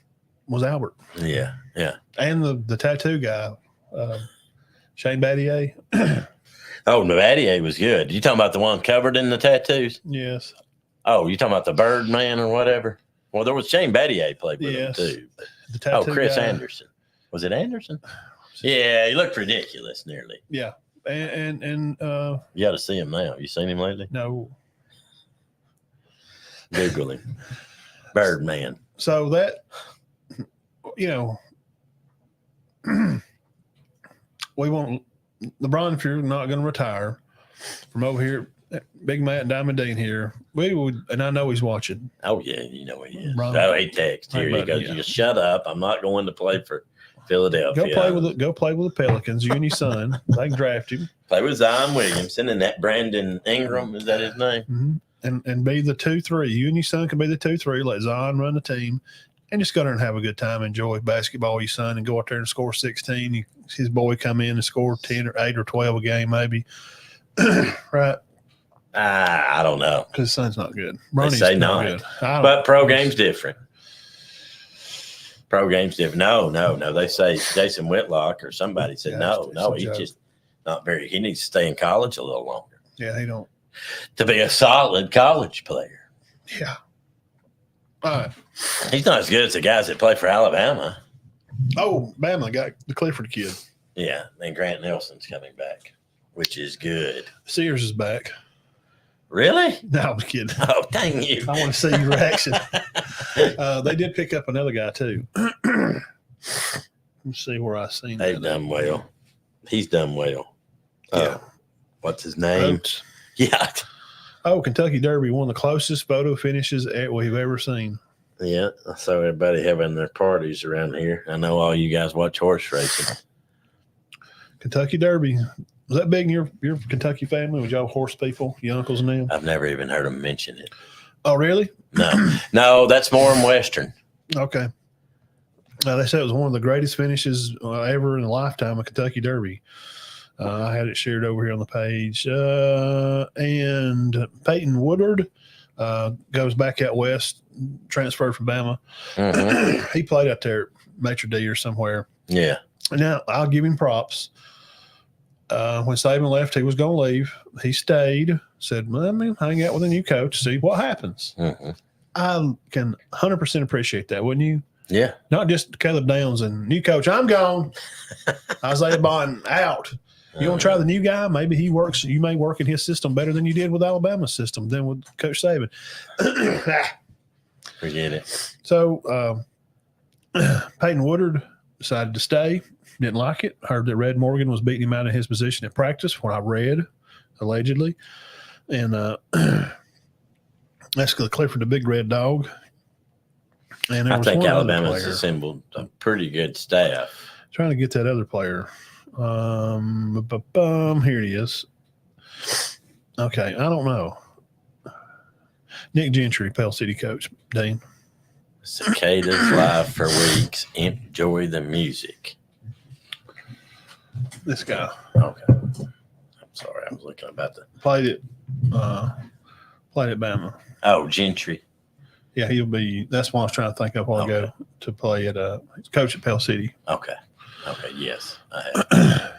was Albert. Yeah. And the tattoo guy, Shane Battier. Oh, Battier was good. You talking about the one covered in the tattoos? Yes. Oh, you talking about the Birdman or whatever? Well, there was Shane Battier played with him too. The tattoo Chris guy. Anderson. Was it Anderson? Yeah, he looked ridiculous nearly. Yeah. And you got to see him now. You seen him lately? No. Google him. Birdman. So that, we want LeBron, if you're not going to retire from over here, Big Matt Diamond Dean here, we would, and I know he's watching. Oh, yeah, you know he is. Bron, he texts. Here he goes. Yeah. You just shut up. I'm not going to play for Philadelphia. Go play with the Pelicans. You and your son. They can draft him. Play with Zion Williamson and that Brandon Ingram. Is that his name? Mm-hmm. And be the 2-3. You and your son can be the 2-3. Let Zion run the team, and just go there and have a good time. Enjoy basketball, your son, and go out there and score 16. His boy come in and score 10 or 8 or 12 a game, maybe. Right? I don't know. Because his son's not good. They say not. Good. But pro game's different. No. They say Jason Whitlock or somebody said no. He's just not very. He needs to stay in college a little longer. Yeah, he don't. To be a solid college player. Yeah. All right. He's not as good as the guys that play for Alabama. Oh, Bama got the Clifford kid. Yeah, and Grant Nelson's coming back, which is good. Sears is back. Really? No, I was kidding. Oh, dang you. I want to see your reaction. They did pick up another guy, too. Let's see where I seen They've done well. He's done well. Yeah. What's his name? Oates. Yeah. Oh, Kentucky Derby, one of the closest photo finishes we've ever seen. Yeah, I saw everybody having their parties around here. I know all you guys watch horse racing. Kentucky Derby. Was that big in your Kentucky family? Was y'all horse people, your uncles and them? I've never even heard them mention it. Oh, really? No, that's more in Western. Okay. They said it was one of the greatest finishes ever in the lifetime of Kentucky Derby. I had it shared over here on the page. And Peyton Woodward goes back out west, transferred from Bama. Mm-hmm. He played out there at Maitre D or somewhere. Yeah. Now, I'll give him props. When Saban left, he was going to leave. He stayed, said, let me hang out with a new coach, see what happens. Mm-hmm. I can 100% appreciate that, wouldn't you? Yeah. Not just Caleb Downs and new coach, I'm gone. Isaiah Bond out. You want to try the new guy? Maybe he works. You may work in his system better than you did with Alabama's system than with Coach Saban. Forget it. So Peyton Woodward decided to stay. Didn't like it. Heard that Red Morgan was beating him out of his position at practice, what I read, allegedly. And that's the Clifford, the big red dog. And I think Alabama's assembled a pretty good staff. Trying to get that other player. Here he is. Okay, I don't know. Nick Gentry, Pell City coach, Dean. Cicadas live for weeks. Enjoy the music. This guy. Okay. I'm sorry, I was looking about the played at Bama. Oh, Gentry. Yeah, he'll be. That's what I was trying to think of a while ago to play at. He's coach at Pell City. Okay. Yes, I have.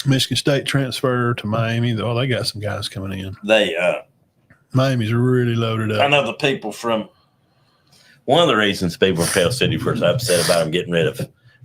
Michigan State transfer to Miami. Oh, they got some guys coming in. Miami's really loaded up. I know the people from. One of the reasons people from Pell City were upset about them getting rid of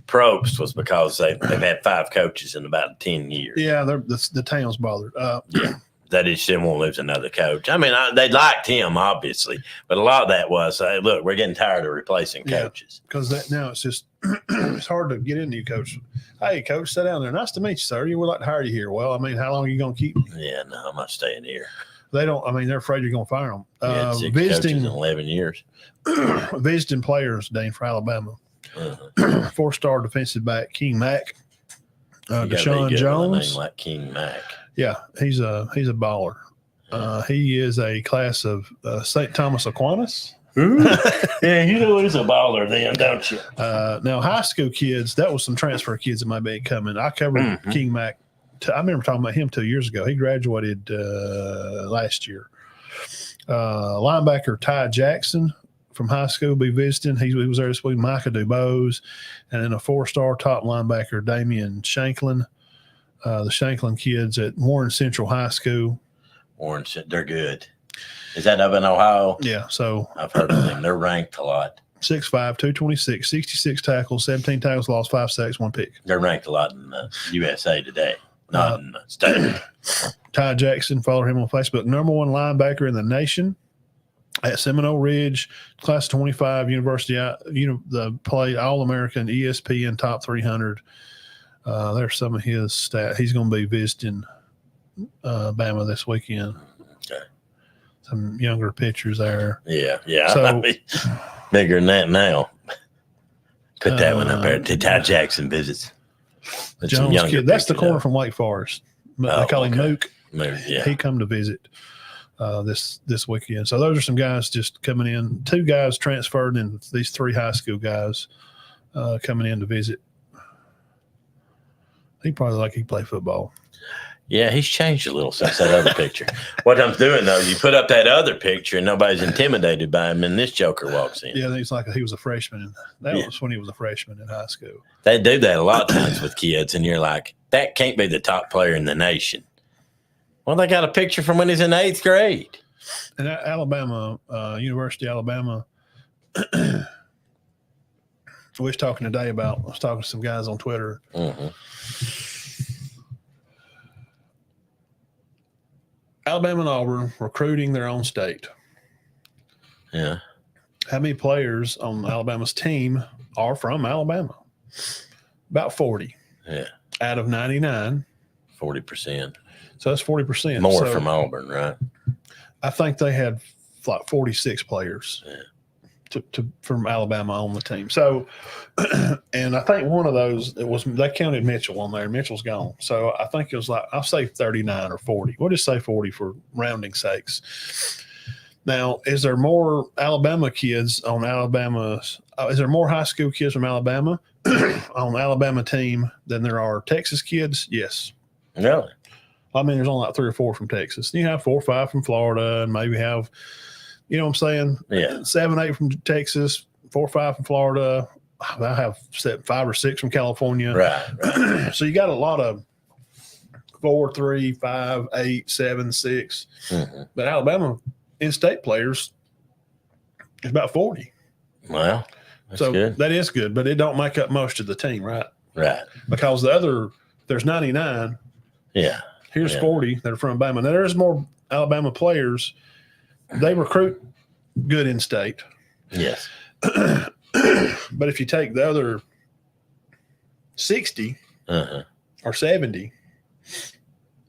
Probst was because they've had 5 coaches in about 10 years. Yeah, the town's bothered. Yeah. That is, still won't lose another coach. I mean, they liked him, obviously, but a lot of that was, look, we're getting tired of replacing coaches. Because now it's just it's hard to get in new coach. Hey, coach, sit down there. Nice to meet you, sir. You would like to hire you here. Well, I mean, how long are you going to keep me? Yeah, no, I'm not staying here. They don't. I mean, they're afraid you're going to fire them. Yeah, 6 coaches in 11 years. Visiting players, Dane, for Alabama. Uh-huh. 4-star defensive back King Mack. You gotta be Deshaun good with a Jones. name like King Mack. Yeah, he's a baller. He is a class of St. Thomas Aquinas. Yeah, you know he's a baller then, don't you? Now, high school kids, that was some transfer kids that might be coming. I covered King Mack. I remember talking about him 2 years ago. He graduated last year. Linebacker Ty Jackson from high school will be visiting. He was there this week. Micah DuBose, and then a 4-star top linebacker Damian Shanklin. The Shanklin kids at Warren Central High School. Warren, they're good. Is that up in Ohio? Yeah, so I've heard of them. They're ranked a lot. 6'5", 226, 66 tackles, 17 tackles lost, 5 sacks, 1 pick. They're ranked a lot in the USA Today, not in the state. Ty Jackson, follow him on Facebook. Number 1 linebacker in the nation at Seminole Ridge, class of 25, University. The played All-American, ESPN Top 300. There's some of his stats. He's going to be visiting Bama this weekend. Okay. Some younger pitchers there. Yeah. So, I'll be bigger than that now. Put that one up there. Ty Jackson visits. Jones kid. That's the corner from Wake Forest. They call him Mook. Yeah. He come to visit this weekend. So those are some guys just coming in. 2 guys transferred, and these 3 high school guys coming in to visit. He probably he play football. Yeah, he's changed a little since that other picture. What I'm doing, though, you put up that other picture and nobody's intimidated by him, and this joker walks in. Yeah, he's like he was a freshman. That was when he was a freshman in high school. They do that a lot of times with kids, and you're like, that can't be the top player in the nation. Well, they got a picture from when he's in 8th grade. And Alabama, University of Alabama, I was talking to some guys on Twitter. Mm-hmm. Alabama and Auburn recruiting their own state. Yeah. How many players on Alabama's team are from Alabama? About 40. Yeah. Out of 99. 40%. So that's 40%. More from Auburn, right? I think they had like 46 players from Alabama on the team. So, and I think one of those, they counted Mitchell on there. Mitchell's gone. So I think it was I'll say 39 or 40. We'll just say 40 for rounding sakes. Now, is there more Alabama kids on Alabama's? Is there more high school kids from Alabama on the Alabama team than there are Texas kids? Yes. Really? I mean, there's only like 3 or 4 from Texas. You have 4 or 5 from Florida, and maybe have, you know what I'm saying? Yeah. 7, 8 from Texas, 4 or 5 from Florida. I have 5 or 6 from California. Right. So you got a lot of 4, 3, 5, 8, 7, 6. Mm-hmm. But Alabama in-state players is about 40. Well, that's so good. That is good, but it don't make up most of the team, right? Right. Because there's 99. Yeah. Here's 40 that are from Alabama. Now, there's more Alabama players. They recruit good in-state. Yes. But if you take the other 60 or 70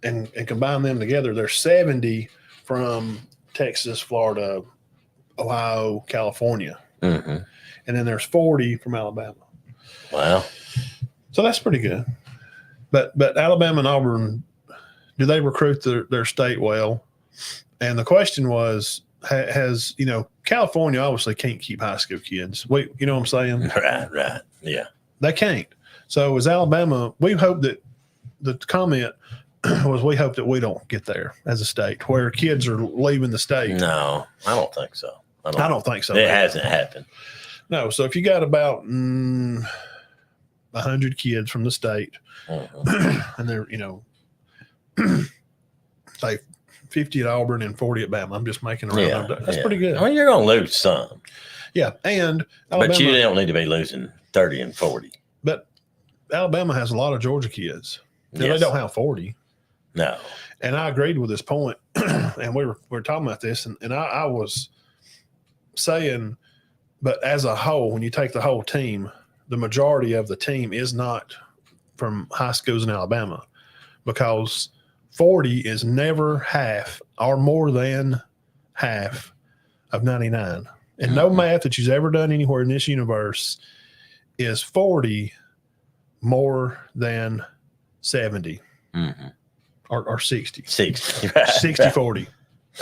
and combine them together, there's 70 from Texas, Florida, Ohio, California. Mm-hmm. And then there's 40 from Alabama. Wow. So that's pretty good. But Alabama and Auburn, do they recruit their state well? And the question was, has California obviously can't keep high school kids. You know what I'm saying? Right. Yeah. They can't. So as Alabama, we hope that the comment was we hope that we don't get there as a state where kids are leaving the state. No, I don't think so. I don't think so. It hasn't happened. No. So if you got about 100 kids from the state, and they're say 50 at Auburn and 40 at Bama. I'm just making a round number. That's pretty good. I mean, you're going to lose some. Yeah, and Alabama, but you don't need to be losing 30 and 40. But Alabama has a lot of Georgia kids. Now, Yes. They don't have 40. No. And I agreed with this point, and we were talking about this, and I was saying, but as a whole, when you take the whole team, the majority of the team is not from high schools in Alabama, because 40 is never half or more than half of 99. And no math that you've ever done anywhere in this universe is 40 more than 70 or 60. 60. 60, 40.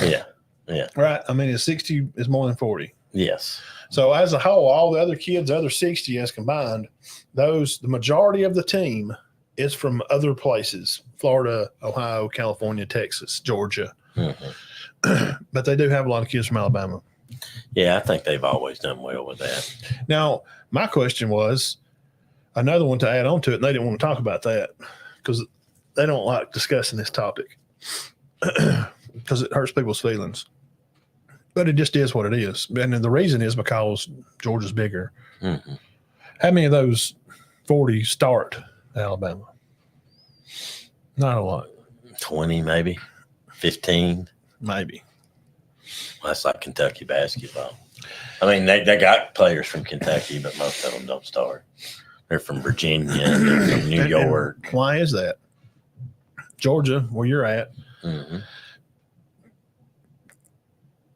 Yeah. Yeah. Right. I mean, 60 is more than 40. Yes. So as a whole, all the other kids, the other 60 as combined, the majority of the team is from other places: Florida, Ohio, California, Texas, Georgia. But they do have a lot of kids from Alabama. Yeah, I think they've always done well with that. Now, my question was another one to add on to it, and they didn't want to talk about that because they don't like discussing this topic because it hurts people's feelings. But it just is what it is. And the reason is because Georgia's bigger. How many of those 40 start Alabama? Not a lot. 20, maybe 15. Maybe. That's like Kentucky basketball. I mean, they got players from Kentucky, but most of them don't start. They're from Virginia. They're from New York. And why is that? Georgia, where you're at,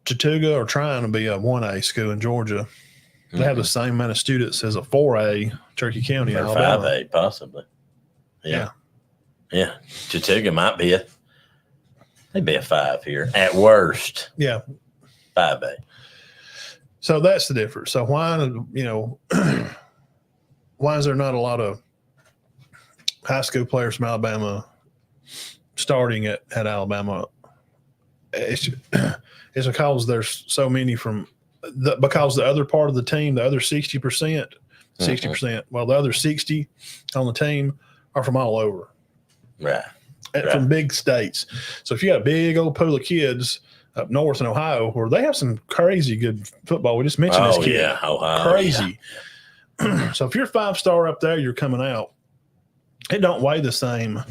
Chattooga are trying to be a 1A school in Georgia. They have the same amount of students as a 4A Cherokee County, or Alabama. 5A, possibly. Yeah. Chattooga might be they'd be a 5 here at worst. Yeah. 5A. So that's the difference. So why, why is there not a lot of high school players from Alabama starting at Alabama? It's because there's so many because the other part of the team, the other 60%, well, the other 60 on the team are from all over. Right. From big states. So if you got a big old pool of kids up north in Ohio where they have some crazy good football. We just mentioned this kid. Yeah, Ohio. Crazy. Yeah. So if you're 5-star up there, you're coming out. It don't weigh the same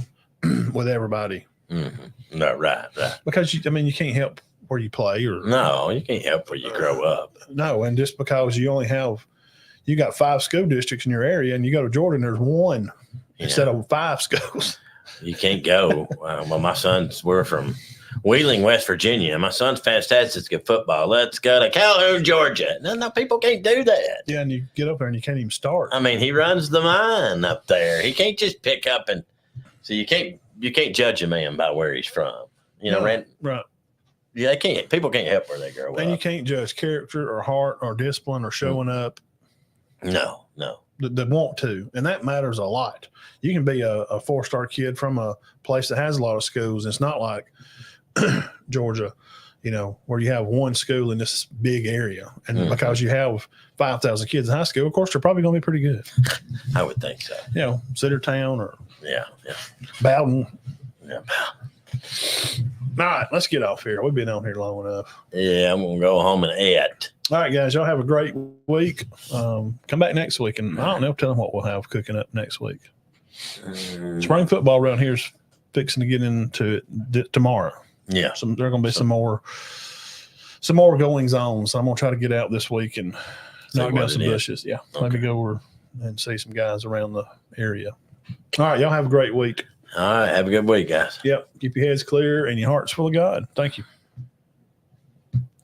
with everybody. No, right. Because you can't help where you play no, you can't help where you grow up. No, and just because you got 5 school districts in your area and you go to Jordan, there's one instead of 5 schools. You can't go. Well, we're from Wheeling, West Virginia. My son's fantastic at football. Let's go to Calhoun, Georgia. No, people can't do that. Yeah, and you get up there and you can't even start. I mean, he runs the mine up there. He can't just pick up so you can't judge a man by where he's from. Right. Yeah, people can't help where they grow up. And you can't judge character or heart or discipline or showing up. No. They want to, and that matters a lot. You can be a 4-star kid from a place that has a lot of schools. It's not like Georgia, where you have one school in this big area. And because you have 5,000 kids in high school, of course, they're probably going to be pretty good. I would think so. Centertown or Bowden. Yeah. All right, let's get off here. We've been on here long enough. Yeah, I'm going to go home and eat. All right, guys, y'all have a great week. Come back next week, and I don't know, tell them what we'll have cooking up next week. Spring football around here is fixing to get into it tomorrow. Yeah. So there are going to be some more goings on. So I'm going to try to get out this week and knock down some bushes. Yeah. Okay. Maybe go over and see some guys around the area. All right, y'all have a great week. All right, have a good week, guys. Yep. Keep your heads clear and your hearts full of God. Thank you.